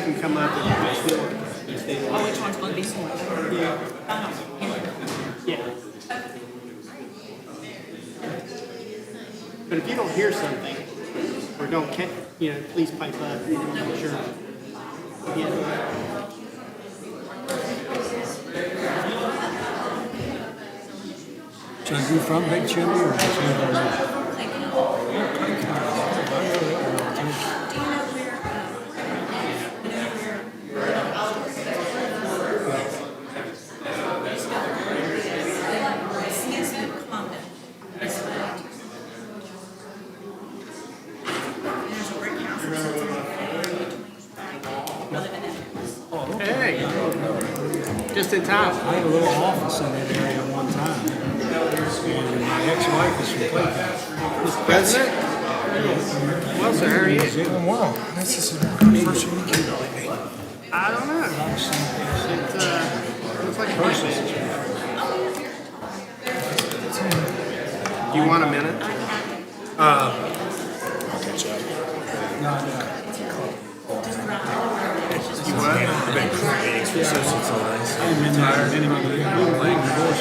can come up and Oh, which one's going to be sworn? yeah. Yeah. But if you don't hear something or don't catch, please pipe up. I'm sure. Yeah. So you from Big Chili or just Hey, just in time. I had a little office in that area one time. And my ex-wife is from Clayton. Mr. President? Well, sir, how are you? Wow, this is the first weekend. I don't know. It looks like a person. Do you want a minute? I'll catch up. No. You what? I've been meetings for so nice. I'm tired.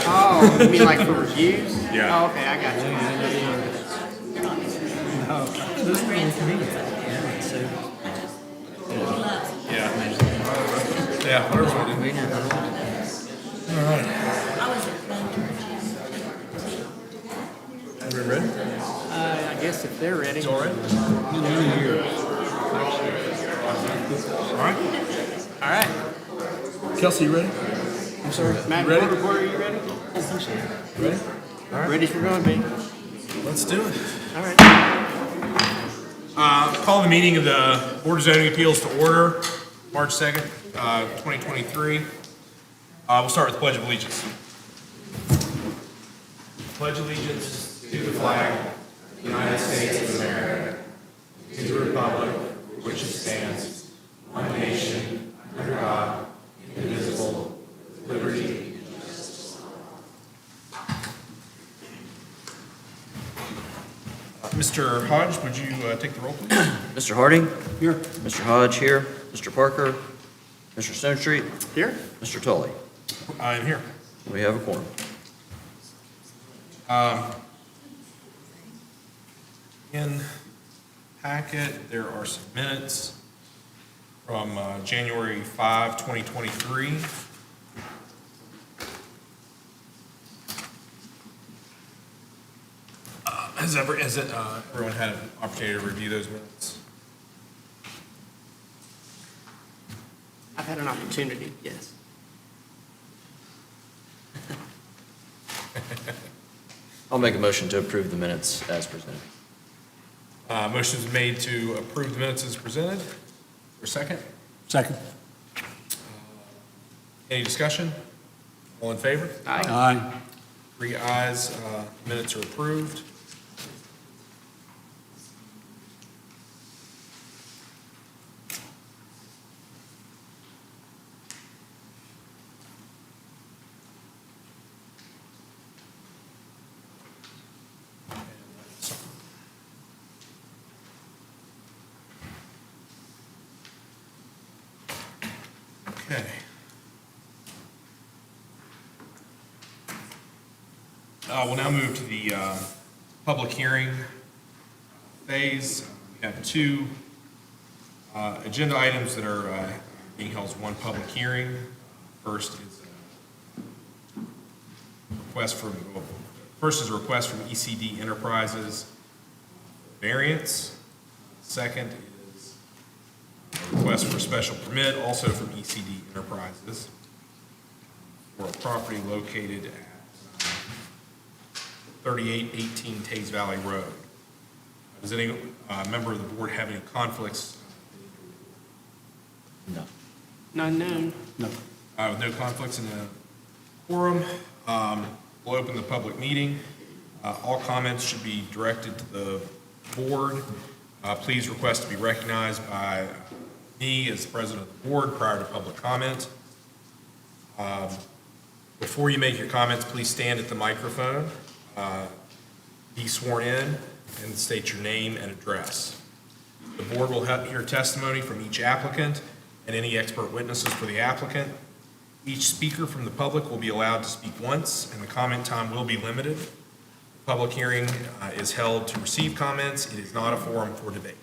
Oh, you mean like for reviews? Yeah. Oh, okay, I got you. This is Yeah, whatever's what we do. All right. Are we ready? I guess if they're ready. It's all right? All right. All right. Kelsey, you ready? I'm sorry. Matt, ready? reporter, are you ready? Ready? All right. Ready as we're going to be. Let's do it. All right. Call the meeting of the Board of Zoning Appeals to order, March 2nd, 2023. We'll start with the Pledge of Allegiance. Pledge allegiance to the flag of the United States of America, to the republic which stands, one nation, under God, indivisible, with liberty and justice. Mr. Hodge, would you take the roll, please? Mr. Harding? Here. Mr. Hodge here. Mr. Parker? Mr. Stonestreet? Here? Mr. Tully? I'm here. We have a quorum. In packet, there are some minutes from January 5, 2023. Has everyone had an opportunity to review those minutes? I've had an opportunity, yes. I'll make a motion to approve the minutes as presented. Motion is made to approve the minutes as presented. For a second? Second. Any discussion? All in favor? Aye. 3 ayes, minutes are approved. Okay. We'll now move to the public hearing phase. We have 2 agenda items that are being held as one public hearing. First is a request from ECD Enterprises variance. Second is a request for special permit, also from ECD Enterprises, for a property located at 3818 Tays Valley Road. Does any member of the board have any conflicts? No. None known. No. With no conflicts in the quorum, we'll open the public meeting. All comments should be directed to the board. Please request to be recognized by me as the president of the board prior to public comment. Before you make your comments, please stand at the microphone, be sworn in, and state your name and address. The board will hear testimony from each applicant, and any expert witnesses for the applicant. Each speaker from the public will be allowed to speak once, and the comment time will be limited. The public hearing is held to receive comments. It is not a forum for debate.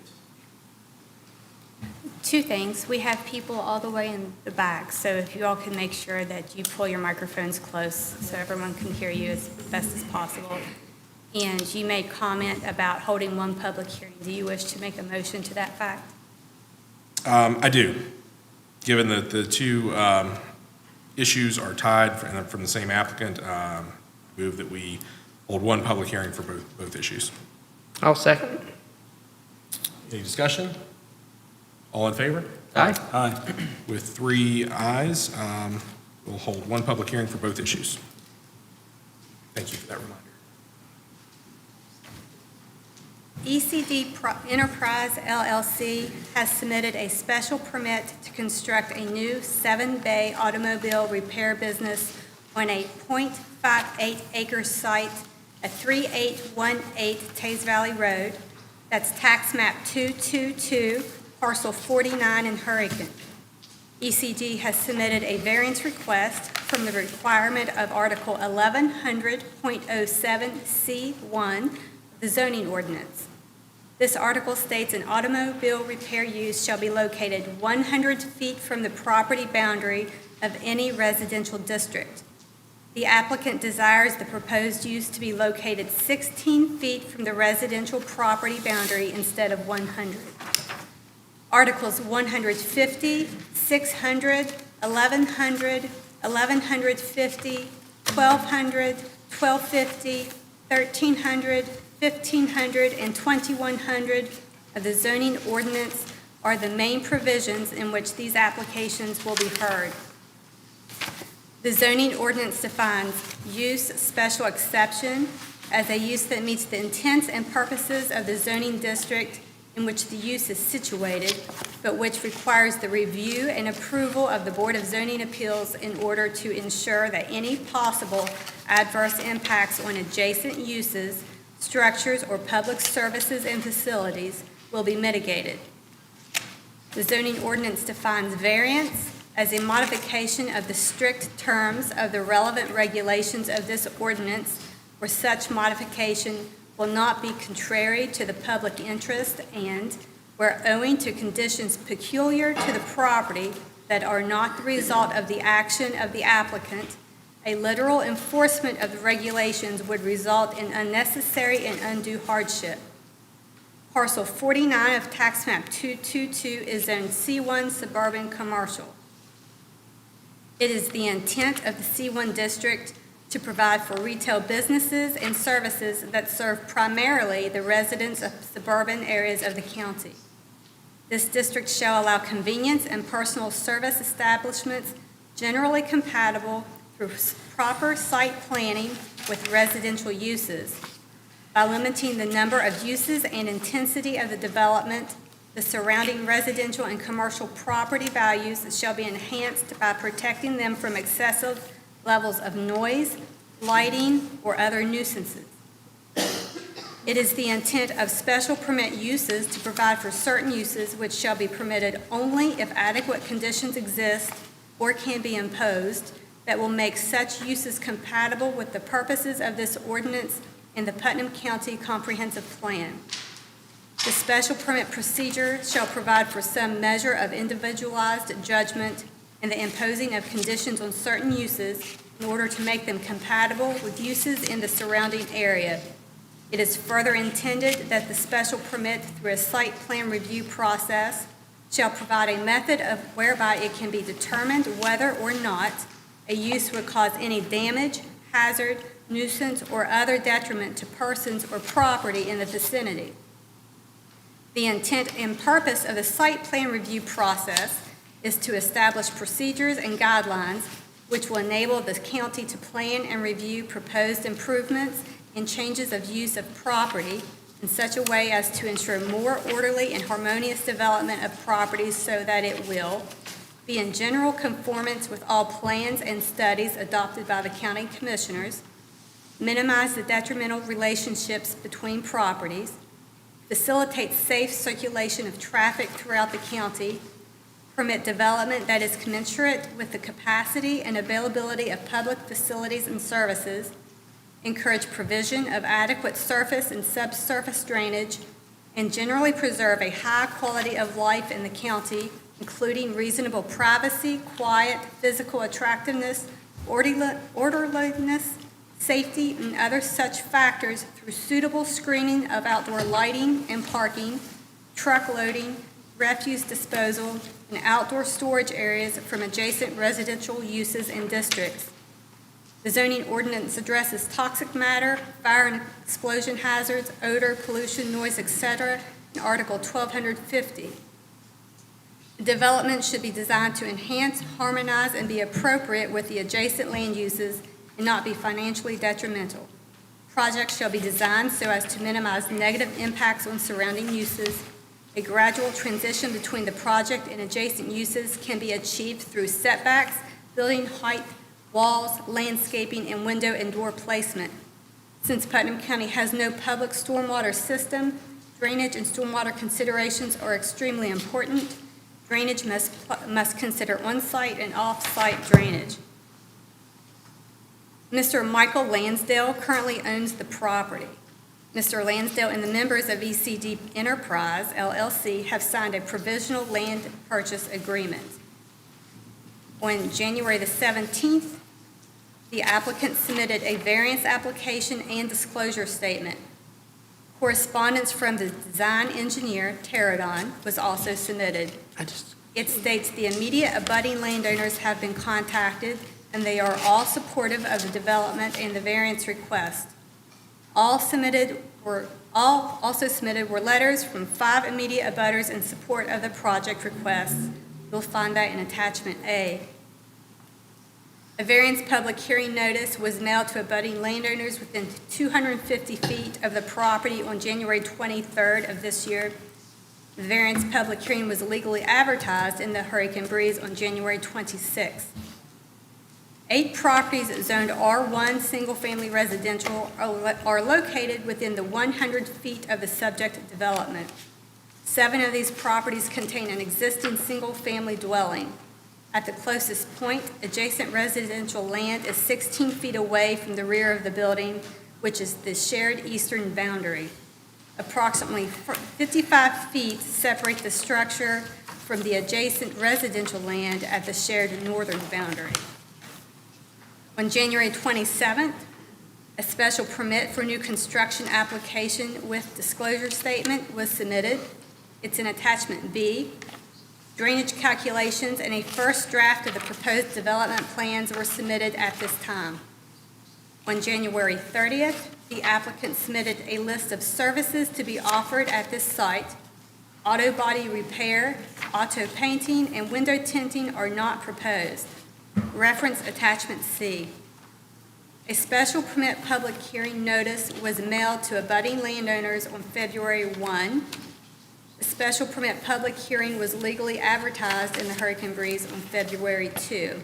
Two things. We have people all the way in the back, so if you all can make sure that you pull your microphones close so everyone can hear you as best as possible. And you made comment about holding one public hearing. Do you wish to make a motion to that fact? I do. Given that the two issues are tied from the same applicant, move that we hold one public hearing for both issues. I'll second. Any discussion? All in favor? Aye. Aye. With 3 ayes, we'll hold one public hearing for both issues. Thank you for that reminder. ECD Enterprise LLC has submitted a special permit to construct a new 7-bay automobile repair business on a .58 acre site at 3818 Tays Valley Road. That's tax map 222, parcel 49 in Hurricane. ECD has submitted a variance request from the requirement of Article 1100.07C1 of the zoning ordinance. This article states an automobile repair use shall be located 100 feet from the property boundary of any residential district. The applicant desires the proposed use to be located 16 feet from the residential property boundary instead of 100. Articles 150, 600, 1100, 1150, 1200, 1250, 1300, 1500, and 2100 of the zoning ordinance are the main provisions in which these applications will be heard. The zoning ordinance defines use special exception as a use that meets the intents and purposes of the zoning district in which the use is situated, but which requires the review and approval of the Board of Zoning Appeals in order to ensure that any possible adverse impacts on adjacent uses, structures, or public services and facilities will be mitigated. The zoning ordinance defines variance as a modification of the strict terms of the relevant regulations of this ordinance, where such modification will not be contrary to the public interest and where, owing to conditions peculiar to the property that are not the result of the action of the applicant, a literal enforcement of the regulations would result in unnecessary and undue hardship. Parcel 49 of tax map 222 is zoned C1 suburban commercial. It is the intent of the C1 district to provide for retail businesses and services that serve primarily the residents of suburban areas of the county. This district shall allow convenience and personal service establishments generally compatible through proper site planning with residential uses. By limiting the number of uses and intensity of the development, the surrounding residential and commercial property values shall be enhanced by protecting them from excessive levels of noise, lighting, or other nuisances. It is the intent of special permit uses to provide for certain uses which shall be permitted only if adequate conditions exist or can be imposed that will make such uses compatible with the purposes of this ordinance and the Putnam County Comprehensive Plan. The special permit procedure shall provide for some measure of individualized judgment in the imposing of conditions on certain uses in order to make them compatible with uses in the surrounding area. It is further intended that the special permit through a site plan review process shall provide a method of whereby it can be determined whether or not a use would cause any damage, hazard, nuisance, or other detriment to persons or property in the vicinity. The intent and purpose of the site plan review process is to establish procedures and guidelines which will enable the county to plan and review proposed improvements and changes of use of property in such a way as to ensure more orderly and harmonious development of properties so that it will be in general conformance with all plans and studies adopted by the county commissioners, minimize the detrimental relationships between properties, facilitate safe circulation of traffic throughout the county, permit development that is commensurate with the capacity and availability of public facilities and services, encourage provision of adequate surface and subsurface drainage, and generally preserve a high quality of life in the county, including reasonable privacy, quiet, physical attractiveness, orderliness, safety, and other such factors through suitable screening of outdoor lighting and parking, truck loading, refuse disposal, and outdoor storage areas from adjacent residential uses and districts. The zoning ordinance addresses toxic matter, fire and explosion hazards, odor, pollution, noise, etc. in Article 1250. The development should be designed to enhance, harmonize, and be appropriate with the adjacent land uses and not be financially detrimental. Projects shall be designed so as to minimize negative impacts on surrounding uses. A gradual transition between the project and adjacent uses can be achieved through setbacks, building height, walls, landscaping, and window and door placement. Since Putnam County has no public stormwater system, drainage and stormwater considerations are extremely important. Drainage must consider on-site and off-site drainage. Mr. Michael Lansdale currently owns the property. Mr. Lansdale and the members of ECD Enterprise, LLC, have signed a provisional land purchase agreement. On January the 17th, the applicant submitted a variance application and disclosure statement. Correspondence from the design engineer, Terradon, was also submitted. It states the immediate abutting landowners have been contacted, and they are all supportive of the development and the variance request. Also submitted were letters from 5 immediate abutters in support of the project request. You'll find that in attachment A. A variance public hearing notice was mailed to abutting landowners within 250 feet of the property on January 23rd of this year. The variance public hearing was legally advertised in the Hurricane Breeze on January 26th. 8 properties zoned R1 single-family residential are located within the 100 feet of the subject development. 7 of these properties contain an existing single-family dwelling. At the closest point, adjacent residential land is 16 feet away from the rear of the building, which is the shared eastern boundary. Approximately 55 feet separate the structure from the adjacent residential land at the shared northern boundary. On January 27th, a special permit for new construction application with disclosure statement was submitted. It's in attachment B. Drainage calculations and a first draft of the proposed development plans were submitted at this time. On January 30th, the applicant submitted a list of services to be offered at this site. Auto body repair, auto painting, and window tinting are not proposed. Reference attachment C. A special permit public hearing notice was mailed to abutting landowners on February 1. The special permit public hearing was legally advertised in the Hurricane Breeze on February 2.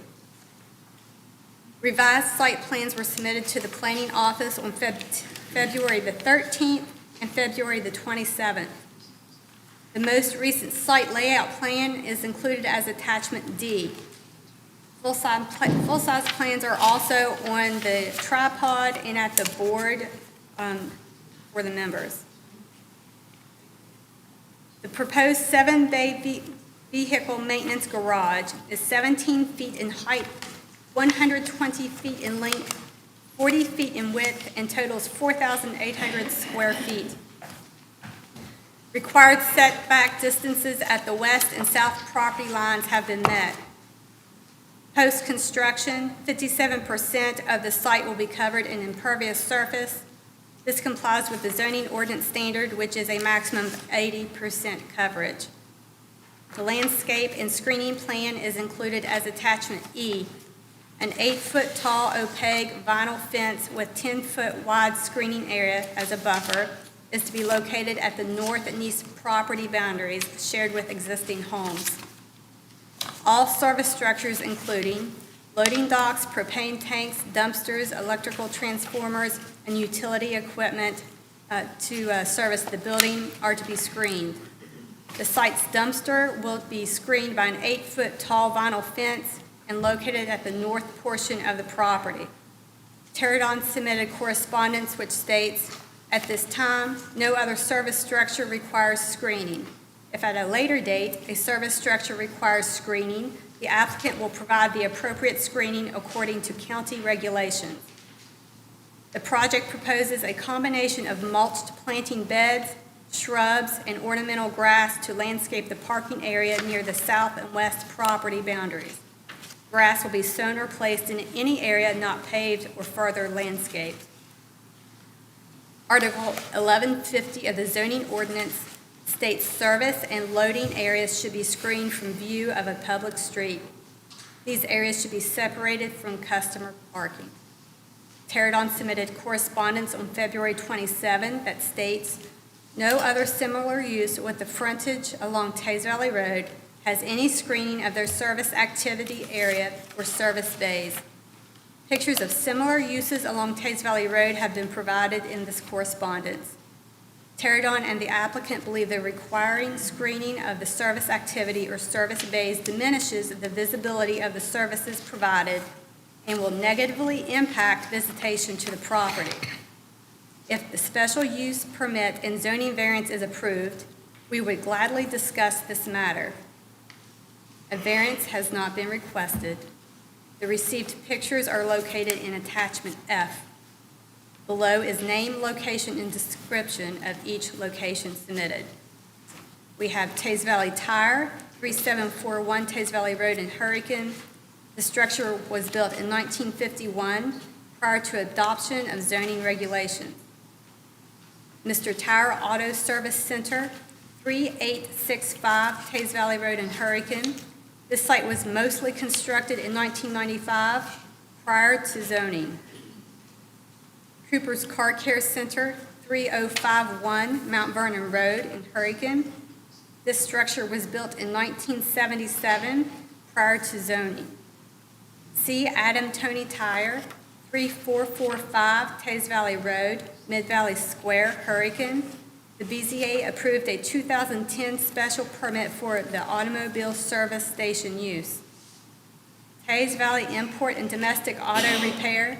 Revised site plans were submitted to the planning office on February the 13th and February the 27th. The most recent site layout plan is included as attachment D. Full-size plans are also on the tripod and at the board for the members. The proposed 7-bay vehicle maintenance garage is 17 feet in height, 120 feet in length, 40 feet in width, and totals 4,800 square feet. Required setback distances at the west and south property lines have been met. Post-construction, 57% of the site will be covered in impervious surface. This complies with the zoning ordinance standard, which is a maximum of 80% coverage. The landscape and screening plan is included as attachment E. An 8-foot tall opaque vinyl fence with 10-foot wide screening area as a buffer is to be located at the north and east property boundaries shared with existing homes. All service structures, including loading docks, propane tanks, dumpsters, electrical transformers, and utility equipment to service the building, are to be screened. The site's dumpster will be screened by an 8-foot tall vinyl fence and located at the north portion of the property. Teradon submitted correspondence which states, "At this time, no other service structure requires screening. If at a later date a service structure requires screening, the applicant will provide the appropriate screening according to county regulations." The project proposes a combination of mulched planting beds, shrubs, and ornamental grass to landscape the parking area near the south and west property boundaries. Grass will be sown or placed in any area not paved or further landscaped. Article 1150 of the zoning ordinance states service and loading areas should be screened from view of a public street. These areas should be separated from customer parking. Teradon submitted correspondence on February 27 that states, "No other similar use with the frontage along Tays Valley Road has any screening of their service activity area or service bays." Pictures of similar uses along Tays Valley Road have been provided in this correspondence. Teradon and the applicant believe that requiring screening of the service activity or service bays diminishes the visibility of the services provided and will negatively impact visitation to the property. If the special use permit and zoning variance is approved, we would gladly discuss this matter. A variance has not been requested. The received pictures are located in attachment F. Below is name, location, and description of each location submitted. We have Tays Valley Tire, 3741 Tays Valley Road in Hurricane. The structure was built in 1951 prior to adoption of zoning regulations. Mr. Tire Auto Service Center, 3865 Tays Valley Road in Hurricane. This site was mostly constructed in 1995 prior to zoning. Cooper's Car Care Center, 3051 Mount Vernon Road in Hurricane. This structure was built in 1977 prior to zoning. C. Adam Tony Tire, 3445 Tays Valley Road, Mid-Valley Square, Hurricane. The BZA approved a 2010 special permit for the automobile service station use. Tays Valley Import and Domestic Auto Repair,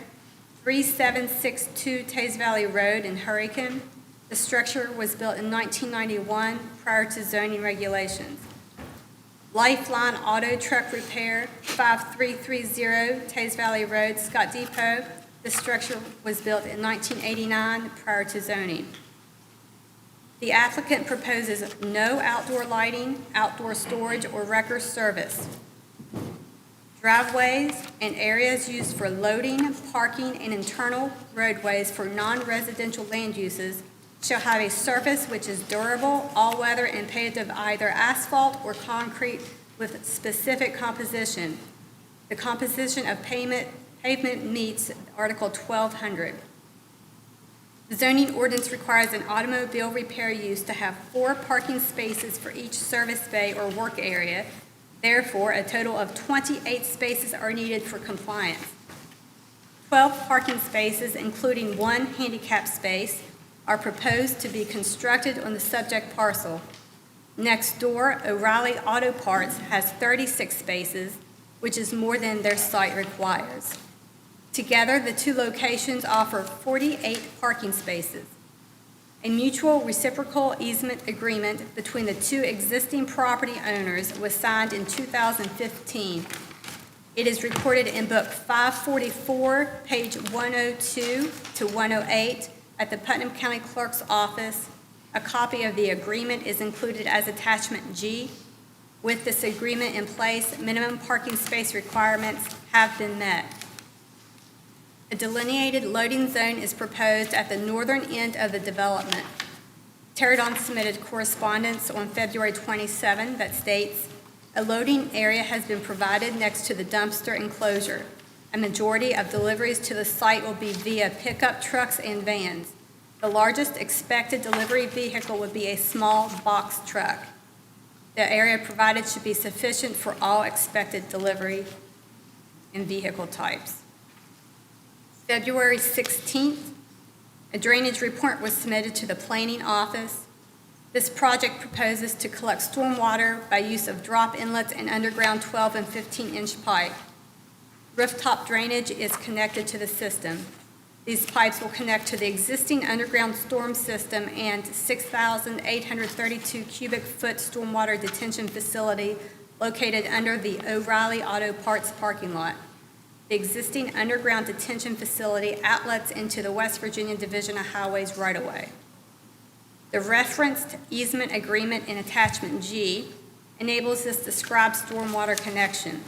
3762 Tays Valley Road in Hurricane. The structure was built in 1991 prior to zoning regulations. Lifeline Auto Truck Repair, 5330 Tays Valley Road, Scott Depot. This structure was built in 1989 prior to zoning. The applicant proposes no outdoor lighting, outdoor storage, or wrecker service. Driveways and areas used for loading, parking, and internal roadways for non-residential land uses shall have a surface which is durable, all-weather, and paved of either asphalt or concrete with specific composition. The composition of pavement meets Article 1200. The zoning ordinance requires an automobile repair use to have 4 parking spaces for each service bay or work area. Therefore, a total of 28 spaces are needed for compliance. 12 parking spaces, including 1 handicap space, are proposed to be constructed on the subject parcel. Next door, O'Reilly Auto Parts has 36 spaces, which is more than their site requires. Together, the 2 locations offer 48 parking spaces. A mutual reciprocal easement agreement between the 2 existing property owners was signed in 2015. It is recorded in Book 544, page 102 to 108 at the Putnam County Clerk's Office. A copy of the agreement is included as Attachment G. With this agreement in place, minimum parking space requirements have been met. A delineated loading zone is proposed at the northern end of the development. Teradon submitted correspondence on February 27 that states, "A loading area has been provided next to the dumpster enclosure. A majority of deliveries to the site will be via pickup trucks and vans. The largest expected delivery vehicle would be a small box truck. The area provided should be sufficient for all expected delivery and vehicle types." February 16th, a drainage report was submitted to the planning office. This project proposes to collect stormwater by use of drop inlets and underground 12 and 15-inch pipe. Rooftop drainage is connected to the system. These pipes will connect to the existing underground storm system and 6,832 cubic foot stormwater detention facility located under the O'Reilly Auto Parts parking lot. The existing underground detention facility outlets into the West Virginia Division of Highways right-of-way. The referenced easement agreement in attachment G enables this described stormwater connection.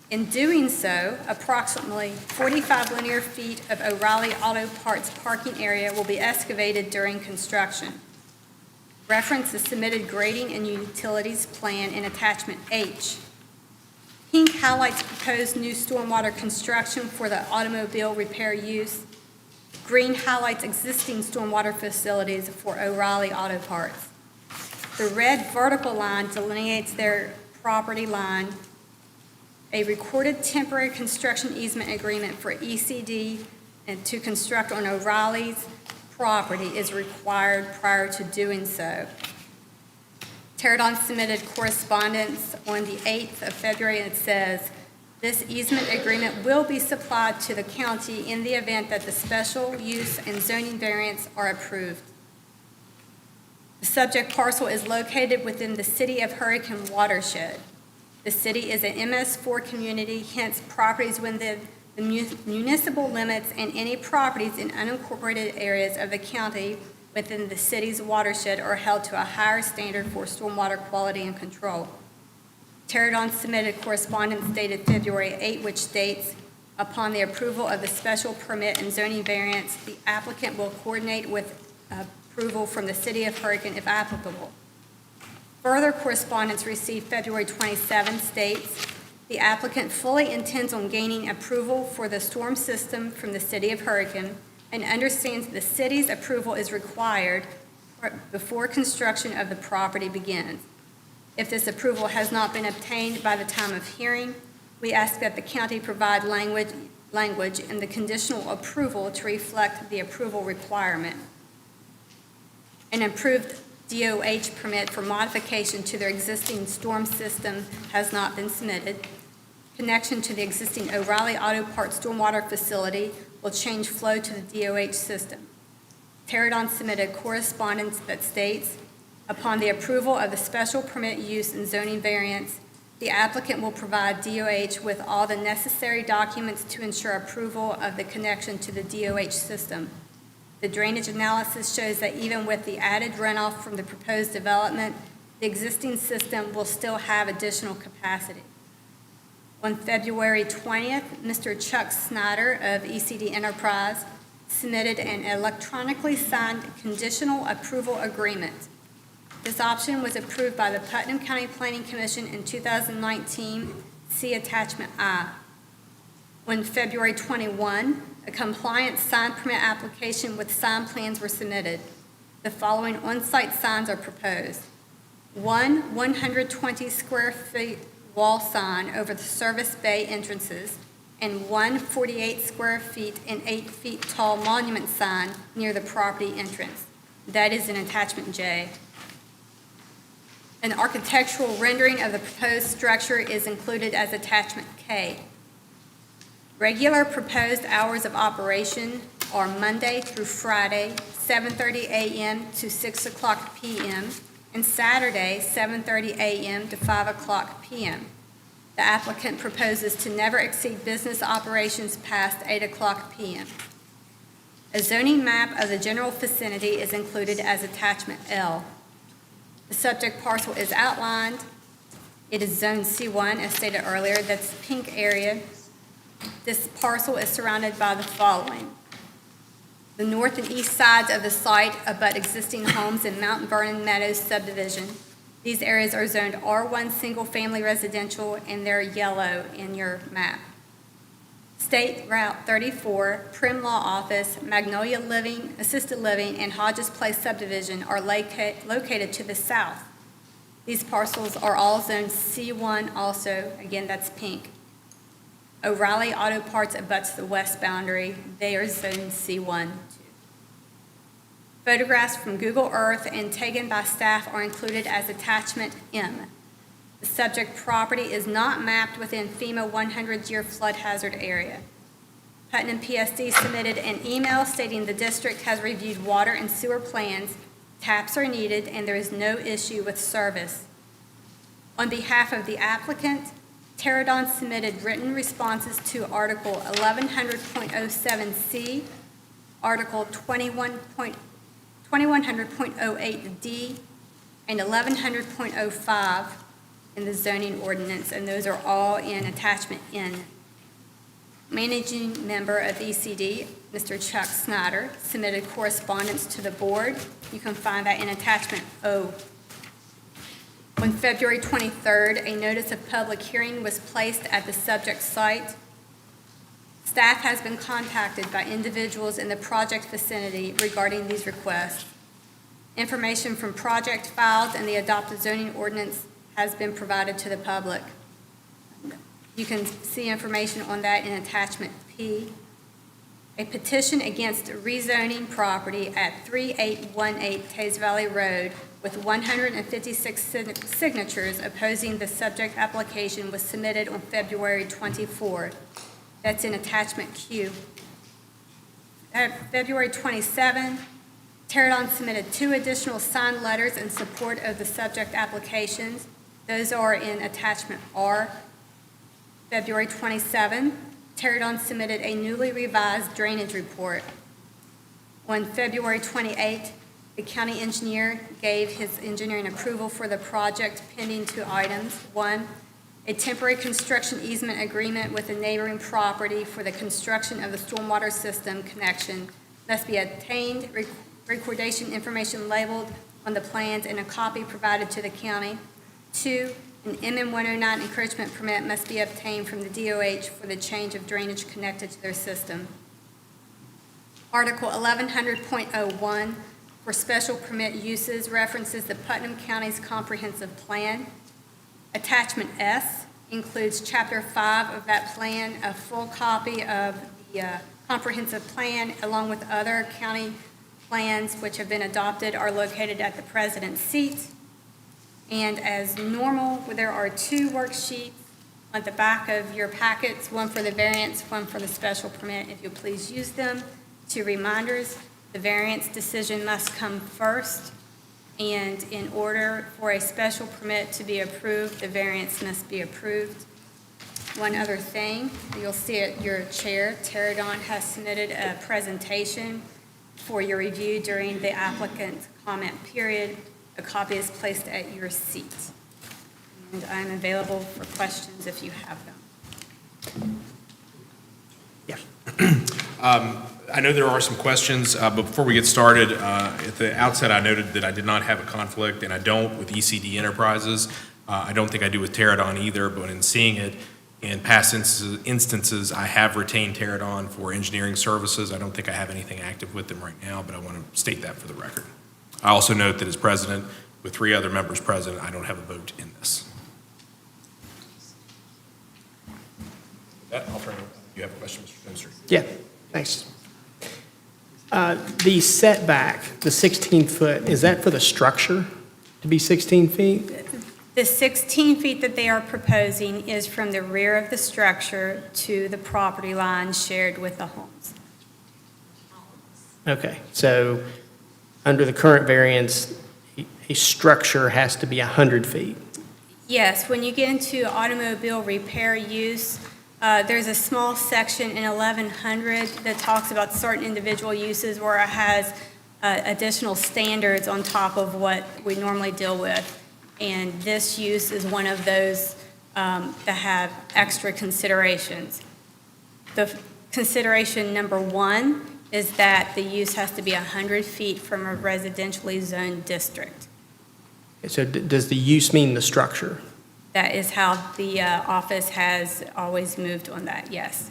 In doing so, approximately 45 linear feet of O'Reilly Auto Parts parking area will be excavated during construction. Reference the submitted grading and utilities plan in attachment H. Pink highlights proposed new stormwater construction for the automobile repair use. Green highlights existing stormwater facilities for O'Reilly Auto Parts. The red vertical line delineates their property line. A recorded temporary construction easement agreement for ECD and to construct on O'Reilly's property is required prior to doing so. Terradon submitted correspondence on the 8th of February, and it says, this easement agreement will be supplied to the county in the event that the special use and zoning variants are approved. The subject parcel is located within the City of Hurricane watershed. The city is an MS4 community, hence properties within the municipal limits and any properties in unincorporated areas of the county within the city's watershed are held to a higher standard for stormwater quality and control. Terradon submitted correspondence dated February 8, which states, upon the approval of the special permit and zoning variance, the applicant will coordinate with approval from the City of Hurricane if applicable. Further correspondence received February 27 states, the applicant fully intends on gaining approval for the storm system from the City of Hurricane and understands the city's approval is required before construction of the property begins. If this approval has not been obtained by the time of hearing, we ask that the county provide language in the conditional approval to reflect the approval requirement. An approved DOH permit for modification to their existing storm system has not been submitted. Connection to the existing O'Reilly Auto Parts stormwater facility will change flow to the DOH system. Terradon submitted correspondence that states, upon the approval of the special permit use and zoning variance, the applicant will provide DOH with all the necessary documents to ensure approval of the connection to the DOH system. The drainage analysis shows that even with the added runoff from the proposed development, the existing system will still have additional capacity. On February 20th, Mr. Chuck Snyder of ECD Enterprise submitted an electronically signed conditional approval agreement. This option was approved by the Putnam County Planning Commission in 2019, see attachment I. On February 21, a compliant sign permit application with sign plans were submitted. The following on-site signs are proposed. One 120 square feet wall sign over the service bay entrances, and one 48 square feet and 8 feet tall monument sign near the property entrance. That is in attachment J. An architectural rendering of the proposed structure is included as attachment K. Regular proposed hours of operation are Monday through Friday, 7:30 a.m. to 6 o'clock p.m., and Saturday, 7:30 a.m. to 5 o'clock p.m. The applicant proposes to never exceed business operations past 8 o'clock p.m. A zoning map of the general vicinity is included as attachment L. The subject parcel is outlined. It is zone C1, as stated earlier. That's the pink area. This parcel is surrounded by the following. The north and east sides of the site abut existing homes in Mount Vernon Meadows subdivision. These areas are zoned R1 single-family residential, and they're yellow in your map. State Route 34, Prim Law Office, Magnolia Living, Assisted Living, and Hodges Place subdivision are located to the south. These parcels are all zoned C1 also. Again, that's pink. O'Reilly Auto Parts abuts the west boundary. They are zoned C1 too. Photographs from Google Earth and taken by staff are included as attachment M. The subject property is not mapped within FEMA 100-year flood hazard area. Putnam PSD submitted an email stating the district has reviewed water and sewer plans, taps are needed, and there is no issue with service. On behalf of the applicant, Terradon submitted written responses to Article 1100.07C, Article 2100.08D, and 1100.05 in the zoning ordinance, and those are all in attachment N. Managing member of ECD, Mr. Chuck Snyder, submitted correspondence to the board. You can find that in attachment O. On February 23rd, a notice of public hearing was placed at the subject site. Staff has been contacted by individuals in the project vicinity regarding these requests. Information from project files and the adopted zoning ordinance has been provided to the public. You can see information on that in attachment P. A petition against rezoning property at 3818 Tays Valley Road with 156 signatures opposing the subject application was submitted on February 24th. That's in attachment Q. At February 27th, Terradon submitted 2 additional signed letters in support of the subject applications. Those are in attachment R. February 27th, Terradon submitted a newly revised drainage report. On February 28th, the county engineer gave his engineering approval for the project pending 2 items. 1, a temporary construction easement agreement with a neighboring property for the construction of the stormwater system connection must be obtained, recordation information labeled on the plans, and a copy provided to the county. 2, an MM-109 encouragement permit must be obtained from the DOH for the change of drainage connected to their system. Article 1100.01 for special permit uses references the Putnam County's comprehensive plan. Attachment S includes Chapter 5 of that plan. A full copy of the comprehensive plan, along with other county plans which have been adopted, are located at the president's seat. And as normal, there are 2 worksheets on the back of your packets, one for the variance, one for the special permit. If you'll please use them. 2 reminders: the variance decision must come first, and in order for a special permit to be approved, the variance must be approved. One other thing, you'll see at your chair, Terradon has submitted a presentation for your review during the applicant's comment period. A copy is placed at your seat. And I'm available for questions if you have them. Yes. I know there are some questions, but before we get started, at the outset, I noted that I did not have a conflict, and I don't with ECD Enterprises. I don't think I do with Terradon either, but in seeing it in past instances, I have retained Terradon for engineering services. I don't think I have anything active with them right now, but I want to state that for the record. I also note that as president, with 3 other members present, I don't have a vote in this. With that, I'll turn it over. You have a question, Mr. Spencer? Yeah, thanks. The setback, the 16-foot, is that for the structure to be 16 feet? The 16 feet that they are proposing is from the rear of the structure to the property line shared with the homes. Okay, so under the current variance, a structure has to be 100 feet. Yes, when you get into automobile repair use, there's a small section in 1100 that talks about certain individual uses where it has additional standards on top of what we normally deal with. And this use is one of those that have extra considerations. The consideration number 1 is that the use has to be 100 feet from a residentially zoned district. So does the use mean the structure? That is how the office has always moved on that, yes.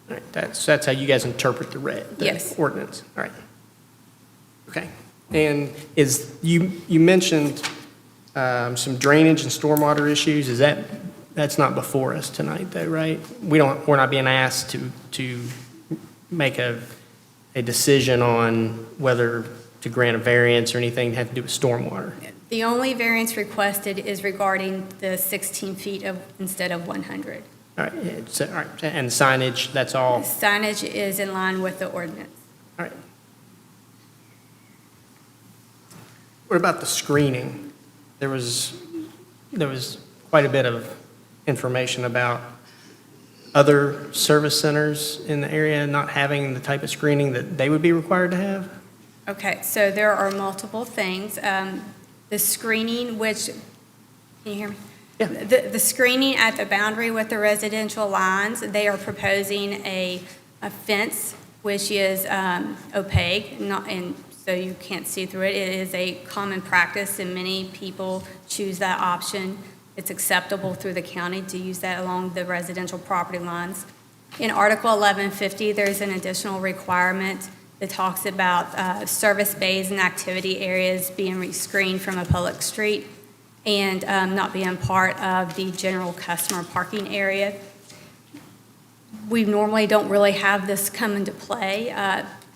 All right, that's how you guys interpret the Yes. ordinance. All right. Okay. And you mentioned some drainage and stormwater issues. That's not before us tonight though, right? We're not being asked to make a decision on whether to grant a variance or anything that had to do with stormwater? The only variance requested is regarding the 16 feet instead of 100. All right, all right, and signage, that's all? Signage is in line with the ordinance. All right. What about the screening? There was quite a bit of information about other service centers in the area not having the type of screening that they would be required to have? Okay, so there are multiple things. The screening, which, can you hear me? Yeah. The screening at the boundary with the residential lines, they are proposing a fence which is opaque, and so you can't see through it. It is a common practice, and many people choose that option. It's acceptable through the county to use that along the residential property lines. In Article 1150, there's an additional requirement that talks about service bays and activity areas being rescreened from a public street and not being part of the general customer parking area. We normally don't really have this come into play.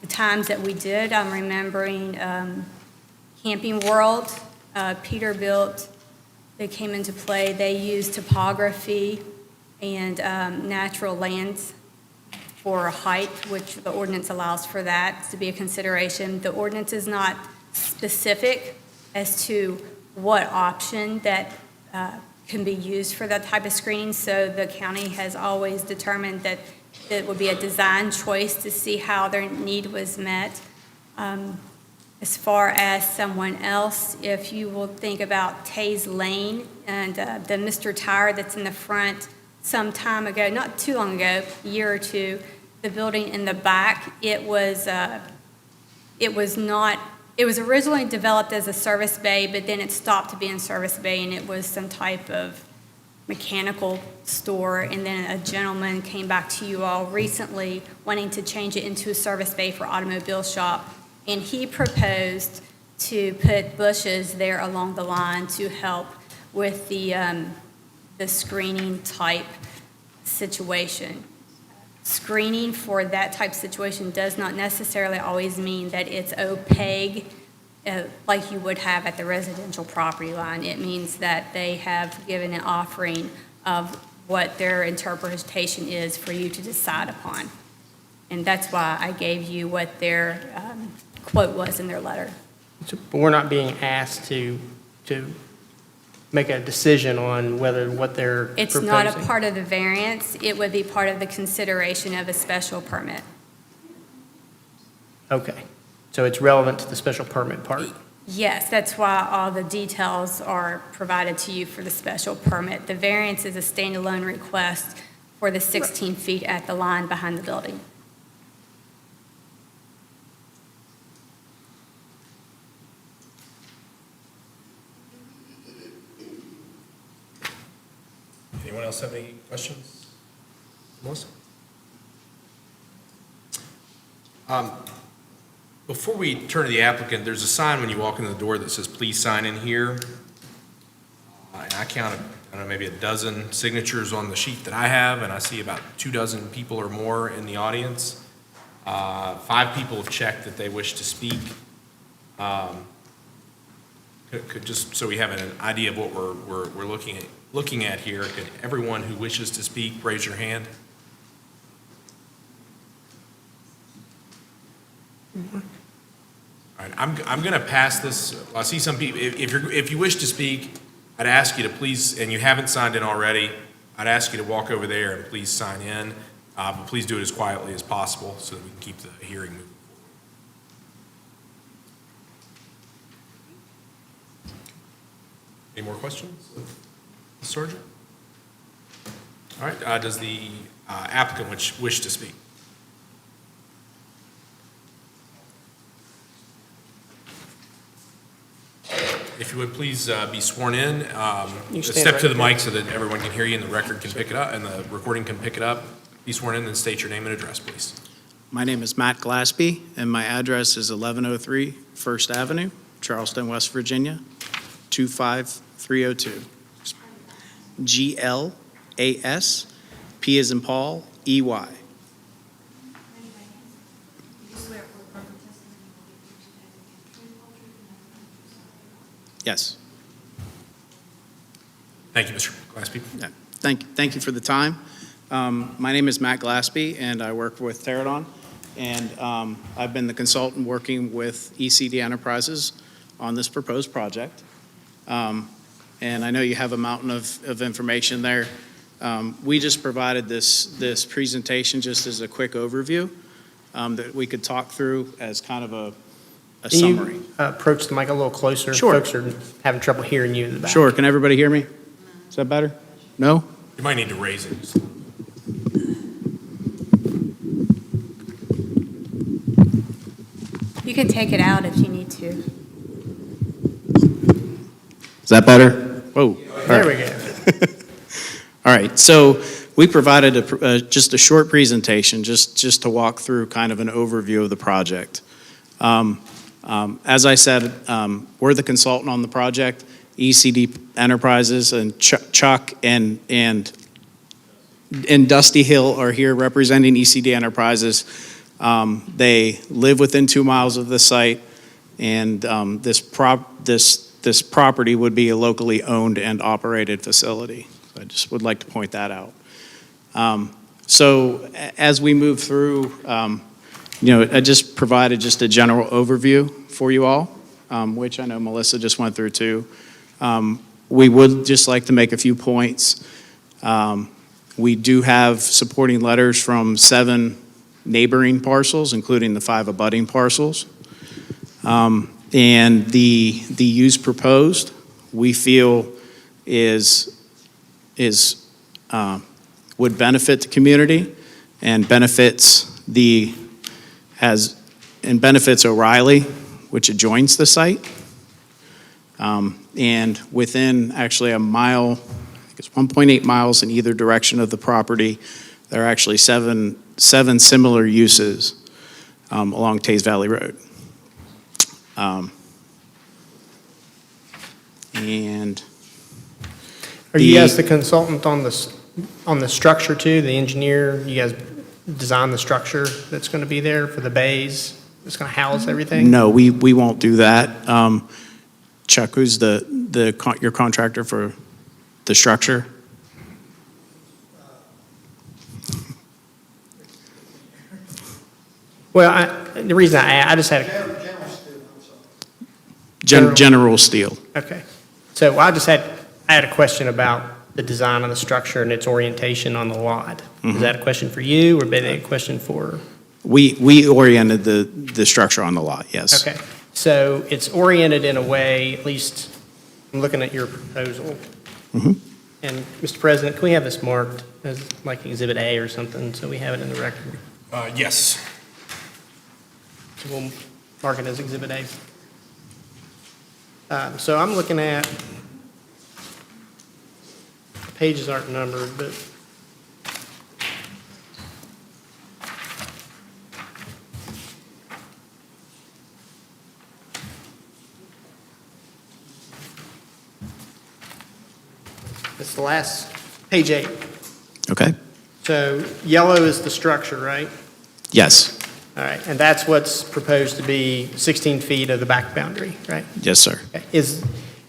The times that we did, I'm remembering Camping World, Peterbilt, they came into play. They used topography and natural lands for height, which the ordinance allows for that to be a consideration. The ordinance is not specific as to what option that can be used for that type of screening, so the county has always determined that it would be a design choice to see how their need was met. As far as someone else, if you will think about Tays Lane and the Mr. Tire that's in the front some time ago, not too long ago, a year or two, the building in the back, it was originally developed as a service bay, but then it stopped being service bay, and it was some type of mechanical store. And then a gentleman came back to you all recently wanting to change it into a service bay for automobile shop, and he proposed to put bushes there along the line to help with the screening type situation. Screening for that type of situation does not necessarily always mean that it's opaque like you would have at the residential property line. It means that they have given an offering of what their interpretation is for you to decide upon. And that's why I gave you what their quote was in their letter. But we're not being asked to make a decision on what they're It's proposing? not a part of the variance. It would be part of the consideration of a special permit. Okay, so it's relevant to the special permit part? Yes, that's why all the details are provided to you for the special permit. The variance is a standalone request for the 16 feet at the line behind the building. Anyone else have any questions? Melissa? Before we turn to the applicant, there's a sign when you walk in the door that says, "Please sign in here." And I counted, I don't know, maybe a dozen signatures on the sheet that I have, and I see about 24 people or more in the audience. 5 people have checked that they wish to speak. Could just, so we have an idea of what we're looking at here, could everyone who wishes to speak raise your hand? All right, I'm going to pass this. I see some people. If you wish to speak, I'd ask you to please, and you haven't signed in already, I'd ask you to walk over there and please sign in. But please do it as quietly as possible so that we can keep the hearing moving. Any more questions? Sergeant? All right, does the applicant wish to speak? If you would please be sworn in. You stand Step right to the there. mic so that everyone can hear you and the record can pick it up, and the recording can pick it up. Be sworn in and state your name and address, please. My name is Matt Glaspie, and my address is 1103 First Avenue, Charleston, West Virginia, 25302. GLAS, P as in Paul, EY. Yes. Thank you, Mr. Glassby. Yeah. Thank you for the time. My name is Matt Glaspie, and I work with Teradon. And I've been the consultant working with ECD Enterprises on this proposed project. And I know you have a mountain of information there. We just provided this presentation just as a quick overview that we could talk through as kind of a Can summary. you approach the mic a little closer? Sure. Folks are having trouble hearing you in the back. Sure. Can everybody hear me? Is that better? No? You might need to raise it. You can take it out if you need to. Is that better? Whoa. There we go. All right, so we provided just a short presentation, just to walk through kind of an overview of the project. As I said, we're the consultant on the project. ECD Enterprises and Chuck and Dusty Hill are here representing ECD Enterprises. They live within 2 miles of the site, and this property would be a locally owned and operated facility. I just would like to point that out. So as we move through, I just provided just a general overview for you all, which I know Melissa just went through too. We would just like to make a few points. We do have supporting letters from 7 neighboring parcels, including the 5 abutting parcels. And the use proposed, we feel would benefit the community and benefits O'Reilly, which adjoins the site. And within actually a mile, I think it's 1.8 miles in either direction of the property, there are actually seven similar uses along Tays Valley Road. And Are you guys the consultant on the structure too, the engineer? You guys design the structure that's going to be there for the bays? That's going to house everything? no, we won't do that. Chuck, who's your contractor for the structure? Well, the reason I just had a General Steel. Okay. So I had a question about the design of the structure and its orientation on the lot. Is that a question for you or been a question for? We oriented the structure on the lot, yes. Okay. So it's oriented in a way, at least I'm looking at your proposal. Mhm. And Mr. President, can we have this marked as like Exhibit A or something so we have it in the record? Yes. So we'll mark it as Exhibit A. So I'm looking at, the pages aren't numbered, but it's the last, page 8. Okay, So yellow is the structure, right? yes, All right, and that's what's proposed to be 16 feet of the back boundary, right? yes, sir.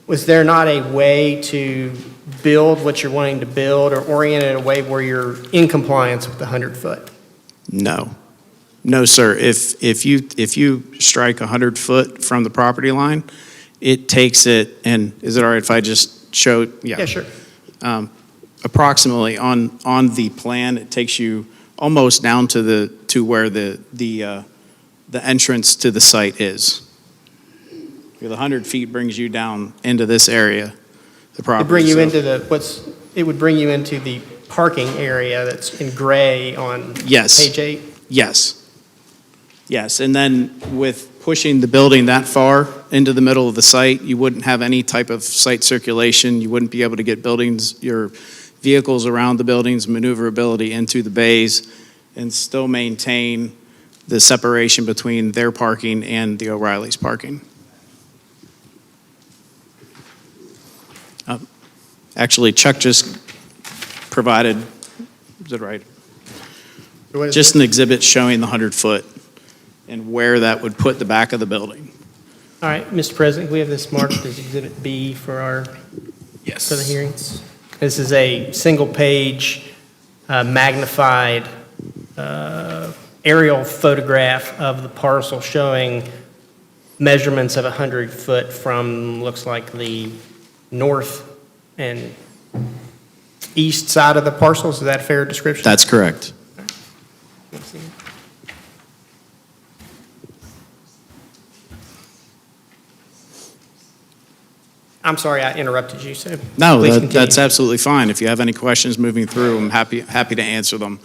Was there not a way to build what you're wanting to build or orient it in a way where you're in compliance with the 100-foot? No, sir. If you strike 100 foot from the property line, it takes it, and is it all right if I just show? Yeah, sure. Approximately on the plan, it takes you almost down to where the entrance to the site is. The 100 feet brings you down into this area, the property. It would bring you into the parking area that's in gray on Yes. page 8? Yes, and then with pushing the building that far into the middle of the site, you wouldn't have any type of site circulation. You wouldn't be able to get your vehicles around the buildings, maneuverability into the bays, and still maintain the separation between their parking and the O'Reilly's parking. Actually, Chuck just provided, is it right? What is Just an exhibit showing the 100 foot and where that would put the back of the building. All right, Mr. President, we have this marked as Exhibit B for Yes. the hearings. This is a single-page magnified aerial photograph of the parcel showing measurements of 100 foot from, looks like the north and east side of the parcel. Is that a fair description? That's correct. Let's see. I'm sorry I interrupted you, so No, please that's continue. absolutely fine. If you have any questions moving through, I'm happy to answer them.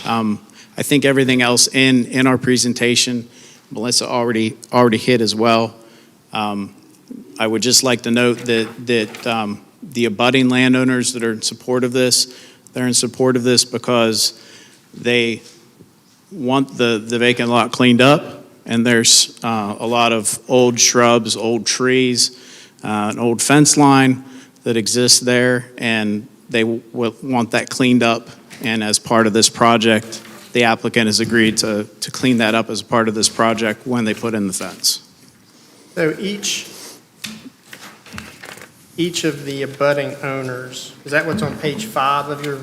I think everything else in our presentation, Melissa already hit as well. I would just like to note that the abutting landowners that are in support of this, they're in support of this because they want the vacant lot cleaned up, and there's a lot of old shrubs, old trees, an old fence line that exists there, and they want that cleaned up. And as part of this project, the applicant has agreed to clean that up as part of this project when they put in the fence. So each of the abutting owners, is that what's on page 5 of your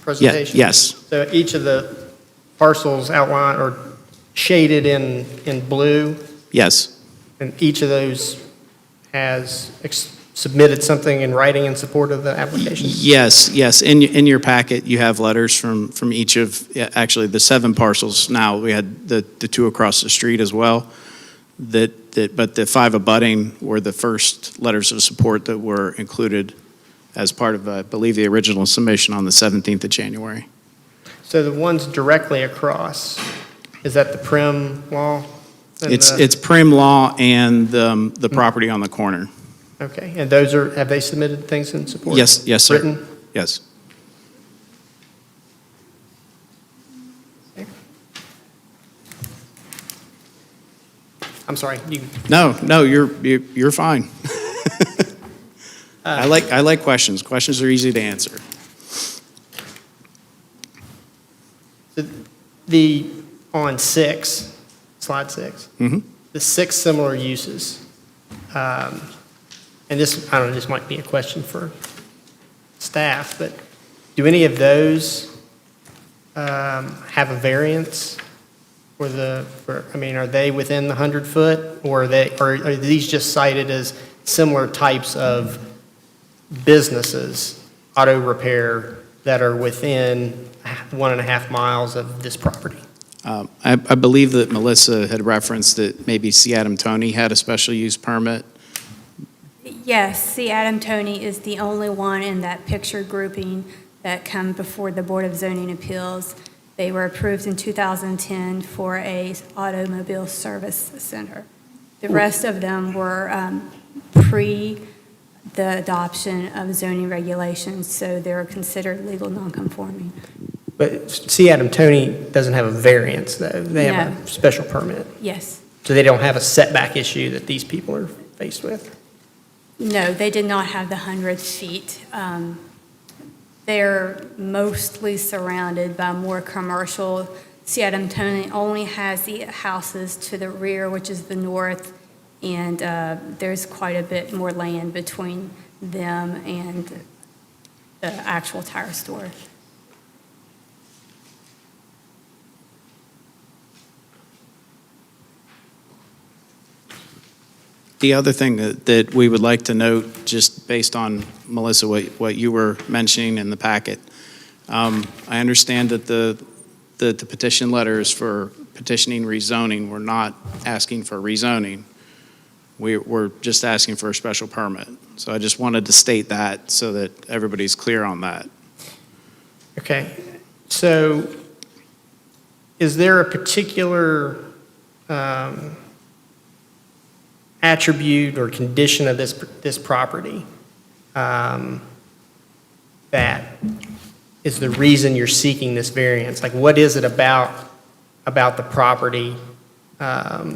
presentation? Yes, So each of the parcels outlined or shaded in blue, yes, and each of those has submitted something in writing in support of the application? yes. In your packet, you have letters from each of, actually, the 7 parcels now. We had the 2 across the street as well. But the 5 abutting were the first letters of support that were included as part of, I believe, the original submission on the 17th of January. So the ones directly across, is that the Prim Law? And It's Prim Law and the property on the corner. Okay, and those are, have they submitted things in support? Yes, sir. Written? Yes. I'm sorry, you, No, you're fine. I like questions. Questions are easy to answer. on 6, slide 6, Mhm. the 6 similar uses, and this, I don't know, this might be a question for staff, but do any of those have a variance I mean, are they within the 100 foot, or are these just cited as similar types of businesses, auto repair, that are within 1.5 miles of this property? I believe that Melissa had referenced that maybe C. Adam Tony had a special use permit. Yes, C. Adam Tony is the only one in that picture grouping that come before the Board of Zoning Appeals. They were approved in 2010 for a automobile service center. The rest of them were pre the adoption of zoning regulations, so they're considered legal nonconforming. But C. Adam Tony doesn't have a variance, though. They have No. a special permit. Yes. So they don't have a setback issue that these people are faced with. No, they did not have the 100 feet. They're mostly surrounded by more commercial. C. Adam Tony only has the houses to the rear, which is the north, and there's quite a bit more land between them and the actual tire store. The other thing that we would like to note, just based on, Melissa, what you were mentioning in the packet, I understand that the petition letters for petitioning rezoning, we're not asking for rezoning. We're just asking for a special permit. So I just wanted to state that so that everybody's clear on that. Okay, so is there a particular attribute or condition of this property that is the reason you're seeking this variance? Like, what is it about the property that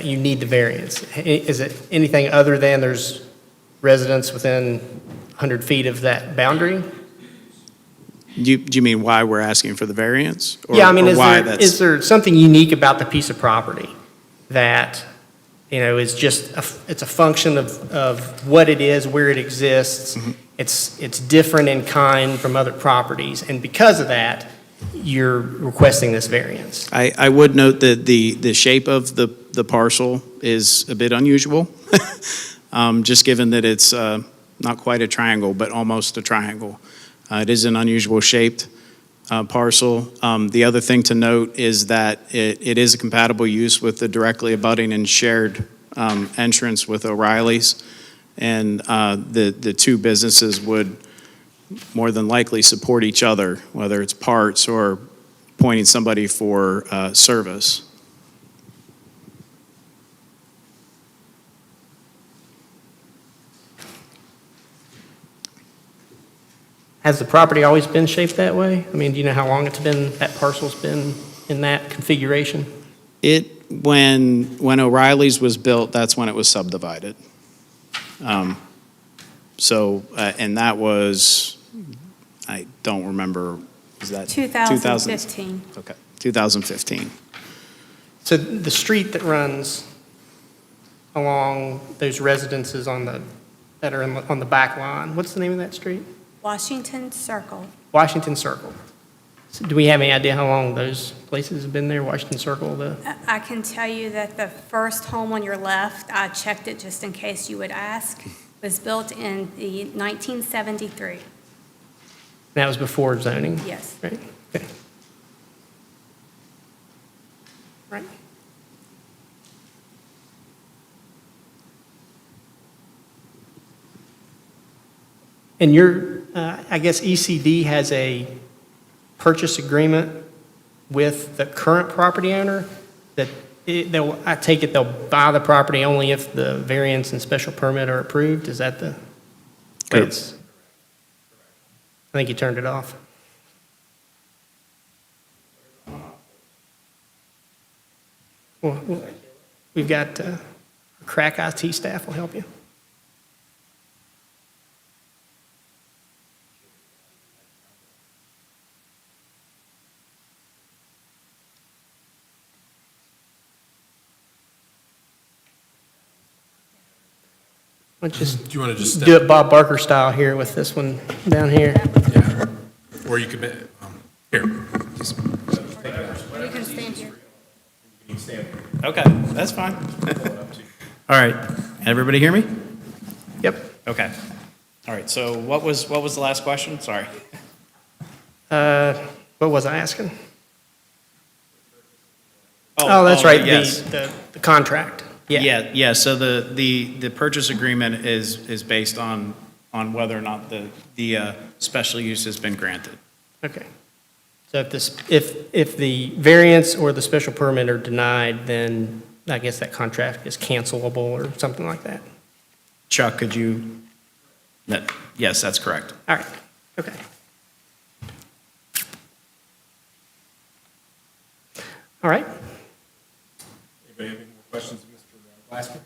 you need the variance? Is it anything other than there's residents within 100 feet of that boundary? Do you mean why we're asking for the variance? Or- Yeah, I mean, or is why there, that's- is there something unique about the piece of property that, is just, it's a function of what it is, where it exists? It's different in kind from other properties, and because of that, you're requesting this variance. I would note that the shape of the parcel is a bit unusual, just given that it's not quite a triangle, but almost a triangle. It is an unusual shaped parcel. The other thing to note is that it is a compatible use with the directly abutting and shared entrance with O'Reilly's, and the two businesses would more than likely support each other, whether it's parts or pointing somebody for service. Has the property always been shaped that way? I mean, do you know how long it's been, that parcel's been in that configuration? When O'Reilly's was built, that's when it was subdivided. And that was, I don't remember, is that? 2015. Okay, 2015. So the street that runs along those residences that are on the back line, what's the name of that street? Washington Circle. Washington Circle. So do we have any idea how long those places have been there, Washington Circle? I can tell you that the first home on your left, I checked it just in case you would ask, was built in the 1973. That was before zoning? Yes. Right, okay. Right. And I guess ECD has a purchase agreement with the current property owner that I take it they'll buy the property only if the variance and special permit are approved? Is that the way Correct. I think you turned it off. Well, we've got crack IT staff will help you. Let's just Do you want to just do step, it Bob Barker style here with this one down here. or you could, here, just You can stand here. Okay, that's fine. All right, everybody hear me? Yep. Okay. All right, so what was the last question? Sorry. What was I asking? Oh, that's right, Yes. the contract. Yeah, so the purchase agreement is based on whether or not the special use has been granted. Okay. So if the variance or the special permit are denied, then I guess that contract is cancelable or something like that. Chuck, could you? Yes, that's correct. All right, okay. All right, anybody have any more questions of Mr.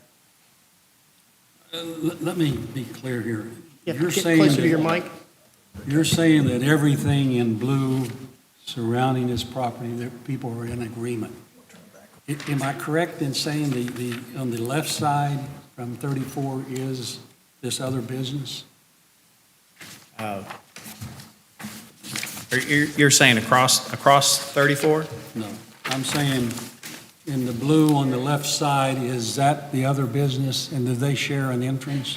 Glassman? Let me be clear here. yeah, You're get saying closer to that- your mic. You're saying that everything in blue surrounding this property, that people are in agreement. Am I correct in saying on the left side from 34 is this other business? You're saying across 34? No. I'm saying in the blue on the left side, is that the other business, and do they share an entrance?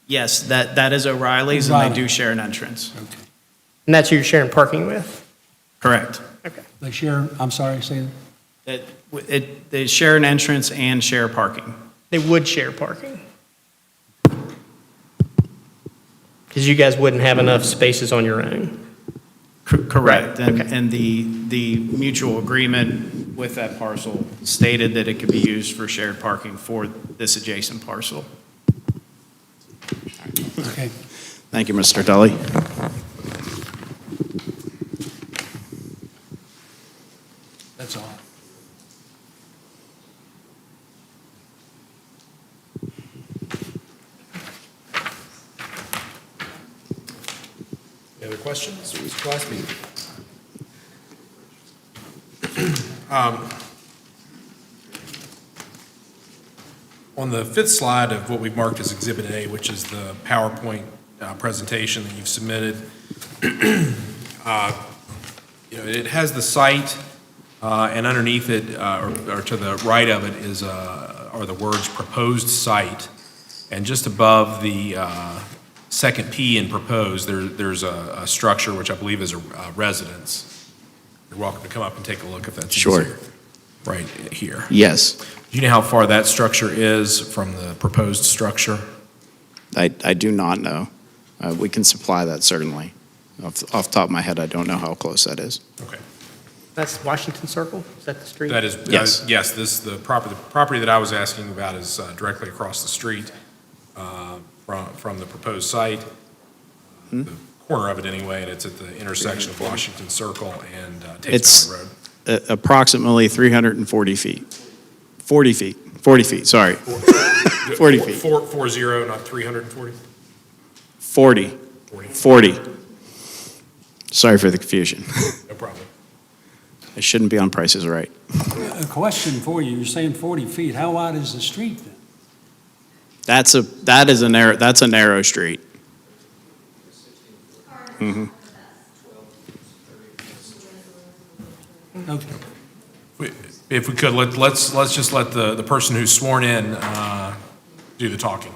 Yes, that is O'Reilly's, and they O'Reilly. do share an entrance. Okay. And that's who you're sharing parking with? Correct. Okay. They share, I'm sorry, say that? They share an entrance and share parking. They would share parking? Because you guys wouldn't have enough spaces on your own? Correct. Right, And okay. and the mutual agreement with that parcel stated that it could be used for shared parking for this adjacent parcel. Okay. Thank you, Mr. Dully. That's all. Any other questions? Mr. Glassby? On the fifth slide of what we've marked as Exhibit A, which is the PowerPoint presentation that you've submitted, it has the site, and underneath it, or to the right of it, are the words "proposed site," and just above the second P in "proposed," there's a structure which I believe is a residence. You're welcome to come up and take a look if that's Sure. easier. Right here. Yes, Do you know how far that structure is from the proposed structure? I do not know. We can supply that certainly. Off the top of my head, I don't know how close that is. Okay. That's Washington Circle? Is that the street? That is, Yes. yes, the property that I was asking about is directly across the street from the proposed site. The corner of it anyway, and it's at the intersection of Washington Circle and It's- Tates Mountain Road. Approximately 340 feet. 40 feet, sorry. 40 feet. 40, not 340? 40. 40. Sorry for the confusion. No problem. I shouldn't be on Price is Right. A question for you, you're saying 40 feet, how wide is the street then? That's a narrow street. Mhm. Okay. If we could, let's just let the person who's sworn in do the talking.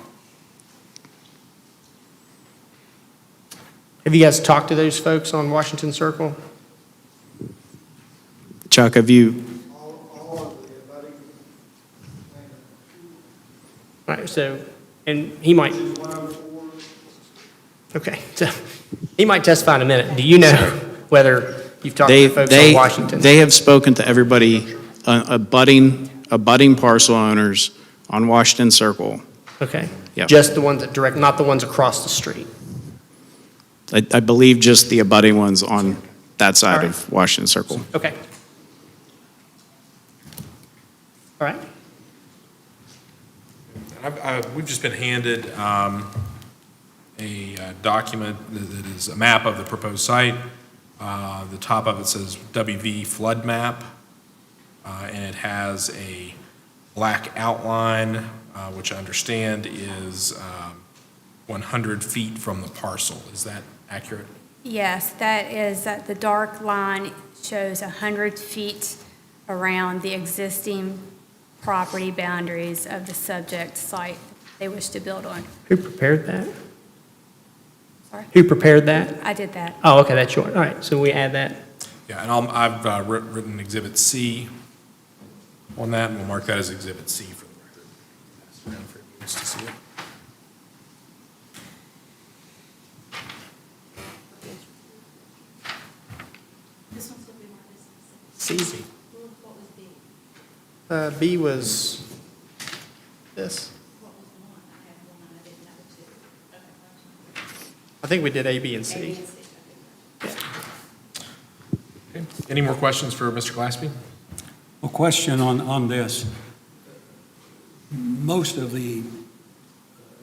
Have you guys talked to those folks on Washington Circle? Chuck, have you, All right, so, and he might. Okay, so he might testify in a minute. Do you know whether you've talked to the folks on Washington? they have spoken to everybody, abutting parcel owners on Washington Circle. Okay. Yep. Just the ones that direct, not the ones across the street? I believe just the abutting ones on that side All right. of Washington Circle. Okay. All right. We've just been handed a document that is a map of the proposed site. The top of it says WV flood map, and it has a black outline, which I understand is 100 feet from the parcel. Is that accurate? Yes, that is, the dark line shows 100 feet around the existing property boundaries of the subject site they wish to build on. Who prepared that? Sorry? Who prepared that? I did that. Oh, okay, that's yours. All right, so we add that. Yeah, and I've written Exhibit C on that, and we'll mark that as Exhibit C for the record. Pass it around for everyone else to see it. This one's going to be marked as C. what was B? B was this. What was the one? I had one and I didn't have a two. Okay, gotcha. I think we did A, B, and A, C. B, and C. Okay, gotcha. Okay. Any more questions for Mr. Glassby? A question on this. Most of the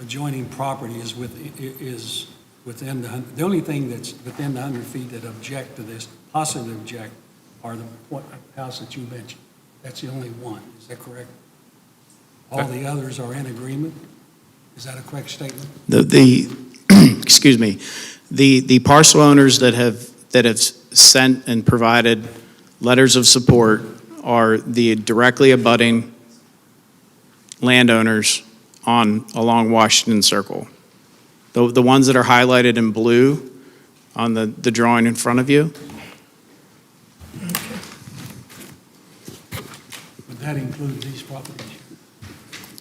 adjoining property is within the only thing that's within the 100 feet that object to this, possibly object, are the house that you mentioned. That's the only one, is that correct? All the others are in agreement? Is that a correct statement? Excuse me, the parcel owners that have sent and provided letters of support are the directly abutting landowners along Washington Circle. The ones that are highlighted in blue on the drawing in front of you, Would that include these properties?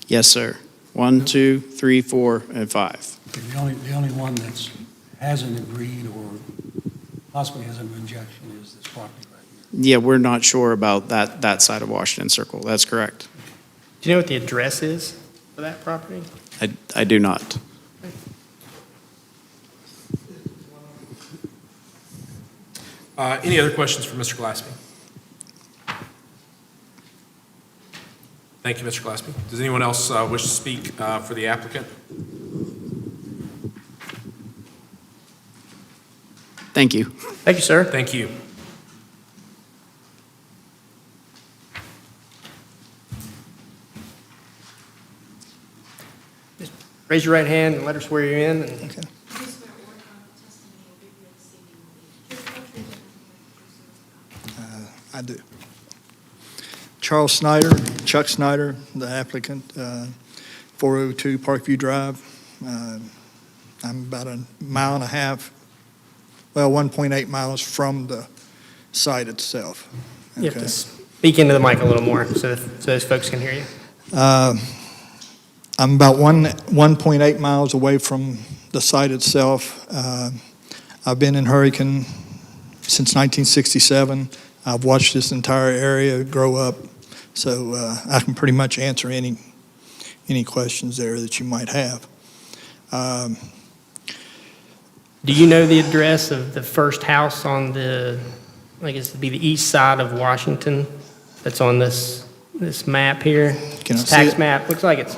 yes, sir. 1, 2, 3, 4, and 5. The only one that's hasn't agreed or possibly has an objection is this property right here. Yeah, we're not sure about that side of Washington Circle. That's correct. Do you know what the address is for that property? I do not. Any other questions for Mr. Glassby? Thank you, Mr. Glassby. Does anyone else wish to speak for the applicant? Thank you. Thank you, sir. Thank you. Raise your right hand and let her swear you in. And Do you swear or affirm the testimony you'll give here this evening will be truthful, true, and nothing but the truth, so help you God? I do. Charles Snyder, Chuck Snyder, the applicant, 402 Parkview Drive. I'm about a mile and a half, well, 1.8 miles from the site itself. you have Okay. to speak into the mic a little more so those folks can hear you. I'm about 1.8 miles away from the site itself. I've been in Hurricane since 1967. I've watched this entire area grow up, so I can pretty much answer any questions there that you might have. Do you know the address of the first house on the, I guess it'd be the east side of Washington that's on this map here? Can I It's see tax it? map. Looks like it's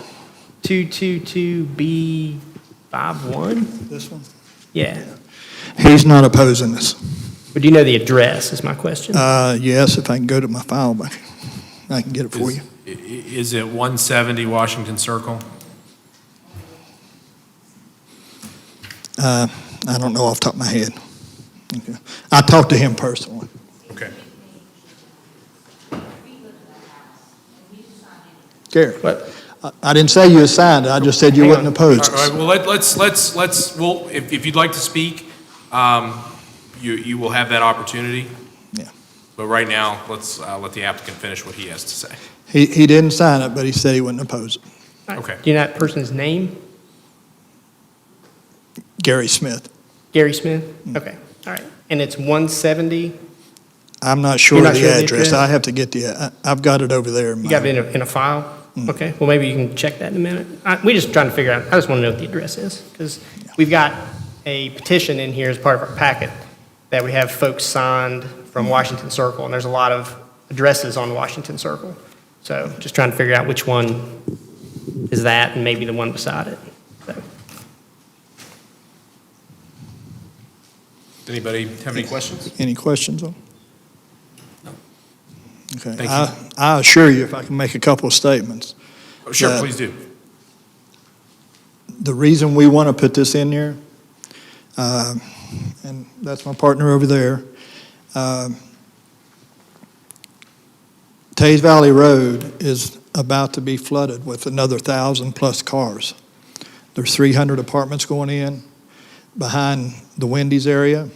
222B51? This one? Yeah. He's not opposing this. But do you know the address is my question? Yes, if I can go to my file, I can get it for you. Is it 170 Washington Circle? I don't know off the top of my head. Okay. I talked to him personally. Okay. Gary, What? I didn't say you assigned it, I just said you Hang wouldn't on. oppose All right, it. well, well, if you'd like to speak, you will have that opportunity. Yeah. But right now, let's let the applicant finish what he has to say. He didn't sign it, but he said he wouldn't oppose it. Okay. Do you know that person's name? Gary Smith. Gary Smith? Okay, all right. And it's 170? I'm not sure You're of not the sure of the address. address? I have to get I've got it over there. You got it in a file? Okay, well, maybe you can check that in a minute. We're just trying to figure out, I just want to know what the address is, because we've got a petition in here as part of our packet that we have folks signed from Washington Circle, and there's a lot of addresses on Washington Circle. So just trying to figure out which one is that, and maybe the one beside it. So, Does anybody have any questions? Any questions on? No. Okay. Thank you. I assure you, if I can make a couple of statements. Oh, sure, that- please do. The reason we want to put this in there, and that's my partner over there, Tays Valley Road is about to be flooded with another 1,000-plus cars. There's 300 apartments going in behind the Wendy's area.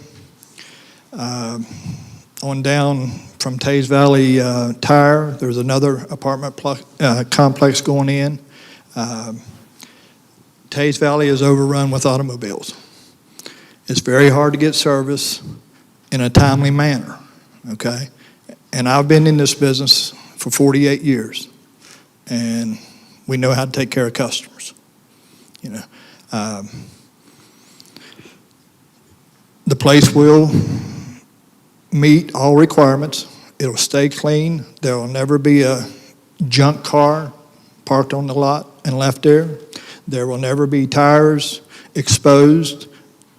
On down from Tays Valley Tire, there's another apartment complex going in. Tays Valley is overrun with automobiles. It's very hard to get service in a timely manner, okay? And I've been in this business for 48 years, and we know how to take care of customers, you know. The place will meet all requirements. It'll stay clean. There will never be a junk car parked on the lot and left there. There will never be tires exposed.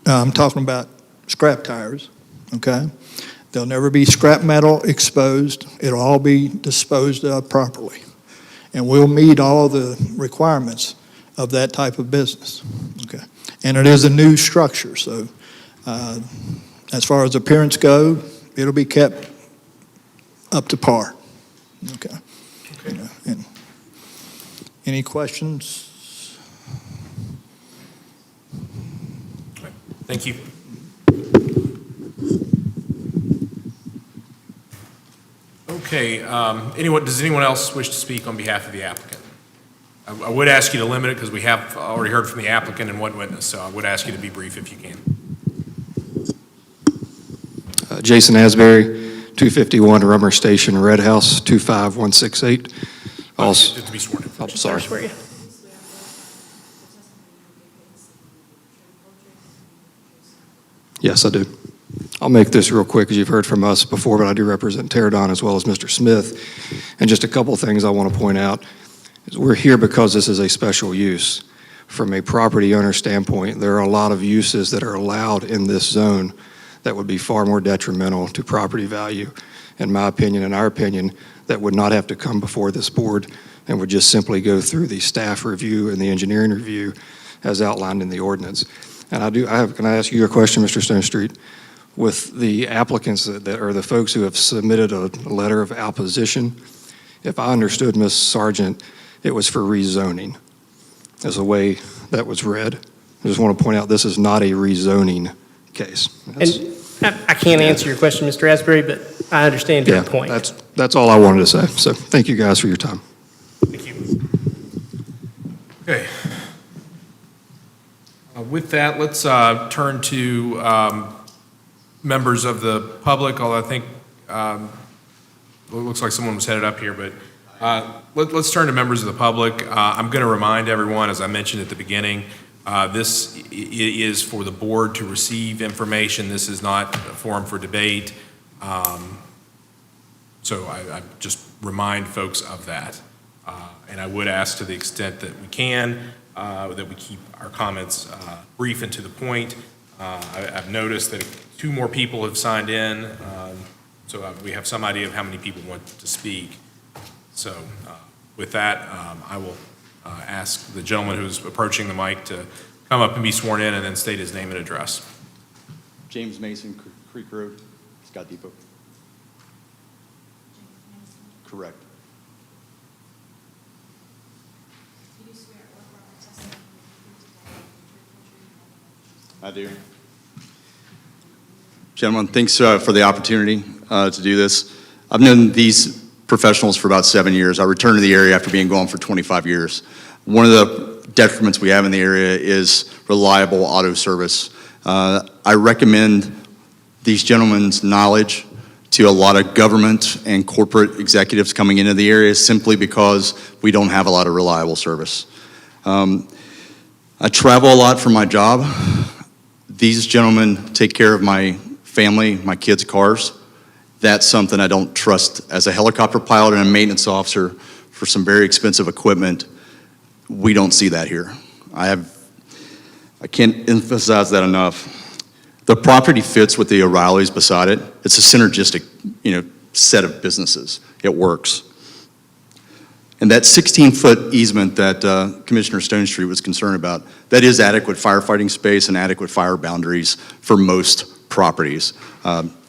I'm talking about scrap tires, okay? There'll never be scrap metal exposed. It'll all be disposed of properly. And we'll meet all the requirements of that type of business, okay? And it is a new structure, so as far as appearance go, it'll be kept up to par, okay? You know, and any questions? Thank you. Okay, does anyone else wish to speak on behalf of the applicant? I would ask you to limit it because we have already heard from the applicant and one witness, so I would ask you to be brief if you can. Jason Asbury, 251 Rummer Station, Red House, 25168. Also, Just to be sworn in. I'm sorry. Swear you. Do you swear or affirm the testimony you'll give here this evening will be truthful, true, and nothing but the truth, so help you God? Yes, I do. I'll make this real quick, as you've heard from us before, but I do represent Teradon as well as Mr. Smith. And just a couple of things I want to point out is we're here because this is a special use. From a property owner standpoint, there are a lot of uses that are allowed in this zone that would be far more detrimental to property value, in my opinion, in our opinion, that would not have to come before this board and would just simply go through the staff review and the engineering review as outlined in the ordinance. And can I ask you a question, Mr. Stone Street? With the applicants that are the folks who have submitted a letter of opposition, if I understood Ms. Sargent, it was for rezoning as a way that was read. I just want to point out this is not a rezoning case. And I can't answer your question, Mr. Asbury, but I understand your point. That's all I wanted to say. So thank you guys for your time. Thank you. Okay. With that, let's turn to members of the public, although I think it looks like someone was headed up here, but let's turn to members of the public. I'm going to remind everyone, as I mentioned at the beginning, this is for the board to receive information. This is not a forum for debate. So I just remind folks of that. And I would ask, to the extent that we can, that we keep our comments brief and to the point. I've noticed that 2 more people have signed in, so we have some idea of how many people want to speak. So with that, I will ask the gentleman who's approaching the mic to come up and be sworn in and then state his name and address. James Mason, Creek Road, Scott Depot. Correct. Do you swear or affirm the testimony you give today will be the truth, whole truth, and nothing but the truth? I do. Gentlemen, thanks for the opportunity to do this. I've known these professionals for about 7 years. I returned to the area after being gone for 25 years. One of the detriments we have in the area is reliable auto service. I recommend these gentlemen's knowledge to a lot of government and corporate executives coming into the area simply because we don't have a lot of reliable service. I travel a lot for my job. These gentlemen take care of my family, my kids' cars. That's something I don't trust as a helicopter pilot and a maintenance officer for some very expensive equipment. We don't see that here. I can't emphasize that enough. The property fits with the O'Reilly's beside it. It's a synergistic, set of businesses. It works. And that 16-foot easement that Commissioner Stone Street was concerned about, that is adequate firefighting space and adequate fire boundaries for most properties.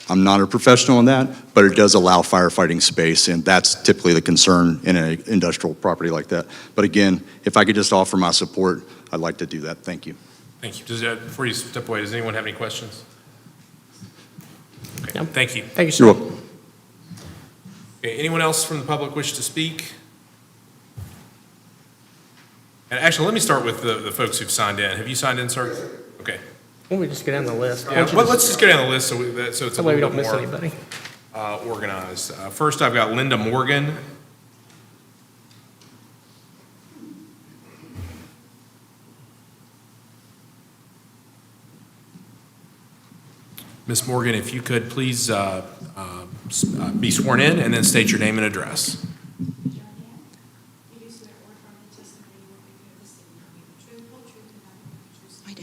I'm not a professional in that, but it does allow firefighting space, and that's typically the concern in an industrial property like that. But again, if I could just offer my support, I'd like to do that. Thank you. Thank you. Before you step away, does anyone have any questions? Okay, No. thank you. Thank you, sir. You're welcome. Okay, anyone else from the public wish to speak? And actually, let me start with the folks who've signed in. Have you signed in, sir? Okay. Why don't we just go down the list? Yeah, let's just get down the list so it's a That way we little don't bit miss more anybody. organized. First, I've got Linda Morgan. Ms. Morgan, if you could please be sworn in and then state your name and address. John Ann, do you swear or affirm the testimony you will give this evening will be the truth, whole truth, and nothing but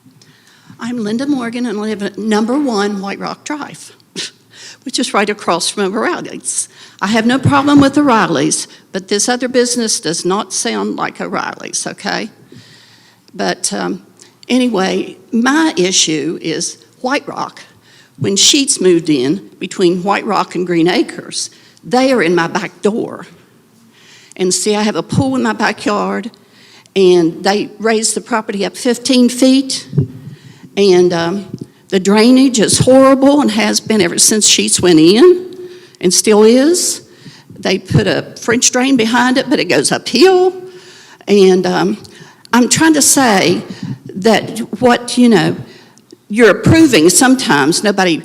the truth? I do. I'm Linda Morgan, and I live at number 1 White Rock Drive, which is right across from O'Reilly's. I have no problem with O'Reilly's, but this other business does not sound like O'Reilly's, okay? But anyway, my issue is White Rock. When Sheets moved in between White Rock and Green Acres, they are in my back door. And see, I have a pool in my backyard, and they raised the property up 15 feet, and the drainage is horrible and has been ever since Sheets went in, and still is. They put a French drain behind it, but it goes uphill. And I'm trying to say that what, you're approving, sometimes nobody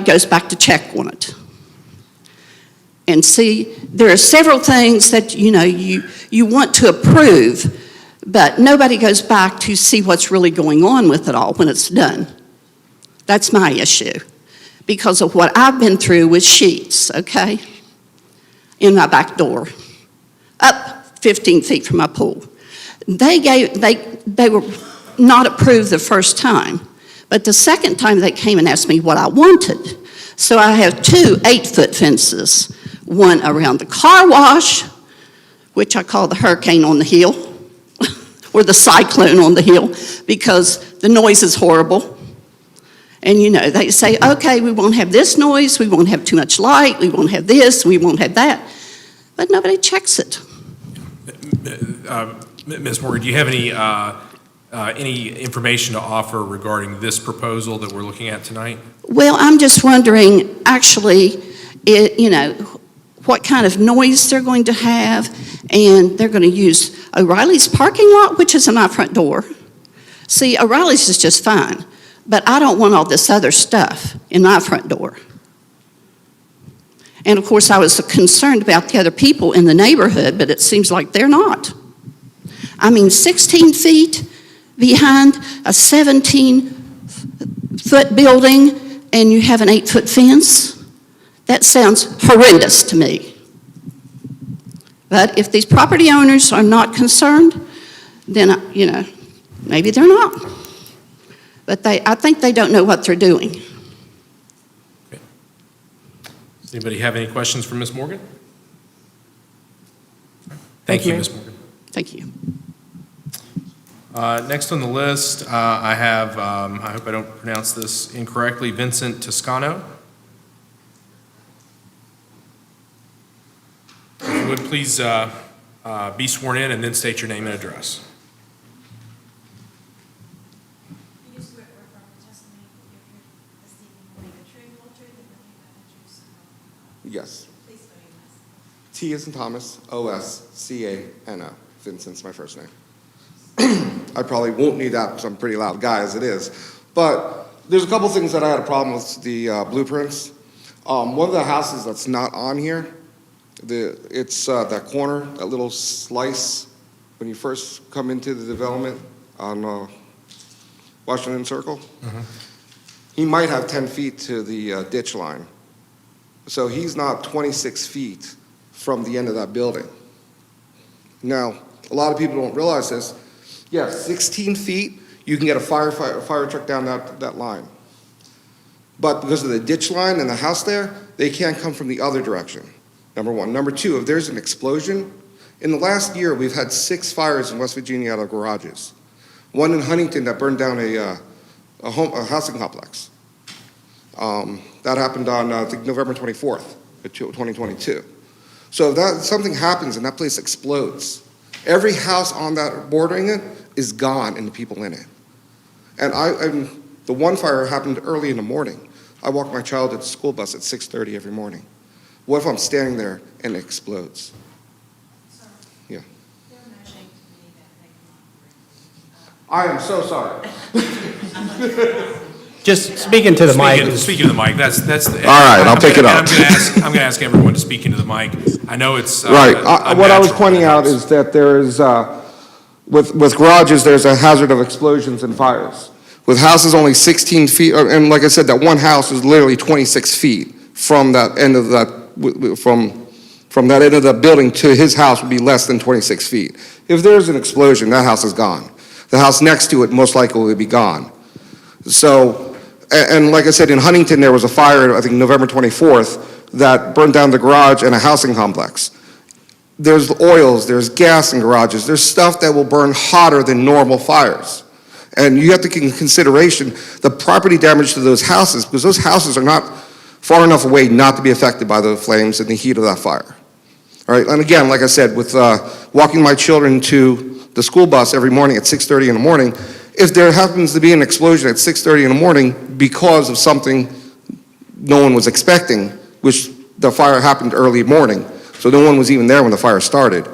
goes back to check on it. And see, there are several things that, you want to approve, but nobody goes back to see what's really going on with it all when it's done. That's my issue, because of what I've been through with Sheets, okay, in my back door, up 15 feet from my pool. They were not approved the first time. But the second time, they came and asked me what I wanted. So I have 2 8-foot fences, one around the car wash, which I call the hurricane on the hill, or the cyclone on the hill, because the noise is horrible. And, they say, okay, we won't have this noise, we won't have too much light, we won't have this, we won't have that. But nobody checks it. Ms. Morgan, do you have any information to offer regarding this proposal that we're looking at tonight? Well, I'm just wondering, actually, what kind of noise they're going to have, and they're going to use O'Reilly's parking lot, which is in my front door. See, O'Reilly's is just fine, but I don't want all this other stuff in my front door. And of course, I was concerned about the other people in the neighborhood, but it seems like they're not. 16 feet behind a 17-foot building, and you have an 8-foot fence? That sounds horrendous to me. But if these property owners are not concerned, then, maybe they're not. But I think they don't know what they're doing. Okay. Does anybody have any questions for Ms. Morgan? Thank you, Ms. Morgan. Thank you. Next on the list, I have, I hope I don't pronounce this incorrectly, Vincent Toscano. If you would please be sworn in and then state your name and address. You just swear or affirm the testimony that you give here this evening will be the truth, whole truth, and nothing but the truth, so help you God. Yes. Please spell your last name. T as in Thomas, Oscano. Vincent's my first name. I probably won't need that because I'm a pretty loud guy as it is. But there's a couple things that I had a problem with the blueprints. One of the houses that's not on here, it's that corner, that little slice when you first come into the development on Washington Circle. He might have 10 feet to the ditch line. So he's not 26 feet from the end of that building. Now, a lot of people don't realize this. Yeah, 16 feet, you can get a fire truck down that line. But because of the ditch line and the house there, they can't come from the other direction, number one. Number two, if there's an explosion, in the last year, we've had 6 fires in West Virginia out of garages. One in Huntington that burned down a housing complex. That happened on, I think, November 24th, 2022. So if something happens and that place explodes, every house on that bordering it is gone and the people in it. And the one fire happened early in the morning. I walk my child at the school bus at 6:30 every morning. What if I'm standing there and it explodes? Sir, Yeah. they're mentioning to me that they cannot bring. I am so sorry. Just speaking to the mic. Speaking to the mic, that's. All right, I'll pick it up. I'm gonna ask everyone to speak into the mic. I know it's. Right. What I was unnatural, pointing but out it's- is that there is, with garages, there's a hazard of explosions and fires. With houses only 16 feet, and like I said, that one house is literally 26 feet from that end of that, from that end of the building to his house would be less than 26 feet. If there's an explosion, that house is gone. The house next to it most likely will be gone. So, and like I said, in Huntington, there was a fire, I think November 24th, that burned down the garage and a housing complex. There's oils, there's gas in garages, there's stuff that will burn hotter than normal fires. And you have to take into consideration the property damage to those houses, because those houses are not far enough away not to be affected by the flames and the heat of that fire. All right, and again, like I said, with walking my children to the school bus every morning at 6:30 in the morning, if there happens to be an explosion at 6:30 in the morning because of something no one was expecting, which the fire happened early morning, so no one was even there when the fire started,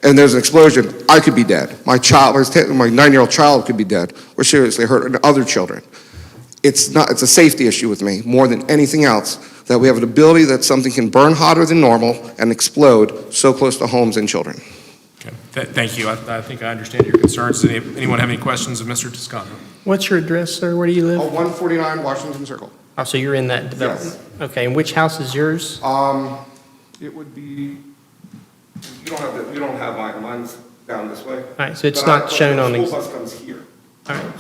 and there's an explosion, I could be dead. My 9-year-old child could be dead or seriously hurt, and other children. It's a safety issue with me more than anything else, that we have an ability that something can burn hotter than normal and explode so close to homes and children. Okay. Thank you. I think I understand your concerns. Does anyone have any questions of Mr. Toscano? What's your address, sir? Where do you live? 149 Washington Circle. Oh, so you're in that development? Okay, and which house is yours? It would be, you don't have mine, mine's down this way. All right, so it's not shown on the the, school bus comes here.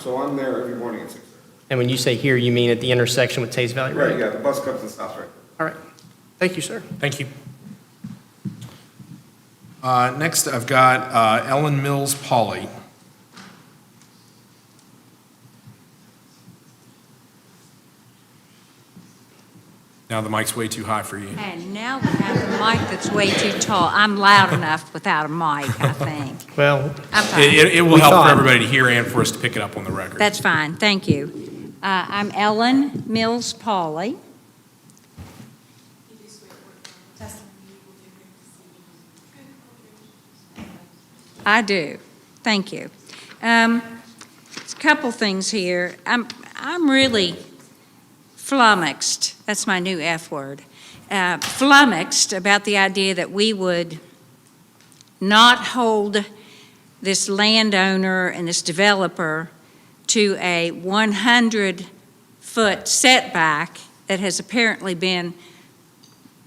So I'm there every morning at 6:30. And when you say here, you mean at the intersection with Tays Valley Road? Right, yeah, the bus comes and stops right there. All right. Thank you, sir. Thank you. Next, I've got Ellen Mills Pauley. Now the mic's way too high for you. And now we have a mic that's way too tall. I'm loud enough without a mic, I think. Well, I'm fine. It will We help for thought. everybody to hear and for us to pick it up on the record. That's fine, thank you. I'm Ellen Mills Pauley. You do swear or affirm the testimony you will give here this evening is the truth, whole truth, I do, thank you. A couple things here. I'm really flummoxed, that's my new F word, flummoxed about the idea that we would not hold this landowner and this developer to a 100-foot setback that has apparently been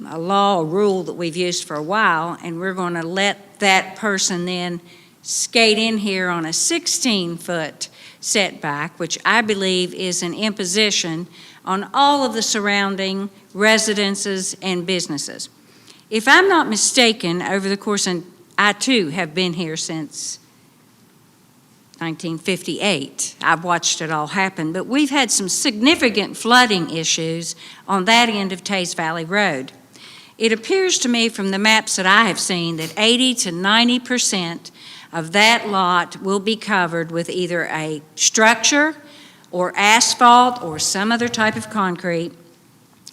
a law or rule that we've used for a while, and we're going to let that person then skate in here on a 16-foot setback, which I believe is an imposition on all of the surrounding residences and businesses. If I'm not mistaken, over the course, and I too have been here since 1958. I've watched it all happen, but we've had some significant flooding issues on that end of Tays Valley Road. It appears to me from the maps that I have seen that 80 to 90% of that lot will be covered with either a structure or asphalt or some other type of concrete,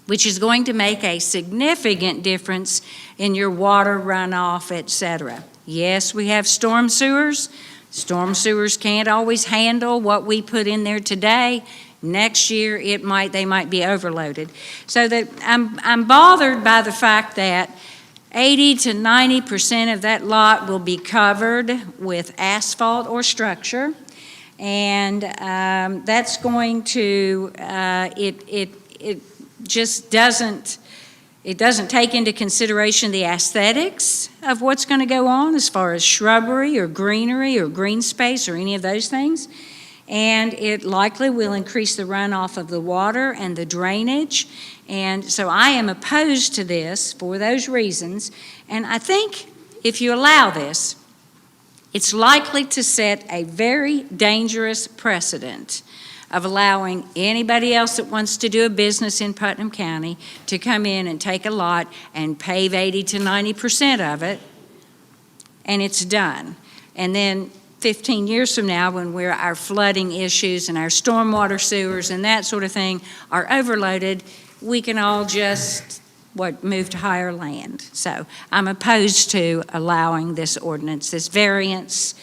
which is going to make a significant difference in your water runoff, etc. Yes, we have storm sewers. Storm sewers can't always handle what we put in there today. Next year, they might be overloaded. So that I'm bothered by the fact that 80 to 90% of that lot will be covered with asphalt or structure, and that's going to it just doesn't take into consideration the aesthetics of what's going to go on as far as shrubbery or greenery or green space or any of those things. And it likely will increase the runoff of the water and the drainage. And so I am opposed to this for those reasons. And I think if you allow this, it's likely to set a very dangerous precedent of allowing anybody else that wants to do a business in Putnam County to come in and take a lot and pave 80 to 90% of it, and it's done. And then 15 years from now, when our flooding issues and our stormwater sewers and that sort of thing are overloaded, we can all just, move to higher land. So I'm opposed to allowing this ordinance, this variance.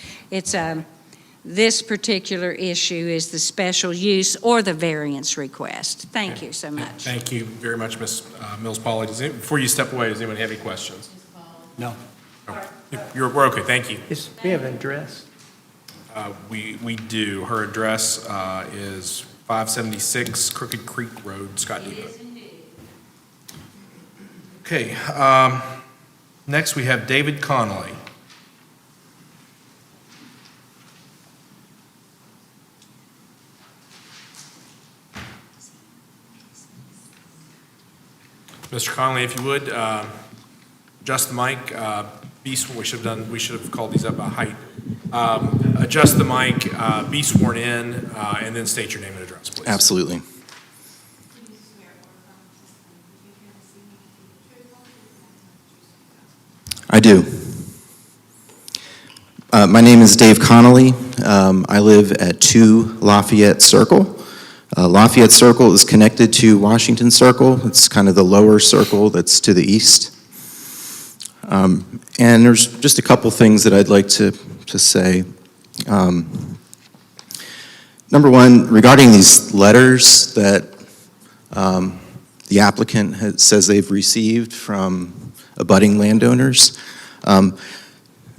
This particular issue is the special use or the variance request. Thank you so much. Thank you very much, Ms. Mills Pauley. Before you step away, does anyone have any questions? No. We're okay, thank you. we have an address. We do. Her address is 576 Crooked Creek Road, Scott Depot. Okay, next we have David Connolly. Mr. Connolly, if you would, adjust the mic. We should have called these up by height. Adjust the mic, be sworn in, and then state your name and address, please. Absolutely. Do you swear or affirm the testimony you give here this evening is the truth, whole truth, and nothing but the truth, so help you God? My name is Dave Connolly. I live at 2 Lafayette Circle. Lafayette Circle is connected to Washington Circle. It's kind of the lower circle that's to the east. And there's just a couple things that I'd like to say. Number one, regarding these letters that the applicant says they've received from abutting landowners,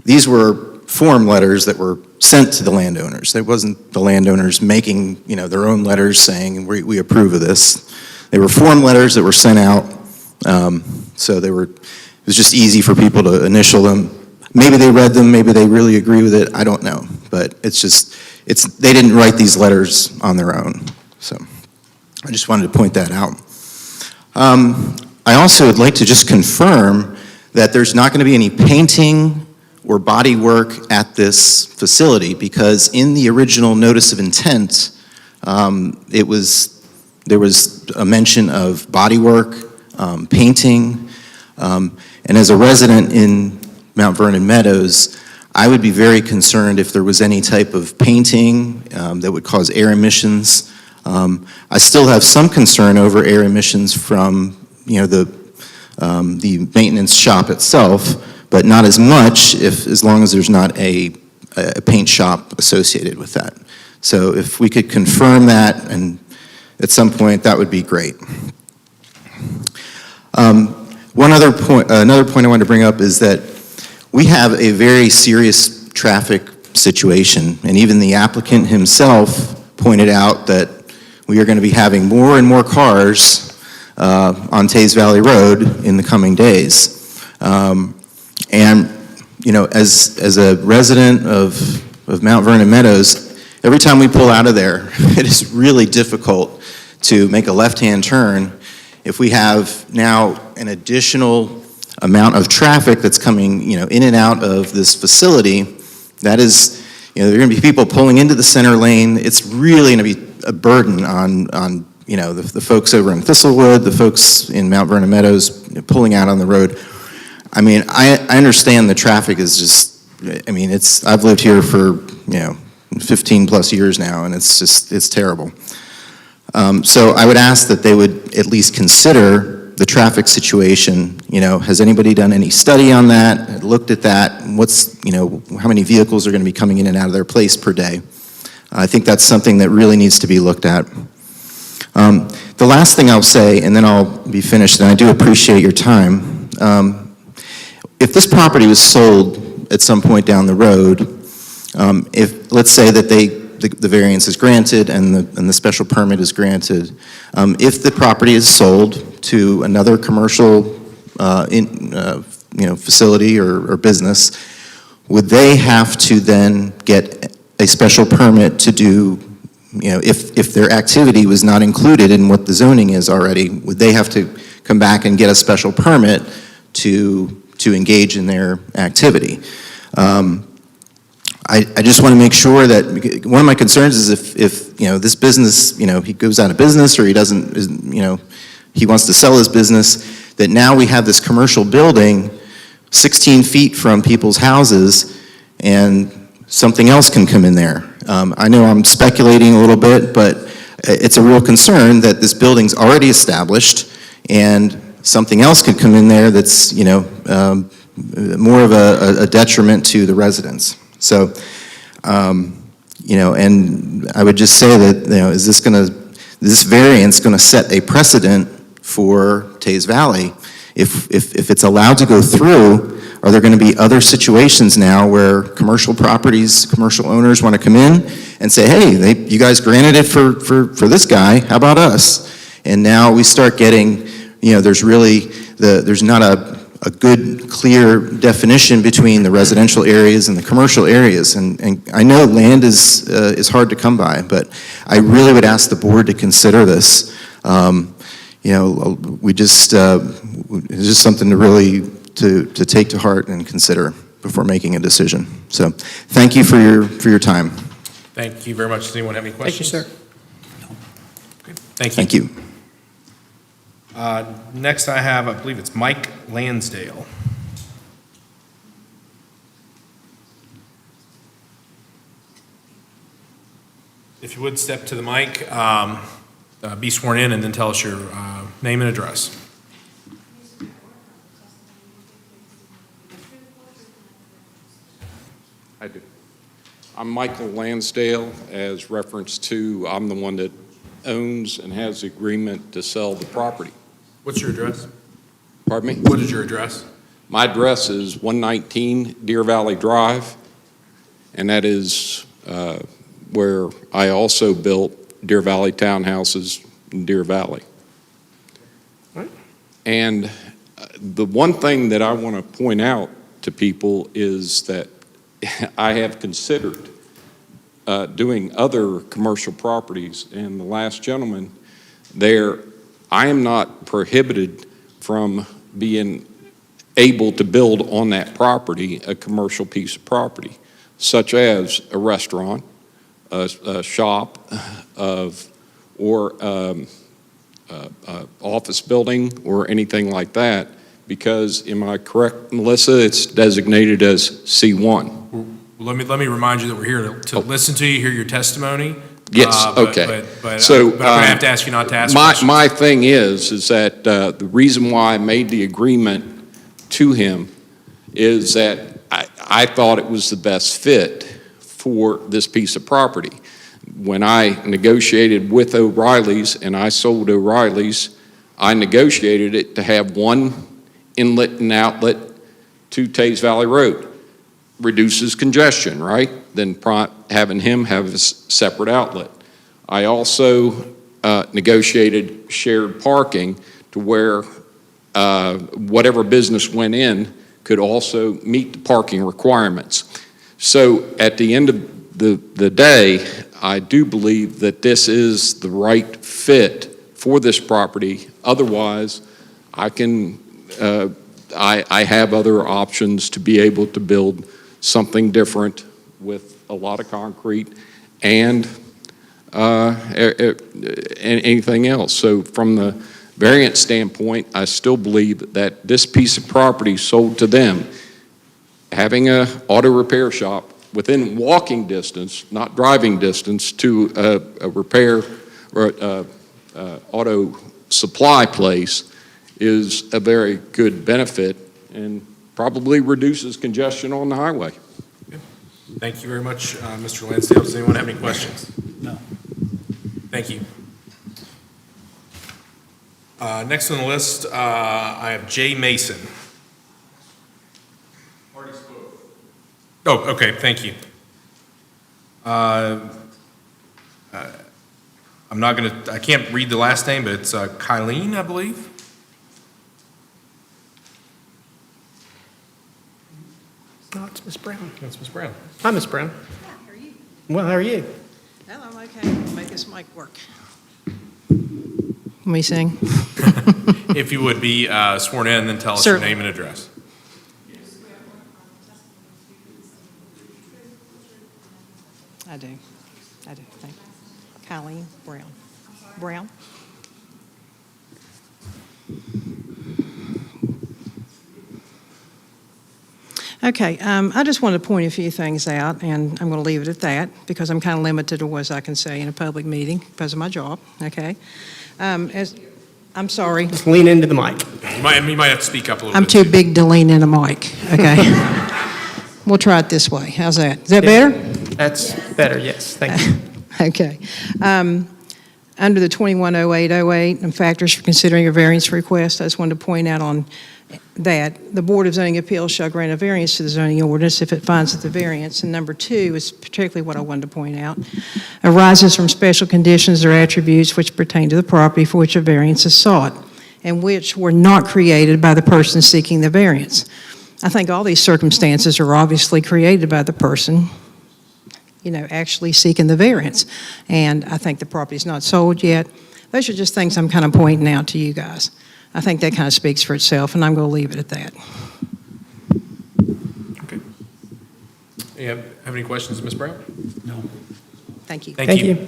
these were form letters that were sent to the landowners. It wasn't the landowners making, their own letters saying we approve of this. They were form letters that were sent out, so it was just easy for people to initial them, maybe they read them, maybe they really agree with it, I don't know. But they didn't write these letters on their own. So I just wanted to point that out. I also would like to just confirm that there's not going to be any painting or body work at this facility, because in the original notice of intent, there was a mention of body work, painting, and as a resident in Mount Vernon Meadows, I would be very concerned if there was any type of painting that would cause air emissions. I still have some concern over air emissions from, the maintenance shop itself, but not as much as long as there's not a paint shop associated with that. So if we could confirm that, and at some point, that would be great. Another point I wanted to bring up is that we have a very serious traffic situation, and even the applicant himself pointed out that we are going to be having more and more cars on Tays Valley Road in the coming days. And, as a resident of Mount Vernon Meadows, every time we pull out of there, it is really difficult to make a left-hand turn if we have now an additional amount of traffic that's coming, in and out of this facility. That is, there are going to be people pulling into the center lane. It's really going to be a burden on the folks over in Thistlewood, the folks in Mount Vernon Meadows pulling out on the road. I mean, I understand the traffic is just, I've lived here for, 15 plus years now, and it's terrible. So I would ask that they would at least consider the traffic situation. Has anybody done any study on that, looked at that? How many vehicles are going to be coming in and out of their place per day? I think that's something that really needs to be looked at. The last thing I'll say, and then I'll be finished, and I do appreciate your time. If this property was sold at some point down the road, if, let's say that the variance is granted and the special permit is granted, if the property is sold to another commercial facility or business, would they have to then get a special permit to do, if their activity was not included in what the zoning is already, would they have to come back and get a special permit to engage in their activity? I just want to make sure that, one of my concerns is if this business, he goes out of business, or he doesn't, he wants to sell his business, that now we have this commercial building 16 feet from people's houses, and something else can come in there. I know I'm speculating a little bit, but it's a real concern that this building's already established, and something else could come in there that's, more of a detriment to the residents. So, and I would just say that, is this variance going to set a precedent for Tays Valley? If it's allowed to go through, are there going to be other situations now where commercial properties, commercial owners want to come in and say, hey, you guys granted it for this guy, how about us? And now we start getting, there's not a good, clear definition between the residential areas and the commercial areas. And I know land is hard to come by, but I really would ask the board to consider this. It's just something to really to take to heart and consider before making a decision. So thank you for your time. Thank you very much. Does anyone have any questions? Thank you, sir. Okay. Thank you. Thank you. Next I have, I believe it's Mike Lansdale. If you would step to the mic, be sworn in, and then tell us your name and address. I do. I'm Michael Lansdale. As reference to, I'm the one that owns and has the agreement to sell the property. What's your address? Pardon me? What is your address? My address is 119 Deer Valley Drive, and that is where I also built Deer Valley townhouses in Deer Valley. Right. And the one thing that I want to point out to people is that I have considered doing other commercial properties, and the last gentleman there, I am not prohibited from being able to build on that property a commercial piece of property, such as a restaurant, a shop, or office building, or anything like that, because, am I correct, Melissa, it's designated as C1? Let me remind you that we're here to listen to you, hear your testimony. Yes, okay. But So, I'm going to have to ask you not to ask My questions. thing is that the reason why I made the agreement to him is that I thought it was the best fit for this piece of property. When I negotiated with O'Reilly's and I sold O'Reilly's, I negotiated it to have one inlet and outlet to Tays Valley Road. Reduces congestion, right? Then having him have a separate outlet. I also negotiated shared parking to where whatever business went in could also meet the parking requirements. So at the end of the day, I do believe that this is the right fit for this property. Otherwise, I have other options to be able to build something different with a lot of concrete and anything else. So from the variance standpoint, I still believe that this piece of property sold to them, having a auto repair shop within walking distance, not driving distance, to a repair or auto supply place is a very good benefit and probably reduces congestion on the highway. Thank you very much, Mr. Lansdale. Does anyone have any questions? No. Thank you. Next on the list, I have Jay Mason. Already spoke. Oh, okay, thank you. I'm not going to, I can't read the last name, but it's Kylene, I believe. No, it's Ms. Brown. That's Ms. Brown. Hi, Ms. Brown. How are you? Well, how are you? Well, I'm okay. I'll make this mic work. Let me sing. If you would be sworn in, and then tell us your name and address. I do. Thank you. Colleen Brown. Brown? Okay, I just wanted to point a few things out, and I'm going to leave it at that, because I'm kind of limited to what I can say in a public meeting because of my job, okay? I'm sorry. Just lean into the mic. You might have to speak up a little I'm bit. too big to lean in a mic, okay? We'll try it this way. How's that? Is that better? That's better, yes. Thank you. Okay. Under the 210808 and factors for considering a variance request, I just wanted to point out on that the Board of Zoning Appeals shall grant a variance to the zoning ordinance if it finds that the variance, and number two is particularly what I wanted to point out, arises from special conditions or attributes which pertain to the property for which a variance is sought and which were not created by the person seeking the variance. I think all these circumstances are obviously created by the person, actually seeking the variance. And I think the property's not sold yet. Those are just things I'm kind of pointing out to you guys. I think that kind of speaks for itself, and I'm going to leave it at that. Okay. You have any questions, Ms. Brown? No. Thank you. Thank you.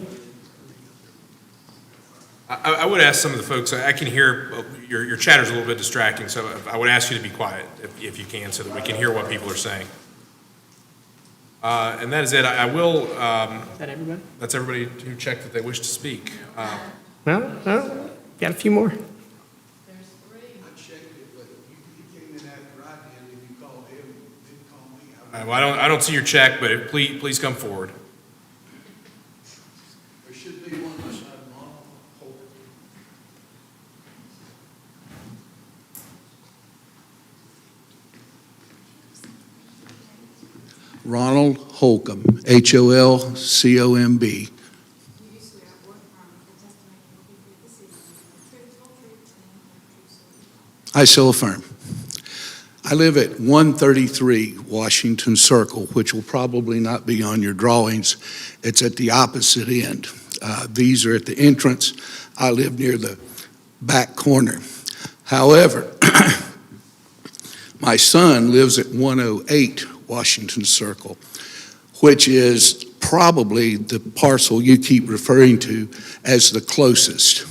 I would ask some of the folks, I can hear your chatter's a little bit distracting, so I would ask you to be quiet if you can, so that we can hear what people are saying. And that is it. I will. Is that everybody? That's everybody who checked that they wish to speak. No, got a few more. Well, I don't see your check, but please come forward. There should be one beside Ronald Holcomb, Holcomb. I so affirm. I live at 133 Washington Circle, which will probably not be on your drawings. It's at the opposite end. These are at the entrance. I live near the back corner. However, my son lives at 108 Washington Circle, which is probably the parcel you keep referring to as the closest.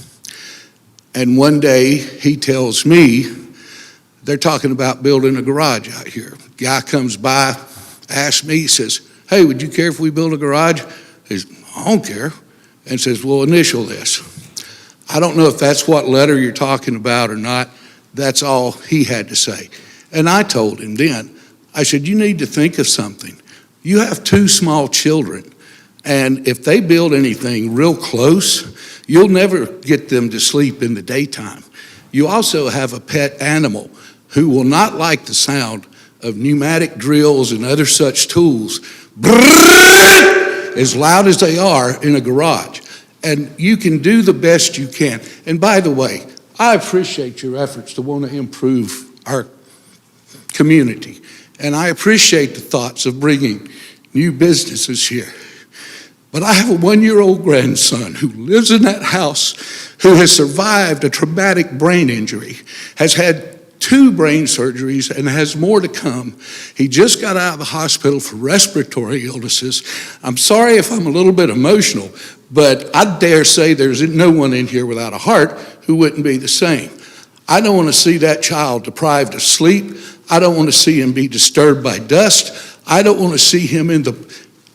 And one day he tells me they're talking about building a garage out here. Guy comes by, asks me, he says, "Hey, would you care if we build a garage?" He says, "I don't care." And says, "Well, initial this." I don't know if that's what letter you're talking about or not. That's all he had to say. And I told him then, I said, "You need to think of something. You have 2 small children, and if they build anything real close, you'll never get them to sleep in the daytime. You also have a pet animal who will not like the sound of pneumatic drills and other such tools as loud as they are in a garage. And you can do the best you can." And by the way, I appreciate your efforts to want to improve our community. And I appreciate the thoughts of bringing new businesses here. But I have a 1-year-old grandson who lives in that house, who has survived a traumatic brain injury, has had 2 brain surgeries and has more to come. He just got out of the hospital for respiratory illnesses. I'm sorry if I'm a little bit emotional, but I dare say there's no one in here without a heart who wouldn't be the same. I don't want to see that child deprived of sleep. I don't want to see him be disturbed by dust. I don't want to see him in the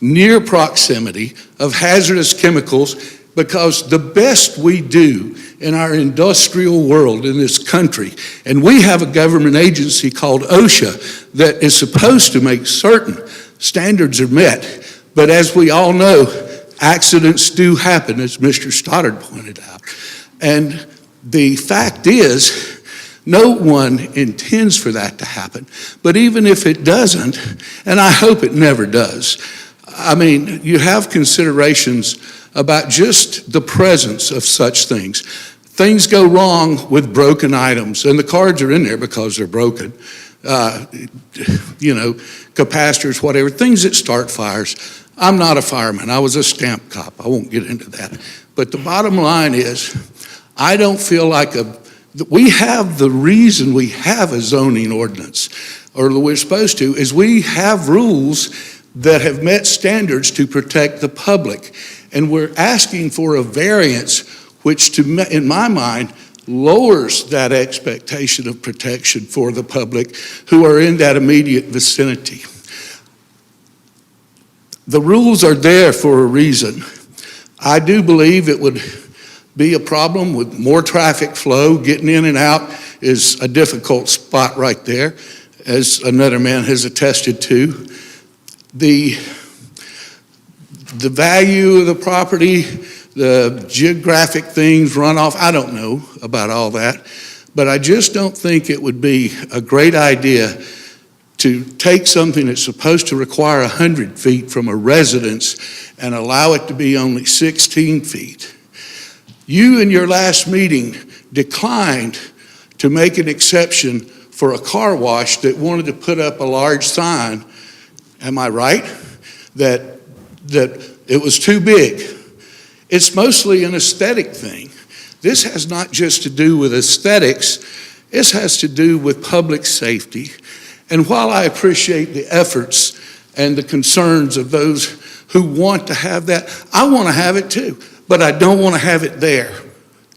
near proximity of hazardous chemicals, because the best we do in our industrial world in this country, and we have a government agency called OSHA that is supposed to make certain standards are met, but as we all know, accidents do happen, as Mr. Stoddard pointed out. And the fact is, no one intends for that to happen. But even if it doesn't, and I hope it never does, I mean, you have considerations about just the presence of such things. Things go wrong with broken items, and the cards are in there because they're broken. Capacitors, whatever, things that start fires. I'm not a fireman. I was a stamp cop. I won't get into that. But the bottom line is, I don't feel like we have the reason we have a zoning ordinance, or we're supposed to, is we have rules that have met standards to protect the public. And we're asking for a variance, which in my mind, lowers that expectation of protection for the public who are in that immediate vicinity. The rules are there for a reason. I do believe it would be a problem with more traffic flow. Getting in and out is a difficult spot right there, as another man has attested to. The value of the property, the geographic things, runoff, I don't know about all that, but I just don't think it would be a great idea to take something that's supposed to require 100 feet from a residence and allow it to be only 16 feet. You, in your last meeting, declined to make an exception for a car wash that wanted to put up a large sign. Am I right? That it was too big. It's mostly an aesthetic thing. This has not just to do with aesthetics, this has to do with public safety. And while I appreciate the efforts and the concerns of those who want to have that, I want to have it too, but I don't want to have it there.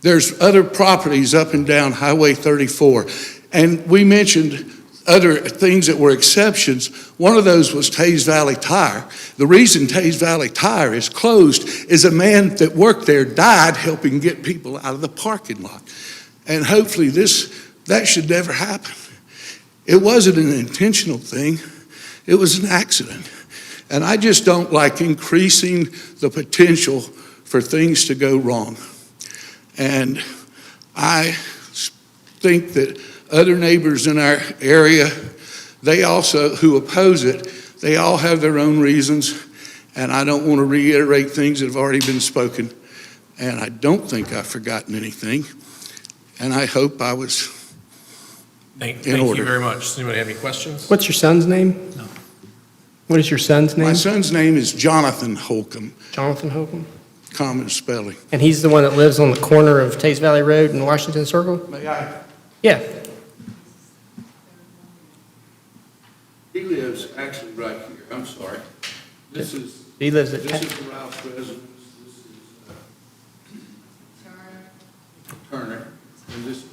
There's other properties up and down Highway 34, and we mentioned other things that were exceptions. One of those was Tays Valley Tire. The reason Tays Valley Tire is closed is a man that worked there died helping get people out of the parking lot. And hopefully that should never happen. It wasn't an intentional thing. It was an accident. And I just don't like increasing the potential for things to go wrong. And I think that other neighbors in our area, they also, who oppose it, they all have their own reasons, and I don't want to reiterate things that have already been spoken, and I don't think I've forgotten anything, and I hope I was Thank order. you very much. Does anybody have any questions? What's your son's name? No. What is your son's My name? son's name is Jonathan Holcomb, Jonathan Holcomb? common spelling. And he's the one that lives on the corner of Tays Valley Road and Washington Circle? May I? Yeah. He lives actually right here. I'm sorry. This is, He lives at, this is Ralph's residence. This is Turner, and this,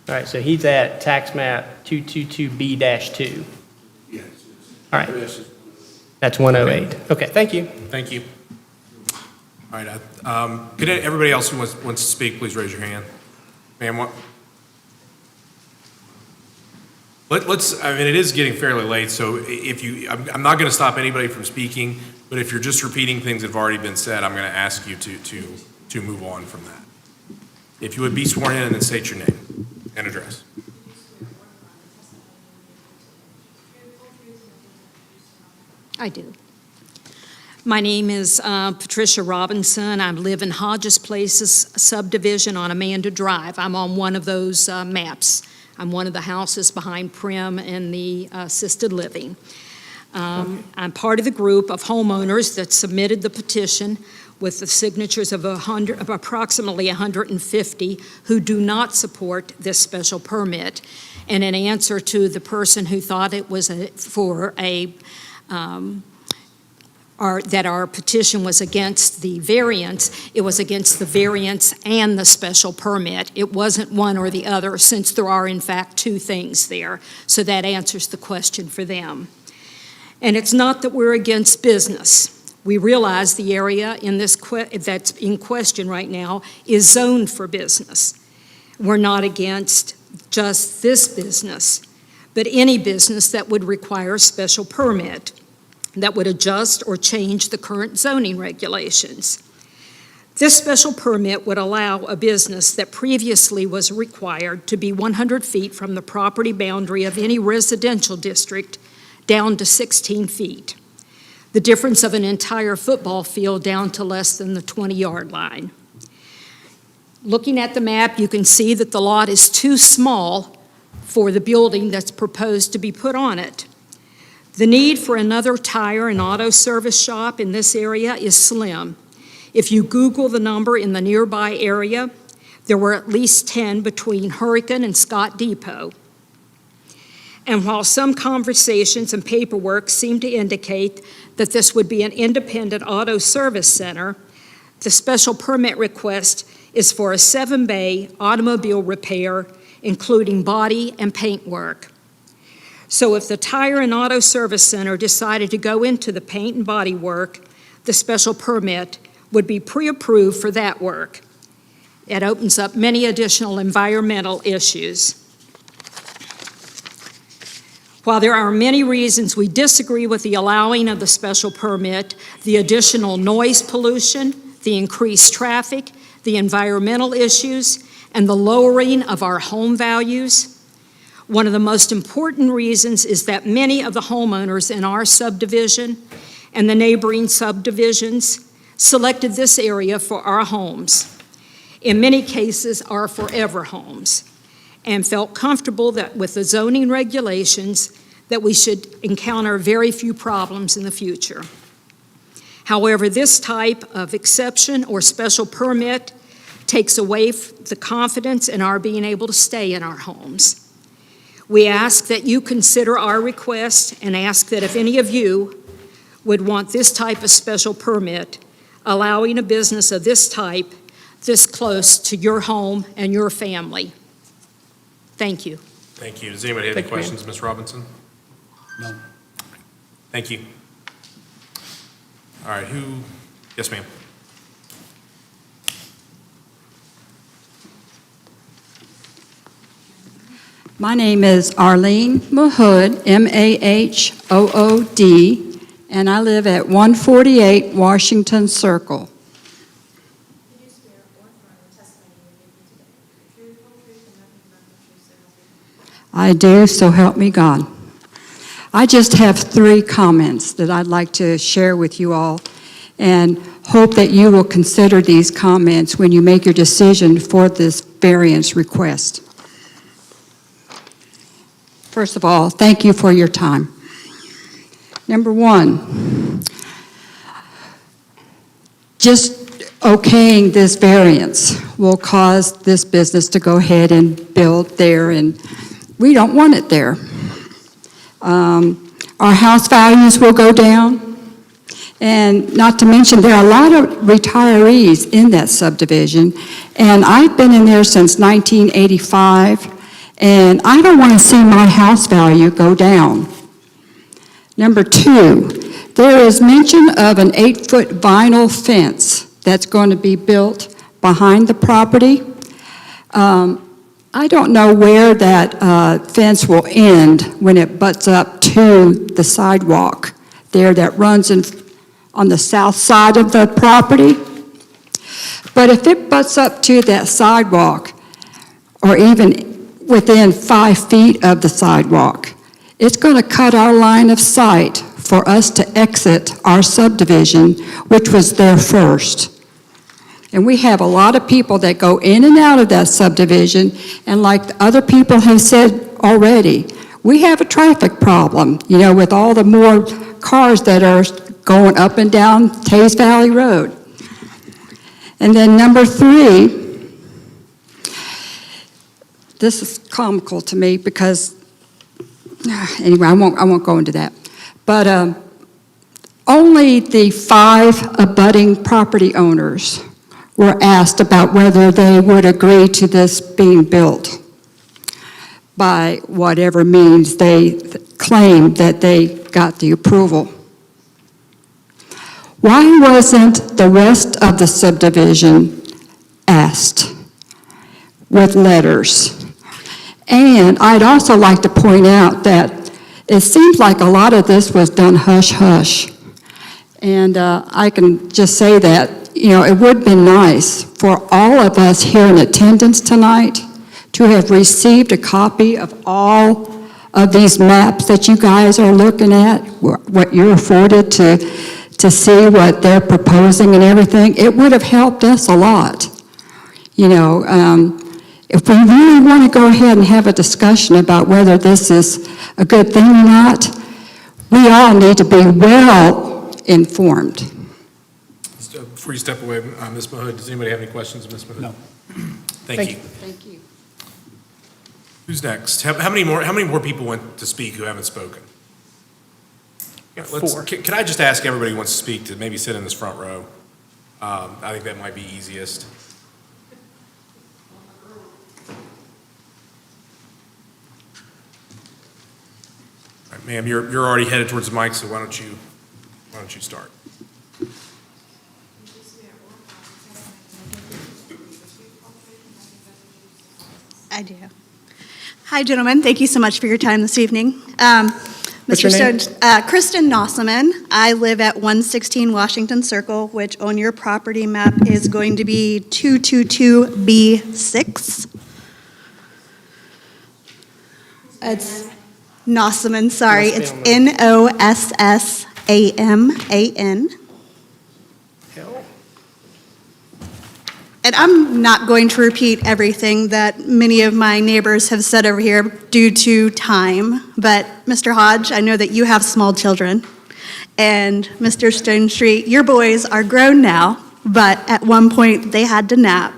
all right, so he's at tax map 222B-2. yes. All right. Address is- That's 108. Okay, thank you. Thank you. All right, could everybody else who wants to speak, please raise your hand. Ma'am, what? I mean, it is getting fairly late, so if you, I'm not going to stop anybody from speaking, but if you're just repeating things that have already been said, I'm going to ask you to move on from that. If you would be sworn in and then state your name and address. I do. My name is Patricia Robinson. I live in Hodges Places subdivision on Amanda Drive. I'm on one of those maps. I'm one of the houses behind Prim and the assisted living. I'm part of the group of homeowners that submitted the petition with the signatures of approximately 150 who do not support this special permit. And in answer to the person who thought it was that our petition was against the variance, it was against the variance and the special permit. It wasn't one or the other, since there are in fact two things there. So that answers the question for them. And it's not that we're against business. We realize the area in this that's in question right now is zoned for business. We're not against just this business, but any business that would require a special permit that would adjust or change the current zoning regulations. This special permit would allow a business that previously was required to be 100 feet from the property boundary of any residential district down to 16 feet. The difference of an entire football field down to less than the 20-yard line. Looking at the map, you can see that the lot is too small for the building that's proposed to be put on it. The need for another tire and auto service shop in this area is slim. If you Google the number in the nearby area, there were at least 10 between Hurricane and Scott Depot. And while some conversations and paperwork seem to indicate that this would be an independent auto service center, the special permit request is for a 7-bay automobile repair, including body and paint work. So if the Tire and Auto Service Center decided to go into the paint and body work, the special permit would be pre-approved for that work. It opens up many additional environmental issues. While there are many reasons we disagree with the allowing of the special permit, the additional noise pollution, the increased traffic, the environmental issues, and the lowering of our home values, one of the most important reasons is that many of the homeowners in our subdivision and the neighboring subdivisions selected this area for our homes, in many cases our forever homes, and felt comfortable that with the zoning regulations that we should encounter very few problems in the future. However, this type of exception or special permit takes away the confidence in our being able to stay in our homes. We ask that you consider our request and ask that if any of you would want this type of special permit, allowing a business of this type this close to your home and your family. Thank you. Thank you. Does anybody have any questions, Ms. Robinson? No. Thank you. All right, yes, ma'am. My name is Arlene Mahood, M-A-H-O-O-D, and I live at 148 Washington Circle. I do, so help me God. I just have 3 comments that I'd like to share with you all, and hope that you will consider these comments when you make your decision for this variance request. First of all, thank you for your time. Number one, just okaying this variance will cause this business to go ahead and build there, and we don't want it there. Our house values will go down. And not to mention, there are a lot of retirees in that subdivision, and I've been in there since 1985, and I don't want to see my house value go down. Number two, there is mention of an 8-foot vinyl fence that's going to be built behind the property. I don't know where that fence will end when it butts up to the sidewalk there that runs on the south side of the property. But if it butts up to that sidewalk, or even within 5 feet of the sidewalk, it's going to cut our line of sight for us to exit our subdivision, which was there first. And we have a lot of people that go in and out of that subdivision, and like the other people have said already, we have a traffic problem, with all the more cars that are going up and down Tays Valley Road. And then number three, this is comical to me because, anyway, I won't go into that. But only the 5 abutting property owners were asked about whether they would agree to this being built by whatever means they claimed that they got the approval. Why wasn't the rest of the subdivision asked with letters? And I'd also like to point out that it seems like a lot of this was done hush-hush. And I can just say that, it would have been nice for all of us here in attendance tonight to have received a copy of all of these maps that you guys are looking at, what you're afforded to see what they're proposing and everything. It would have helped us a lot. If we really want to go ahead and have a discussion about whether this is a good thing or not, we all need to be well informed. Before you step away, Ms. Mahood, does anybody have any questions of Ms. Mahood? No. Thank you. Thank you. Who's next? How many more people want to speak who haven't spoken? Yeah, 4. Can I just ask everybody who wants to speak to maybe sit in this front row? I think that might be easiest. All right, ma'am, you're already headed towards the mic, so why don't you start? I do. Hi, gentlemen. Thank you so much for your time this evening. What's your name? Kristen Nosselman. I live at 116 Washington Circle, which on your property map is going to be 222B6. It's Nosselman, sorry. It's Nosssaman. And I'm not going to repeat everything that many of my neighbors have said over here due to time, but Mr. Hodge, I know that you have small children, and Mr. Stone Street, your boys are grown now, but at one point they had to nap.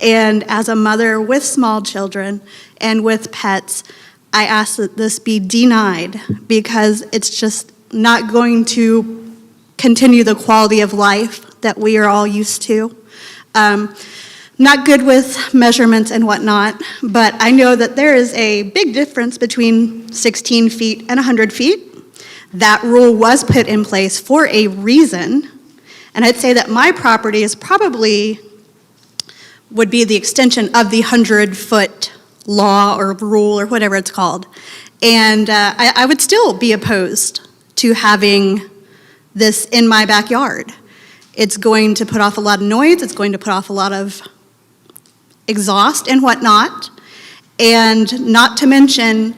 And as a mother with small children and with pets, I ask that this be denied because it's just not going to continue the quality of life that we are all used to. Not good with measurements and whatnot, but I know that there is a big difference between 16 feet and 100 feet. That rule was put in place for a reason, and I'd say that my property is probably would be the extension of the 100-foot law or rule or whatever it's called. And I would still be opposed to having this in my backyard. It's going to put off a lot of noise. It's going to put off a lot of exhaust and whatnot. And not to mention,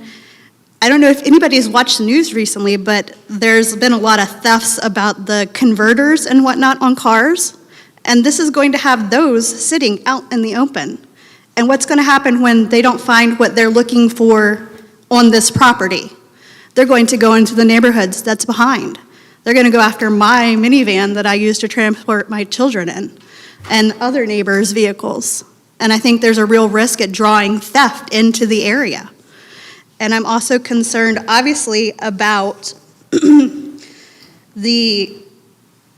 I don't know if anybody's watched the news recently, but there's been a lot of thefts about the converters and whatnot on cars. And this is going to have those sitting out in the open. And what's going to happen when they don't find what they're looking for on this property. They're going to go into the neighborhoods that's behind. They're going to go after my minivan that I use to transport my children in and other neighbors' vehicles. And I think there's a real risk at drawing theft into the area. And I'm also concerned, obviously, about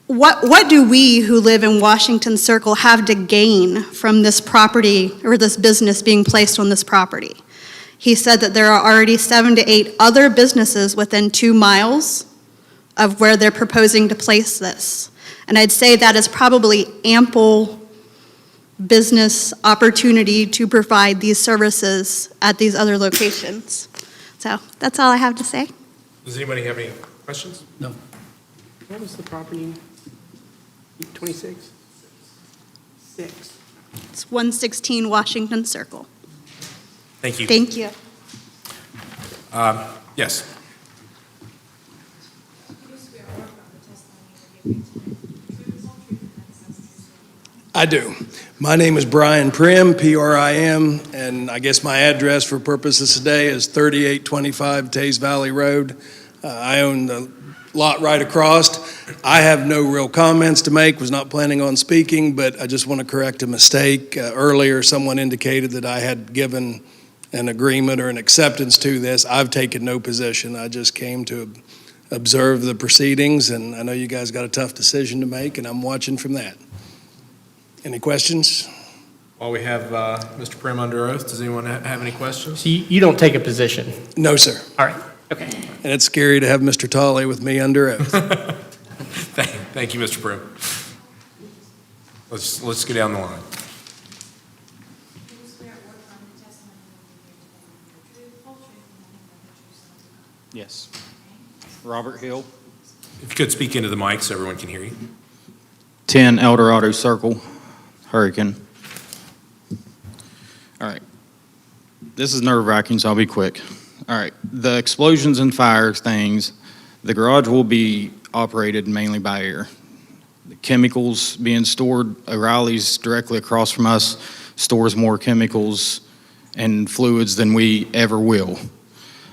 what do we who live in Washington Circle have to gain from this property or this business being placed on this property? He said that there are already 7 to 8 other businesses within 2 miles of where they're proposing to place this. And I'd say that is probably ample business opportunity to provide these services at these other locations. So that's all I have to say. Does anybody have any questions? No. What was the property? 26? 6. It's 116 Washington Circle. Thank you. Thank you. Yes. I do. My name is Brian Prim, P-R-I-M, and I guess my address for purposes today is 3825 Tays Valley Road. I own the lot right across. I have no real comments to make, was not planning on speaking, but I just want to correct a mistake. Earlier, someone indicated that I had given an agreement or an acceptance to this. I've taken no position. I just came to observe the proceedings, and I know you guys got a tough decision to make, and I'm watching from that. Any questions? While we have Mr. Prim under oath, does anyone have any questions? So you don't take a position? No, sir. All right, okay. And it's scary to have Mr. Tolley with me under oath. Thank you, Mr. Prim. Let's get down the line. Yes. Robert Hill, If you could speak into the mic so everyone can hear you. 10 Eldorado Circle, Hurricane. All right. This is nerve-wracking, so I'll be quick. All right. The explosions and fire things, the garage will be operated mainly by air. The chemicals being stored, O'Reilly's directly across from us stores more chemicals and fluids than we ever will.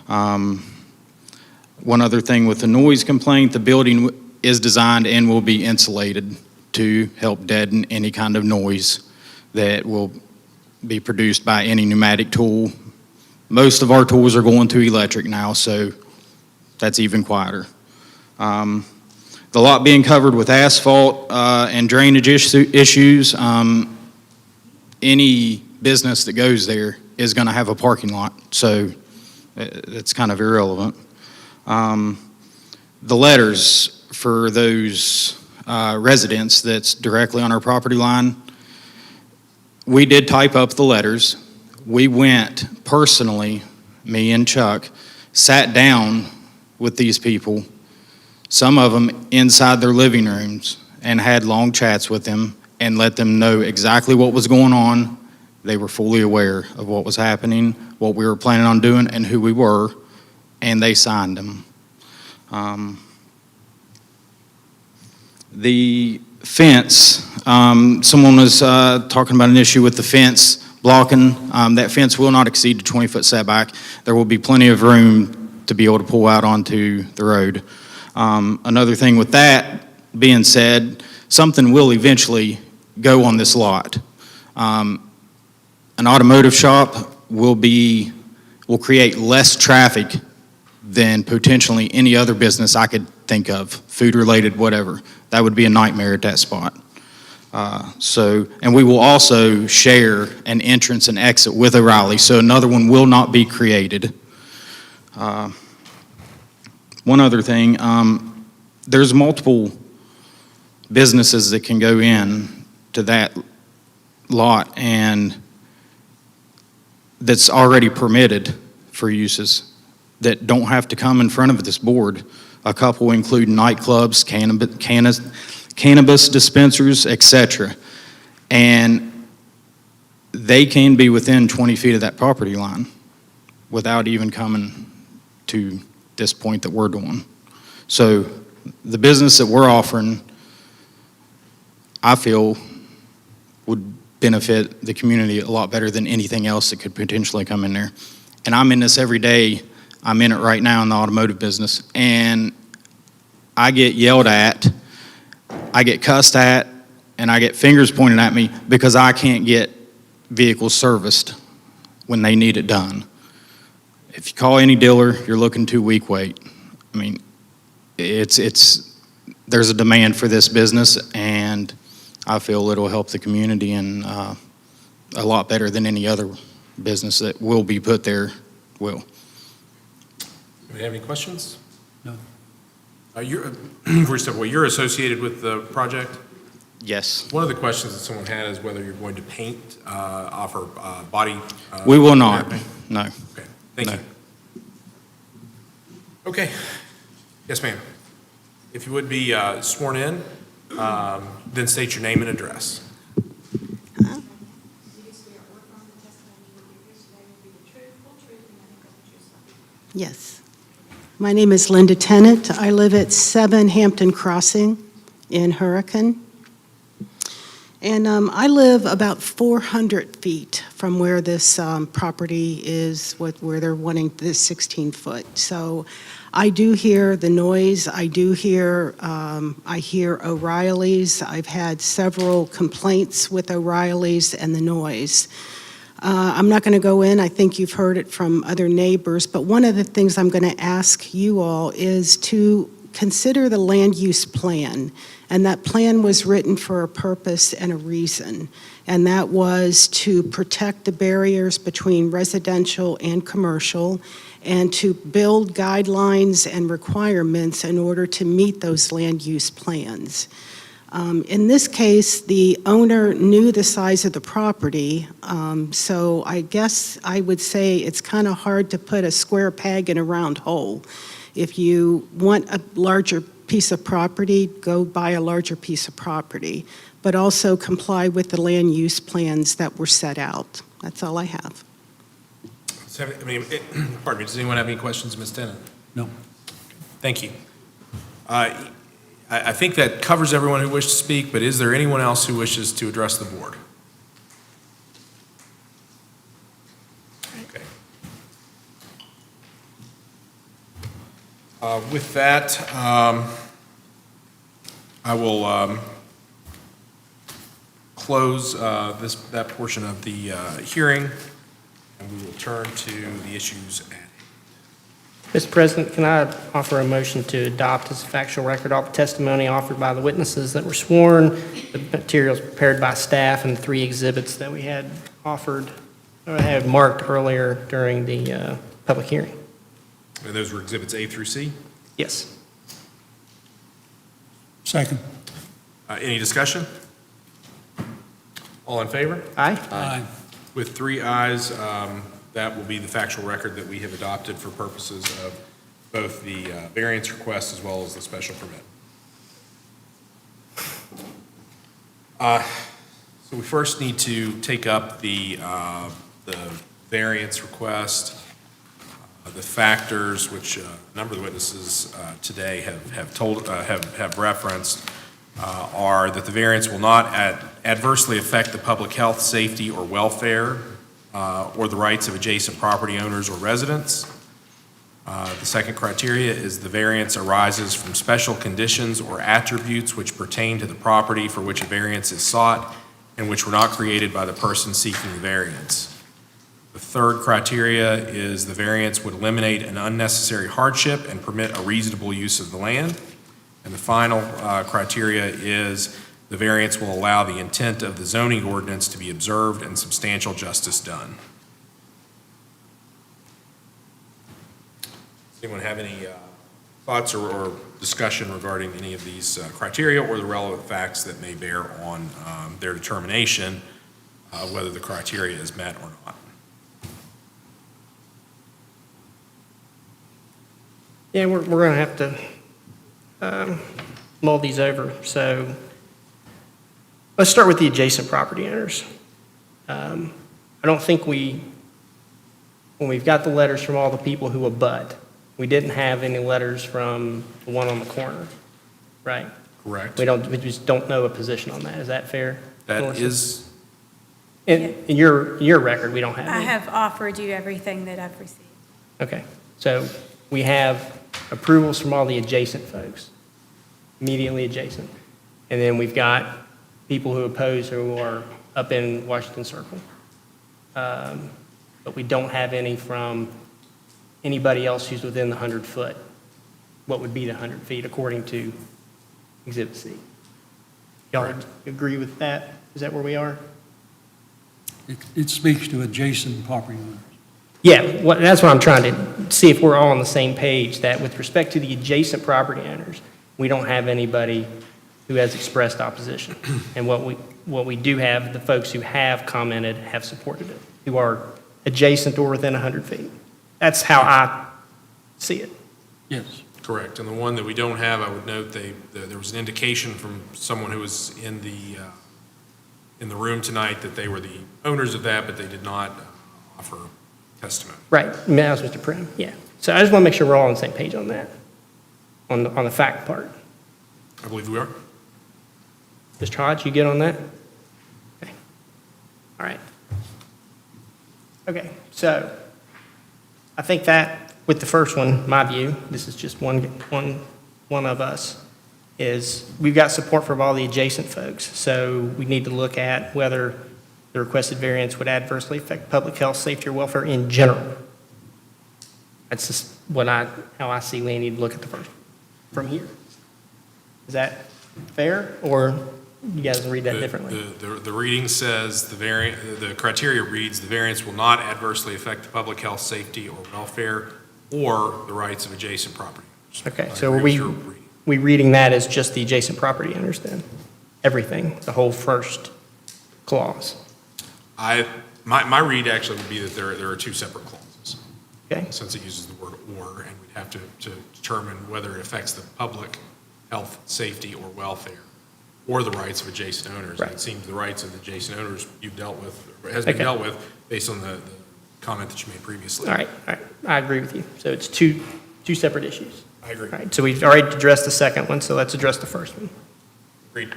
One other thing with the noise complaint, the building is designed and will be insulated to help deaden any kind of noise that will be produced by any pneumatic tool. Most of our tools are going to electric now, so that's even quieter. The lot being covered with asphalt and drainage issues, any business that goes there is going to have a parking lot, so it's kind of irrelevant. The letters for those residents that's directly on our property line, we did type up the letters. We went personally, me and Chuck, sat down with these people, some of them inside their living rooms, and had long chats with them and let them know exactly what was going on. They were fully aware of what was happening, what we were planning on doing, and who we were, and they signed them. The fence, someone was talking about an issue with the fence blocking. That fence will not exceed the 20-foot setback. There will be plenty of room to be able to pull out onto the road. Another thing with that being said, something will eventually go on this lot. An automotive shop will create less traffic than potentially any other business I could think of, food-related, whatever. That would be a nightmare at that spot. And we will also share an entrance and exit with O'Reilly, so another one will not be created. One other thing, there's multiple businesses that can go in to that lot and that's already permitted for uses that don't have to come in front of this board. A couple include nightclubs, cannabis dispensers, etc. And they can be within 20 feet of that property line without even coming to this point that we're doing. So the business that we're offering, I feel, would benefit the community a lot better than anything else that could potentially come in there. And I'm in this every day. I'm in it right now in the automotive business, and I get yelled at, I get cussed at, and I get fingers pointed at me because I can't get vehicles serviced when they need it done. If you call any dealer, you're looking 2 week wait. I mean, there's a demand for this business, and I feel it'll help the community and a lot better than any other business that will be put there will. Do we have any questions? No. Before you step away, you're associated with the project? Yes. One of the questions that someone had is whether you're going to paint, offer body. We will not, paint. no. Okay, thank No. you. Okay, yes, ma'am. If you would be sworn in, then state your name and address. Yes. My name is Linda Tennant. I live at 7 Hampton Crossing in Hurricane. And I live about 400 feet from where this property is, where they're wanting this 16-foot. So I do hear the noise. I hear O'Reilly's. I've had several complaints with O'Reilly's and the noise. I'm not going to go in. I think you've heard it from other neighbors. But one of the things I'm going to ask you all is to consider the land use plan. And that plan was written for a purpose and a reason. And that was to protect the barriers between residential and commercial and to build guidelines and requirements in order to meet those land use plans. In this case, the owner knew the size of the property, so I guess I would say it's kind of hard to put a square peg in a round hole. If you want a larger piece of property, go buy a larger piece of property, but also comply with the land use plans that were set out. That's all I have. Pardon me, does anyone have any questions, Ms. Tennant? No. Thank you. I think that covers everyone who wished to speak, but is there anyone else who wishes to address the board? Okay. With that, I will close that portion of the hearing, and we will turn to the issues at hand. Mr. President, can I offer a motion to adopt as a factual record all the testimony offered by the witnesses that were sworn, the materials prepared by staff, and the 3 exhibits that we had offered, or had marked earlier during the public hearing? And those were exhibits A through C? Yes. Second. Any discussion? All in favor? Aye. Aye. With 3 ayes, that will be the factual record that we have adopted for purposes of both the variance request as well as the special permit. So we first need to take up the variance request. The factors which a number of the witnesses today have referenced are that the variance will not adversely affect the public health, safety, or welfare, or the rights of adjacent property owners or residents. The second criteria is the variance arises from special conditions or attributes which pertain to the property for which a variance is sought and which were not created by the person seeking the variance. The third criteria is the variance would eliminate an unnecessary hardship and permit a reasonable use of the land. And the final criteria is the variance will allow the intent of the zoning ordinance to be observed and substantial justice done. Does anyone have any thoughts or discussion regarding any of these criteria or the relevant facts that may bear on their determination whether the criteria is met or not? Yeah, we're going to have to mull these over. So let's start with the adjacent property owners. I don't think when we've got the letters from all the people who abut, we didn't have any letters from the one on the corner, right? Correct. We just don't know a position on that. Is that fair? That Melissa? is, in your record, we don't have I any. have offered you everything that I've received. Okay. So we have approvals from all the adjacent folks, immediately adjacent. And then we've got people who oppose who are up in Washington Circle. But we don't have any from anybody else who's within the 100-foot. What would be the 100 feet according to Exhibit C? Y'all agree with that? Is that where we are? It speaks to adjacent property owners. Yeah, that's what I'm trying to see if we're all on the same page, that with respect to the adjacent property owners, we don't have anybody who has expressed opposition. And what we do have, the folks who have commented have supported it, who are adjacent or within 100 feet. That's how I see it. Yes. Correct. And the one that we don't have, I would note, there was an indication from someone who was in the room tonight that they were the owners of that, but they did not offer testimony. Right, that was Mr. Prim, yeah. So I just want to make sure we're all on the same page on that, on the fact part. I believe we are. Mr. Hodge, you good on that? Okay. All right. Okay, so I think that with the first one, my view, this is just one of us, is we've got support from all the adjacent folks. So we need to look at whether the requested variance would adversely affect public health, safety, or welfare in general. That's just how I see we need to look at the first from here. Is that fair, or you guys read that differently? The reading says the criteria reads, the variance will not adversely affect the public health, safety, or welfare, or the rights of adjacent property owners. Okay, I so agree are with your reading. we reading that as just the adjacent property owners then? Everything, the whole first clause? My read actually would be that there are two separate clauses. Okay. Since it uses the word "or," and we'd have to determine whether it affects the public health, safety, or welfare, or the rights of adjacent owners. Right. It seems the rights of the adjacent owners you've dealt with, or has been Okay. dealt with, based on the comment that you made previously. All right, I agree with you. So it's two separate issues. I agree. All right, so we've already addressed the second one, so let's address the first one. Agreed.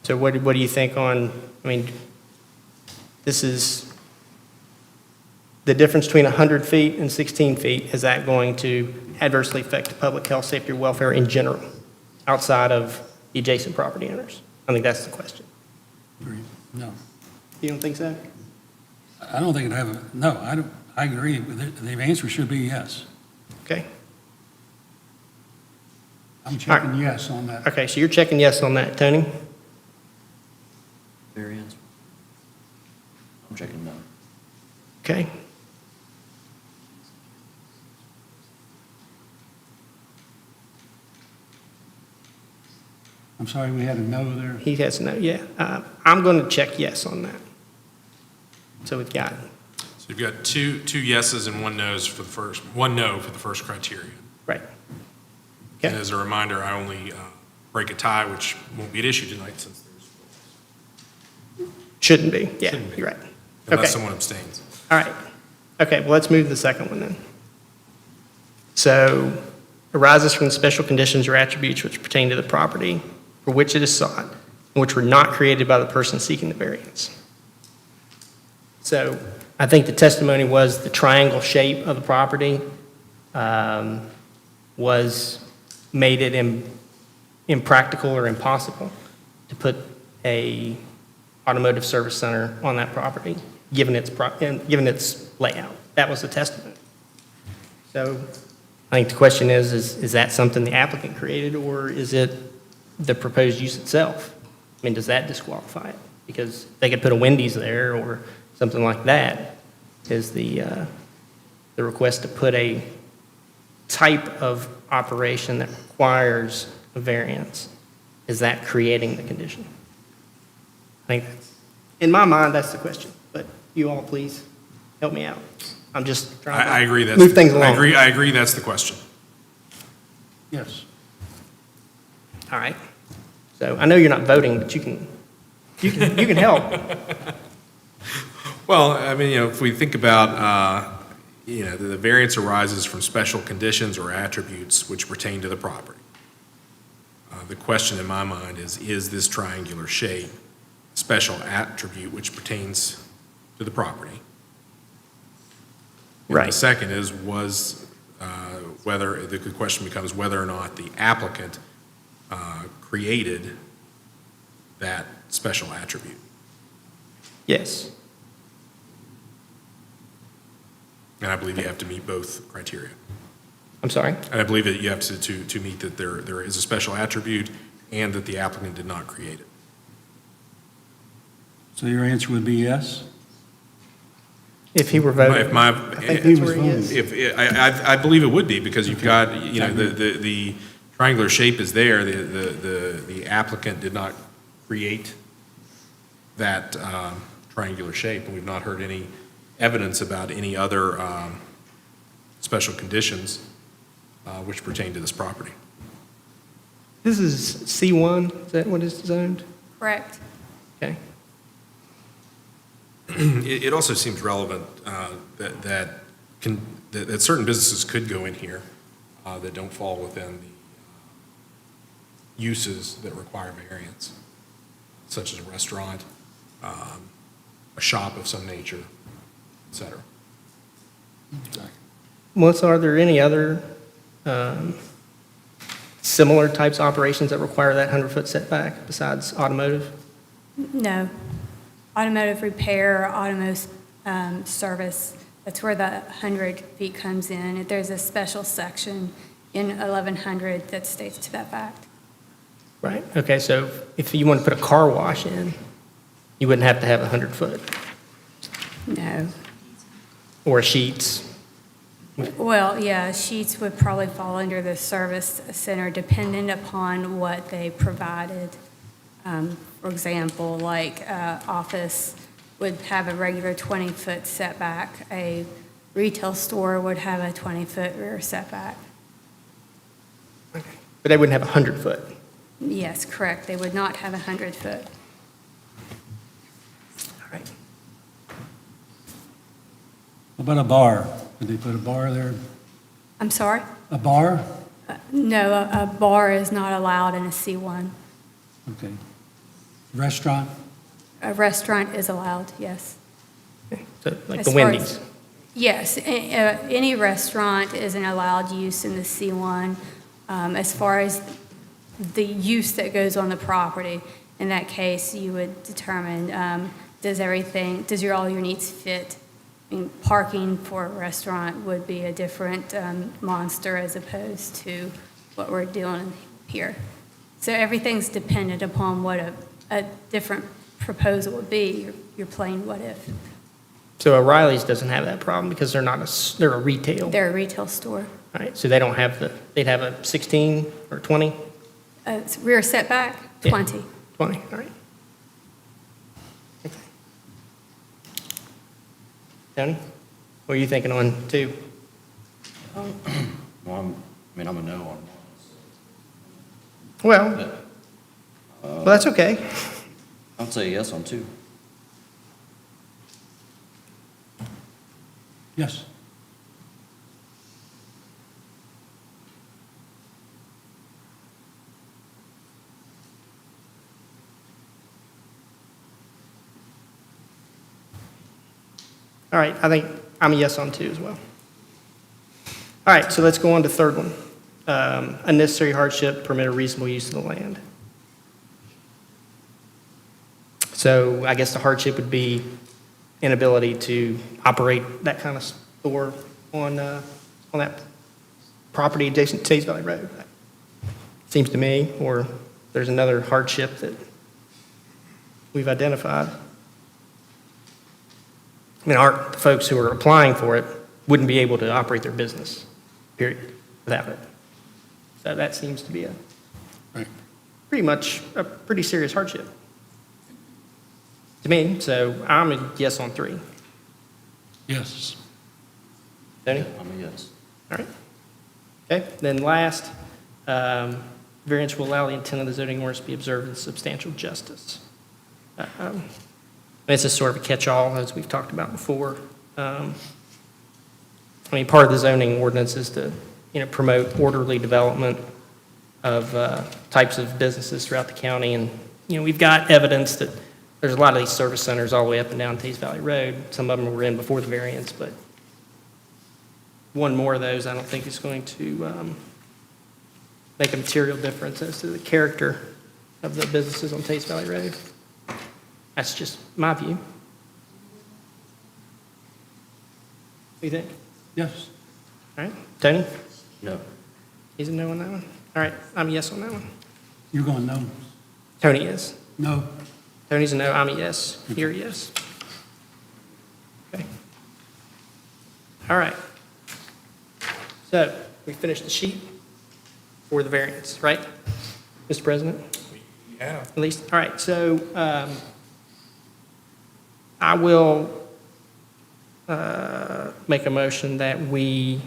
So what do you think on, I mean, this is the difference between 100 feet and 16 feet, is that going to adversely affect the public health, safety, or welfare in general, outside of the adjacent property owners? I think that's the question. Agreed. No. You don't think so? I don't think I agree. The answer should be yes. Okay. I'm checking yes on that. Okay, so you're checking yes on that, Tony? Variance? I'm checking no. Okay. I'm sorry, we had a no there. He has no, yeah. I'm going to check yes on that. So we've got, So you've got two yeses and one no for the first criteria. right. And as a reminder, I only break a tie, which won't be an issue tonight since there's, Shouldn't be, yeah, Shouldn't be. you're right. unless Okay. someone abstains. All right. Okay, well, let's move to the second one then. So, arises from the special conditions or attributes which pertain to the property for which it is sought, and which were not created by the person seeking the variance. So, I think the testimony was the triangle shape of the property made it impractical or impossible to put a automotive service center on that property, given its layout. That was the testimony. So I think the question is that something the applicant created, or is it the proposed use itself? I mean, does that disqualify it? Because they could put a Wendy's there or something like that. Is the request to put a type of operation that requires a variance, is that creating the condition? I think that's, in my mind, that's the question, but you all please help me out. I'm just trying to I agree that's move things along. I agree that's the question. Yes. All right. So I know you're not voting, but you can help. Well, I mean, if we think about, the variance arises from special conditions or attributes which pertain to the property. The question in my mind is this triangular shape a special attribute which pertains to the property? And Right. the second is, whether, the question becomes whether or not the applicant created that special attribute. Yes. And I believe you have to meet both criteria. I'm sorry? And I believe that you have to meet that there is a special attribute and that the applicant did not create it. So your answer would be yes? If he were voting. I think that's where he is. I believe it would be, because you've got, the triangular shape is there, the applicant did not create that triangular shape, and we've not heard any evidence about any other special conditions which pertain to this property. This is C1, is that what is zoned? Correct. Okay. It also seems relevant that certain businesses could go in here that don't fall within the uses that require variance, such as a restaurant, a shop of some nature, et cetera. Melissa, are there any other similar types of operations that require that 100-foot setback besides automotive? No. Automotive repair, automotive service, that's where the 100 feet comes in. There's a special section in 1100 that states to that fact. Right, okay, so if you want to put a car wash in, you wouldn't have to have 100-foot, No. or Sheets. Well, yeah, Sheets would probably fall under the service center dependent upon what they provided. For example, like office would have a regular 20-foot setback. A retail store would have a 20-foot rear setback. But they wouldn't have 100-foot. Yes, correct. They would not have a 100-foot. All right. What about a bar? Could they put a bar there? I'm sorry? A bar? No, a bar is not allowed in a C1. Okay. Restaurant? A restaurant is allowed, yes. So like As the far Wendy's. as- Yes, any restaurant is an allowed use in the C1 as far as the use that goes on the property. In that case, you would determine, does all your needs fit? I mean, parking for a restaurant would be a different monster as opposed to what we're doing here. So everything's dependent upon what a different proposal would be. You're playing what if. So O'Reilly's doesn't have that problem because they're a retail. They're a retail store. All right, so they don't have they'd have a 16 or 20? Rear setback, Yeah. 20. 20, all right. Okay. Tony, what are you thinking on 2? Well, I'm a no on Well, that's okay. I'd say yes on 2. Yes. All right, I think I'm a yes on 2 as well. All right, so let's go on to third one. Unnecessary hardship, permit a reasonable use of the land. So I guess the hardship would be inability to operate that kind of store on that property adjacent to Tays Valley Road. Seems to me, or there's another hardship that we've identified. I mean, the folks who are applying for it wouldn't be able to operate their business, period, without it. So that seems to be pretty much a pretty serious hardship to me. So I'm a yes on 3. Yes. Tony? I'm a yes. All right. Okay, then last, variance will allow the intent of the zoning ordinance to be observed with substantial justice. This is sort of a catch-all, as we've talked about before. I mean, part of the zoning ordinance is to, promote orderly development of types of businesses throughout the county. And, we've got evidence that there's a lot of these service centers all the way up and down Tays Valley Road. Some of them were in before the variance, but one more of those, I don't think is going to make a material difference as to the character of the businesses on Taste Valley Road. That's just my view. What do you think? Yes. All right, Tony? No. He's a no on that one? All right, I'm a yes on that one. You're going no? Tony is. No. Tony's a no, I'm a yes. You're a yes. Okay. All right. So, we finished the sheet for the variance, right? Mr. President? Yeah. At least, all right, so I will make a motion that we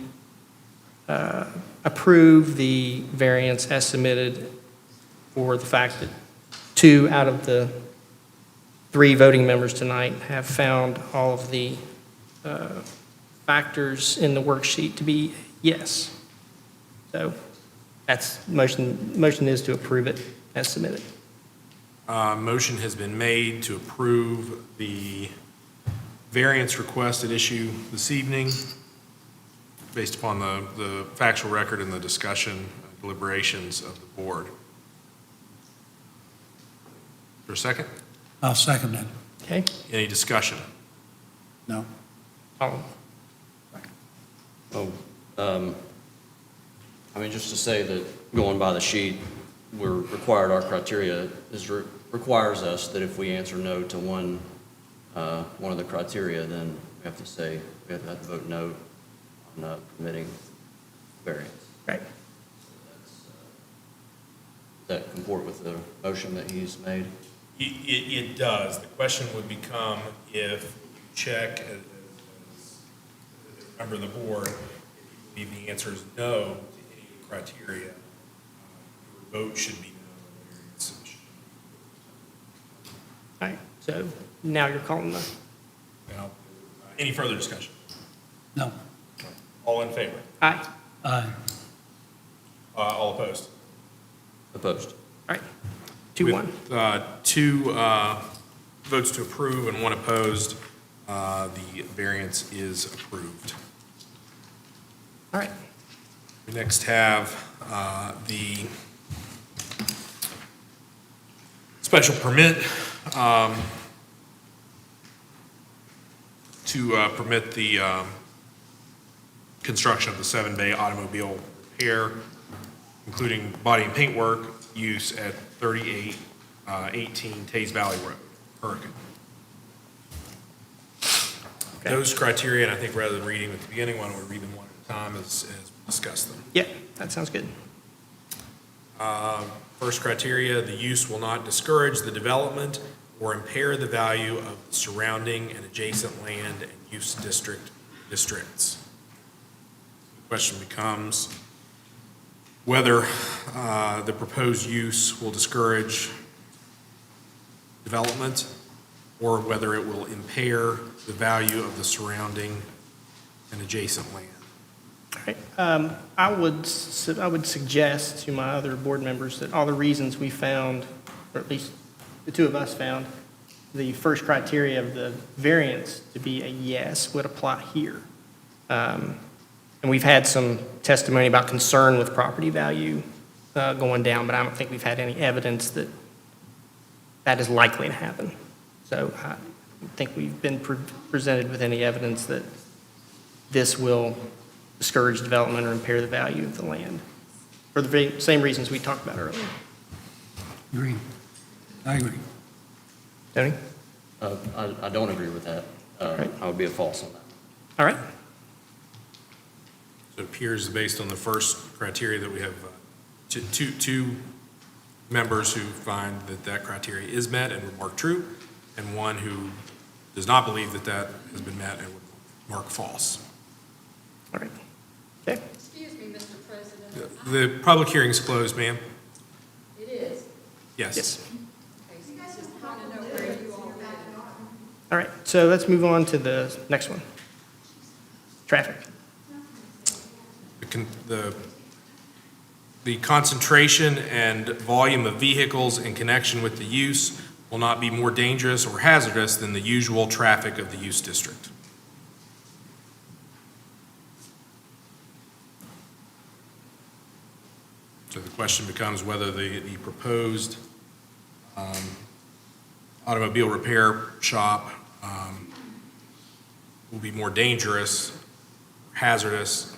approve the variance as submitted for the fact that 2 out of the 3 voting members tonight have found all of the factors in the worksheet to be yes. So that's motion is to approve it as submitted. Motion has been made to approve the variance request at issue this evening based upon the factual record and the discussion deliberations of the board. For a second? I'll second that. Okay? Any discussion? No. Oh, I mean, just to say that going by the sheet, we're required, our criteria requires us that if we answer no to one of the criteria, then we have to say, we have to vote no on permitting variance. right. Does that comport with the motion that he's made? It does. The question would become if you check as a member of the board, if you believe the answer is no to any criteria, your vote should be no. All right, so now you're calling the, Now, any further discussion? No. All in favor? aye. Aye. All opposed? Opposed. All right, 2-1. With 2 votes to approve and 1 opposed, the variance is approved. All right, We next have the special permit to permit the construction of the 7-bay automobile repair, including body and paint work use at 3818 Tays Valley Road, Hurricane. Those criteria, and I think rather than reading them at the beginning, why don't we read them one at a time as we discuss them? yeah, that sounds good. First criteria, the use will not discourage the development or impair the value of the surrounding and adjacent land and use districts. The question becomes whether the proposed use will discourage development or whether it will impair the value of the surrounding and adjacent land. All right, I would suggest to my other board members that all the reasons we found, or at least the 2 of us found, the first criteria of the variance to be a yes would apply here. And we've had some testimony about concern with property value going down, but I don't think we've had any evidence that that is likely to happen. So I don't think we've been presented with any evidence that this will discourage development or impair the value of the land, for the same reasons we talked about earlier. Agree. I agree. Tony? I don't agree with that. Right. I would be a false on that. All right. So it appears based on the first criteria that we have two members who find that that criteria is met and would mark true, and 1 who does not believe that that has been met and would mark false. All right. Okay. Excuse me, Mr. President. The public hearing is closed, ma'am. It is. Yes. Yes. Okay, so I just want to know where you all are. All right, so let's move on to the next one. Traffic. The concentration and volume of vehicles in connection with the use will not be more dangerous or hazardous than the usual traffic of the use district. question becomes whether the proposed automobile repair shop will be more dangerous, hazardous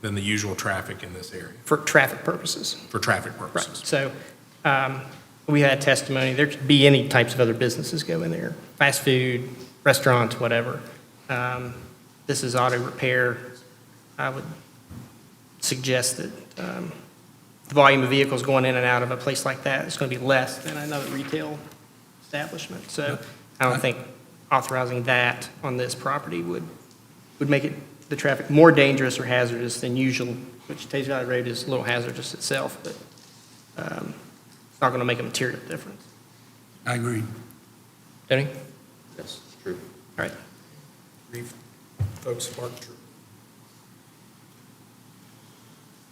than the usual traffic in this area, For traffic purposes. for traffic Right, purposes. so we had testimony, there could be any types of other businesses go in there, fast food, restaurants, whatever. This is auto repair. I would suggest that the volume of vehicles going in and out of a place like that is going to be less than another retail establishment. So I don't think authorizing that on this property would make it, the traffic more dangerous or hazardous than usual, which Tays Valley Road is a little hazardous itself, but it's not going to make a material difference. I agree. Tony? Yes, true. All right. Agree, folks, Mark, true.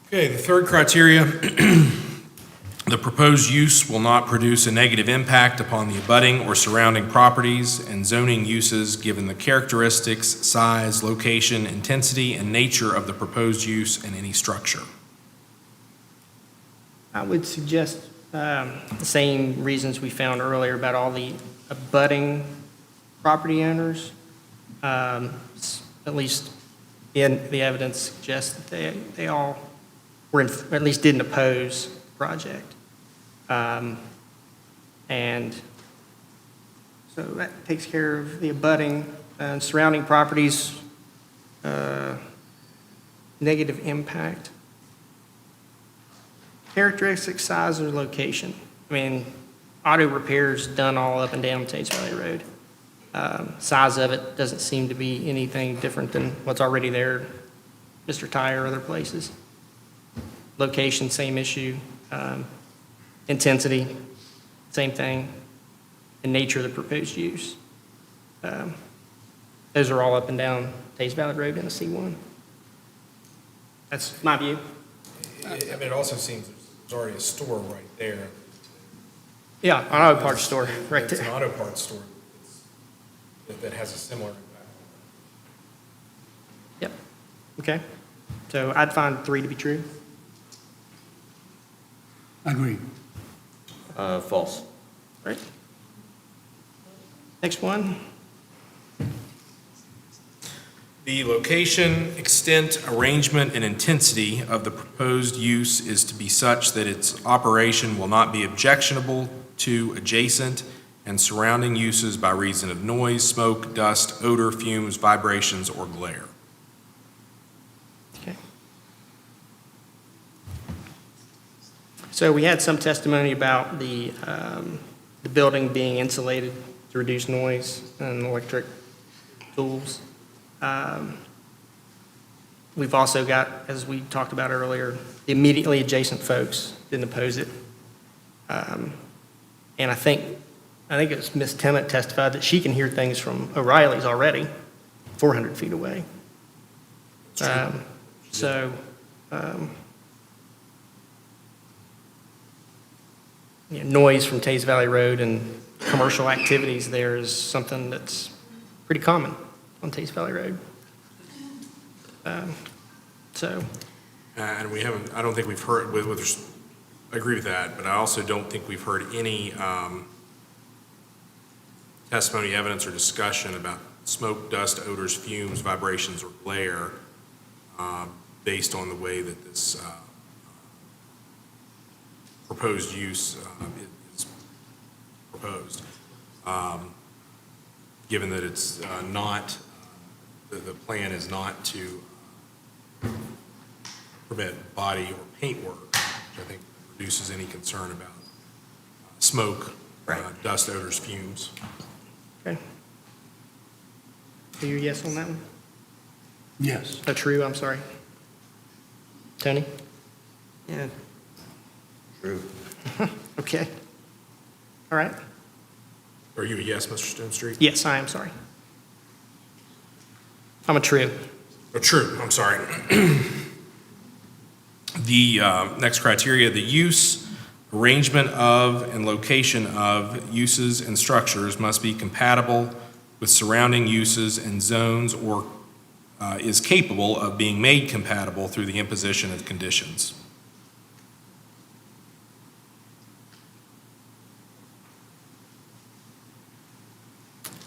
Okay, the third criteria, the proposed use will not produce a negative impact upon the abutting or surrounding properties and zoning uses given the characteristics, size, location, intensity, and nature of the proposed use and any structure. I would suggest the same reasons we found earlier about all the abutting property owners. At least the evidence suggests that they all were, or at least didn't oppose the project. And so that takes care of the abutting and surrounding properties, negative impact. Characteristics, size, or location. I mean, auto repairs done all up and down Tays Valley Road. Size of it doesn't seem to be anything different than what's already there, Mr. Tire or other places. Location, same issue. Intensity, same thing. And nature of the proposed use. Those are all up and down Tays Valley Road in a C1. That's my view. I mean, it also seems there's already a store right there. Yeah, an auto parts store right It's an there. auto parts store that has a similar impact. Yep. Okay. So I'd find 3 to be true. I agree. False. Right. Next one. The location, extent, arrangement, and intensity of the proposed use is to be such that its operation will not be objectionable to adjacent and surrounding uses by reason of noise, smoke, dust, odor, fumes, vibrations, or glare. Okay. So we had some testimony about the building being insulated to reduce noise and electric tools. We've also got, as we talked about earlier, the immediately adjacent folks didn't oppose it. And I think it was Ms. Tennant testified that she can hear things from O'Reilly's already, 400 feet away. Noise from Tays Valley Road and commercial activities there is something that's pretty common on Tays Valley Road. And we haven't, I don't think we've heard, I agree with that, but I also don't think we've heard any testimony, evidence, or discussion about smoke, dust, odors, fumes, vibrations, or glare based on the way that this proposed use is proposed. Given that it's not, the plan is not to prevent body or paint work, which I think reduces any concern about smoke, dust, odors, fumes. Okay. Are you a yes on that one? Yes. A true, I'm sorry. Tony? Yeah. True. Okay. All right. Are you a yes, Mr. Stone Street? Yes, I am sorry. I'm a true. Oh, true, I'm sorry. The next criteria, the use, arrangement of, and location of uses and structures must be compatible with surrounding uses and zones or is capable of being made compatible through the imposition of conditions.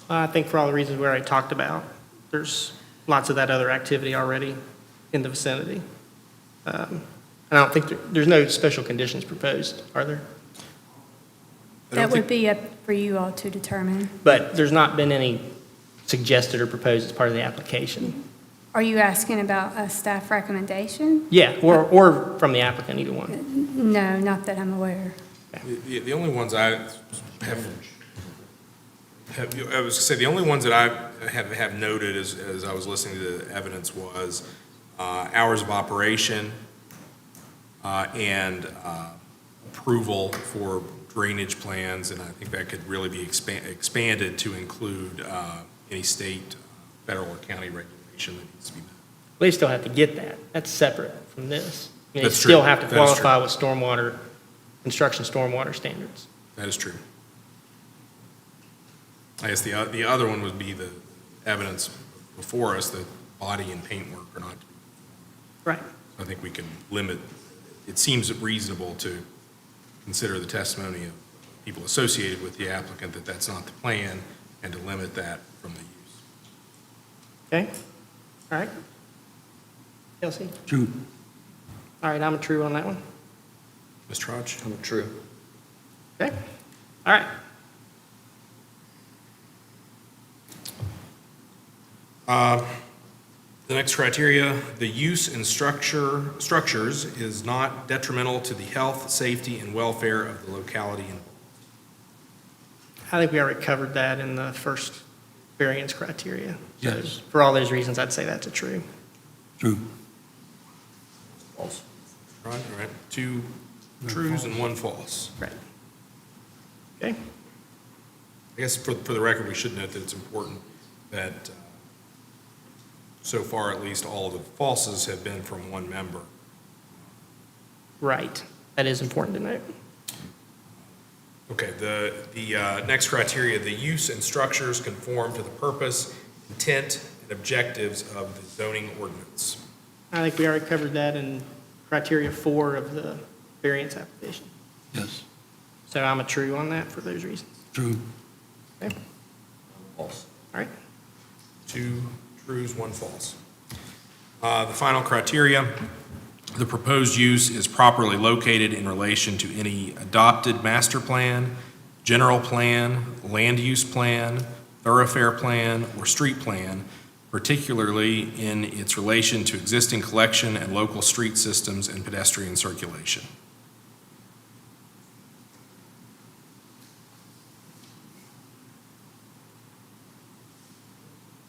I think for all the reasons we already talked about, there's lots of that other activity already in the vicinity. And I don't think, there's no special conditions proposed, are there? That would be up for you all to determine. But there's not been any suggested or proposed as part of the application. Are you asking about a staff recommendation? Yeah, or from the applicant, either one. No, not that I'm aware. The only ones I have, I was gonna say, the only ones that I have noted as I was listening to the evidence was hours of operation and approval for drainage plans, and I think that could really be expanded to include any state, federal, or county regulation that needs to be met. They still have to get that. That's separate from this. They That's still true. have to That is true. qualify with stormwater, construction stormwater standards. That is true. I guess the other one would be the evidence before us that body and paint work are not. Right. I think we can limit, it seems reasonable to consider the testimony of people associated with the applicant that that's not the plan, and to limit that from the use. Okay? All right. Kelsey? True. All right, I'm a true on that one. Ms. Trudge? I'm true. Okay? All right. The next criteria, the use and structures is not detrimental to the health, safety, and welfare of the locality involved. I think we already covered that in the first variance criteria. So Yes. for all those reasons, I'd say that's a true. True. False. All right, 2 trues and 1 false. Right. Okay? I guess for the record, we should note that it's important that so far, at least, all of the falses have been from 1 member. Right. That is important to note. Okay, the next criteria, the use and structures conform to the purpose, intent, and objectives of the zoning ordinance. I think we already covered that in criteria 4 of the variance application. Yes. So I'm a true on that for those reasons. True. Okay? False. All right. 2 trues, 1 false. The final criteria, the proposed use is properly located in relation to any adopted master plan, general plan, land use plan, thoroughfare plan, or street plan, particularly in its relation to existing collection and local street systems and pedestrian circulation.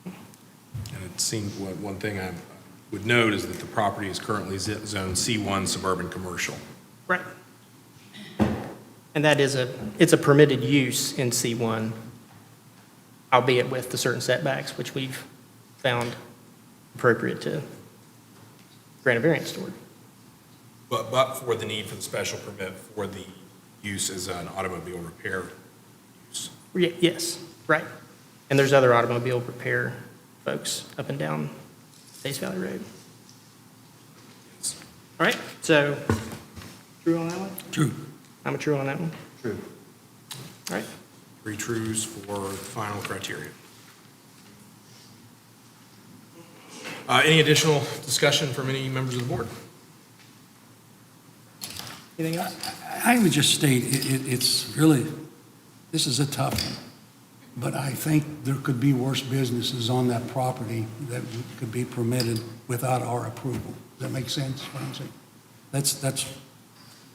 And it seemed, one thing I would note is that the property is currently zoned C1 suburban commercial. Right. And that is it's a permitted use in C1, albeit with the certain setbacks, which we've found appropriate to grant a variance toward. But for the need for the special permit for the use as an automobile repair use. Yes, right. And there's other automobile repair folks up and down Days Valley Road. All right, so true on that one? True. I'm a true on that one. True. All right. 3 trues for the final criteria. Any additional discussion from any members of the board? Anything else? I would just state, it's really, this is a tough one, but I think there could be worse businesses on that property that could be permitted without our approval. Does that make sense, what I'm saying?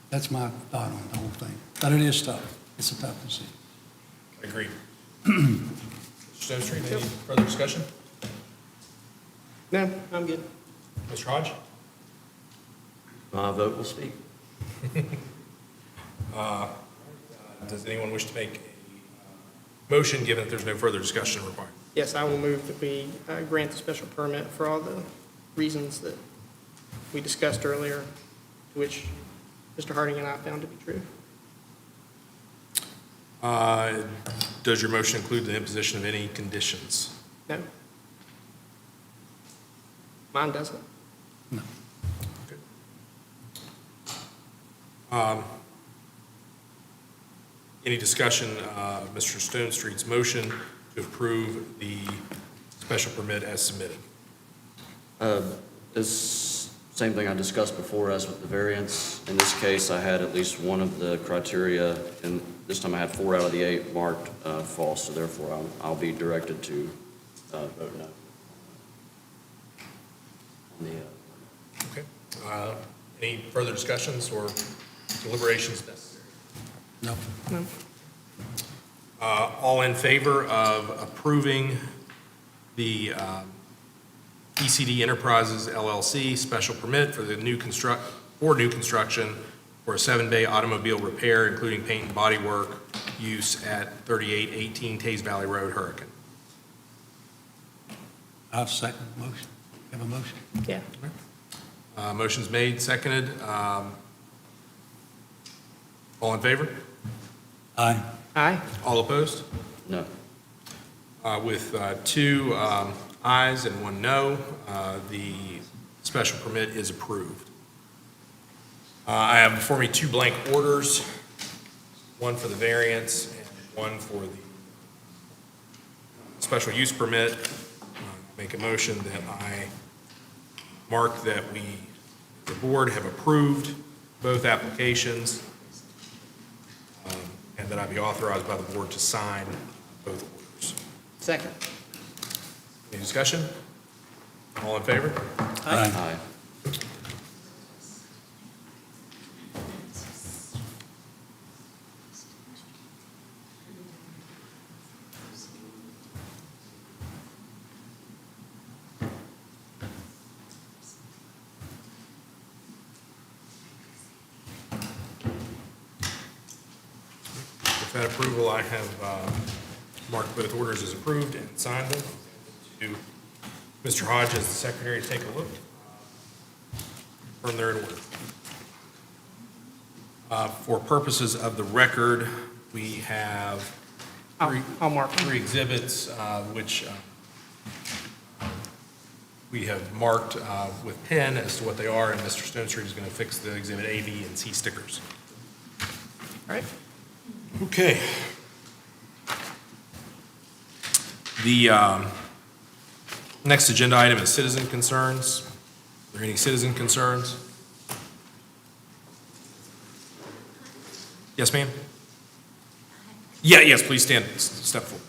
That's my thought on the whole thing. But it is tough. It's a tough decision. Agreed. Mr. Stone Street, any further discussion? No, I'm good. Mr. Hodge? My vote will speak. Does anyone wish to make a motion, given that there's no further discussion required? Yes, I will move that we grant the special permit for all the reasons that we discussed earlier, which Mr. Harding and I found to be true. Does your motion include the imposition of any conditions? No. Mine doesn't. No. Any discussion of Mr. Stone Street's motion to to approve the special permit as submitted. This same thing I discussed before as with the variance. In this case, I had at least one of the criteria, and this time I had 4 out of the 8 marked false, so therefore I'll be directed to vote no. On the, Okay. Any further discussions or deliberations necessary? No. No. All in favor of approving the ECD Enterprises LLC special permit for the new construction for a 7-bay automobile repair, including paint and body work use at 3818 Tays Valley Road, Hurricane? I'll second the motion. Have a motion? Yeah. Motion's made, seconded. All in favor? Aye. Aye. All opposed? no. With 2 ayes and 1 no, the special permit is approved. I have before me 2 blank orders, one for the variance and one for the special use permit. Make a motion that I mark that we, the board, have approved both applications, and that I be authorized by the board to sign both orders. Second. Any discussion? All in favor? Aye. With that approval, I have marked both orders as approved and signed them. To Mr. Hodge as the secretary to take a look. Confirm they're in order. For purposes of the record, we have I'll mark. 3 exhibits, which we have marked with pen as to what they are, and Mr. Stone Street is going to fix the exhibit A, B, and C stickers. All right. Okay. The next agenda item is citizen concerns. Are there any citizen concerns? Yes, ma'am? Yes, please step forward.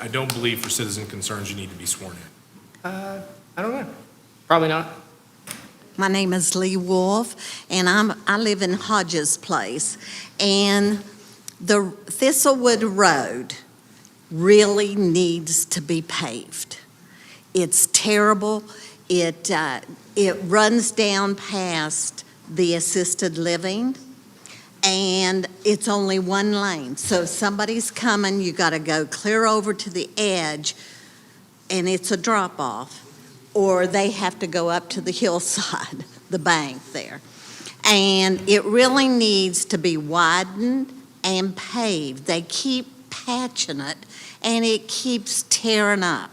I don't believe for citizen concerns you need to be sworn in. I don't know. Probably not. My name is Lee Wolf, and I live in Hodges Place. And the Thistlewood Road really needs to be paved. It's terrible. It runs down past the assisted living, and it's only 1 lane. So if somebody's coming, you got to go clear over to the edge, and it's a drop-off. Or they have to go up to the hillside, the bank there. And it really needs to be widened and paved. They keep patching it, and it keeps tearing up.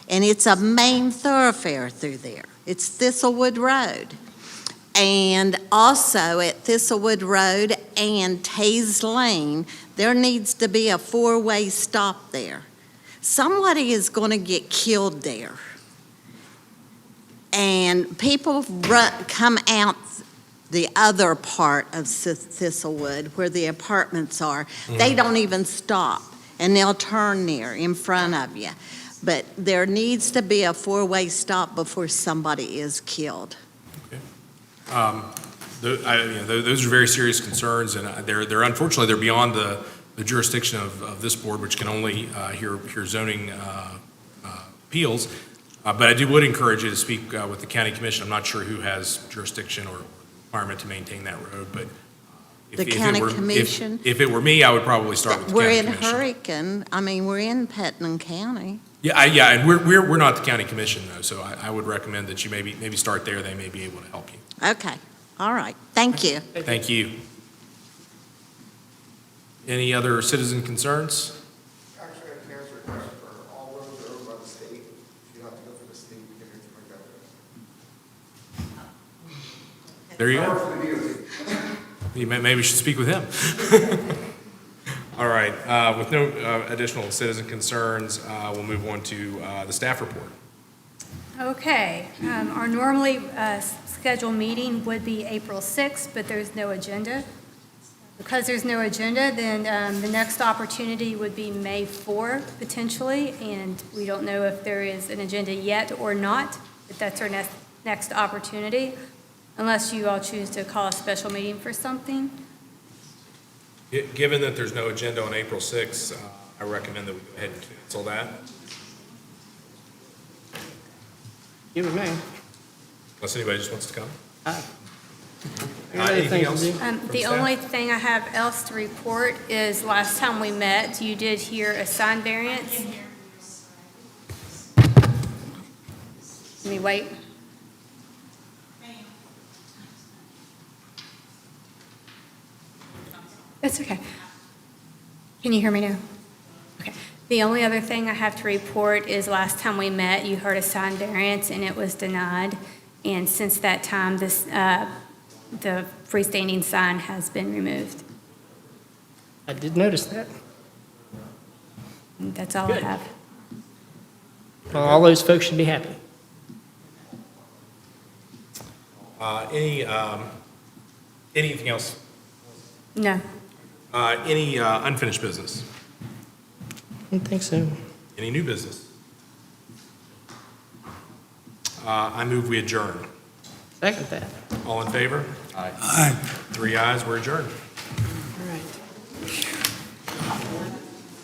And it's a main thoroughfare through there. It's Thistlewood Road. And also at Thistlewood Road and Tays Lane, there needs to be a 4-way stop there. Somebody is going to get killed there. And people come out the other part of Thistlewood where the apartments are. They don't even stop, and they'll turn there in front of you. But there needs to be a 4-way stop before somebody is killed. Those are very serious concerns, and they're unfortunately, they're beyond the jurisdiction of this board, which can only hear zoning appeals. But I would encourage you to speak with the county commission. I'm not sure who has jurisdiction or requirement to maintain that road, but The county commission? If it were me, I would probably start with the We're county in commission. Hurricane, I mean, we're in Putnam County. Yeah, and we're not the county commission though, so I would recommend that you maybe start there. They may be able to help you. Okay, all right, thank you. Thank you. Any other citizen concerns? Actually, I can answer a question for all roads that are owned by the state. You don't have to go through the state to get anything like that. There you I go. work for the DOT. Maybe we should speak with him. All right, with no additional citizen concerns, we'll move on to the staff report. Okay, our normally scheduled meeting would be April 6th, but there's no agenda. Because there's no agenda, then the next opportunity would be May 4, potentially, and we don't know if there is an agenda yet or not, but that's our next opportunity, unless you all choose to call a special meeting for something. Given that there's no agenda on April 6th, I recommend that we go ahead and cancel that, You and me. unless anybody just wants to come. I got other Anything things else? to do. from The staff? only thing I have else to report is last time we met, you did hear a sign variance. Let me wait. That's okay. Can you hear me now? Okay. The only other thing I have to report is last time we met, you heard a sign variance and it was denied. And since that time, the freestanding sign has been removed. I did notice that. And that's all I Good. have. Well, all those folks should be happy. Anything else? No. Any unfinished business? I don't think so. Any new business? I move we adjourn. Second that. All in favor? Aye. Aye. 3 ayes, we're adjourned.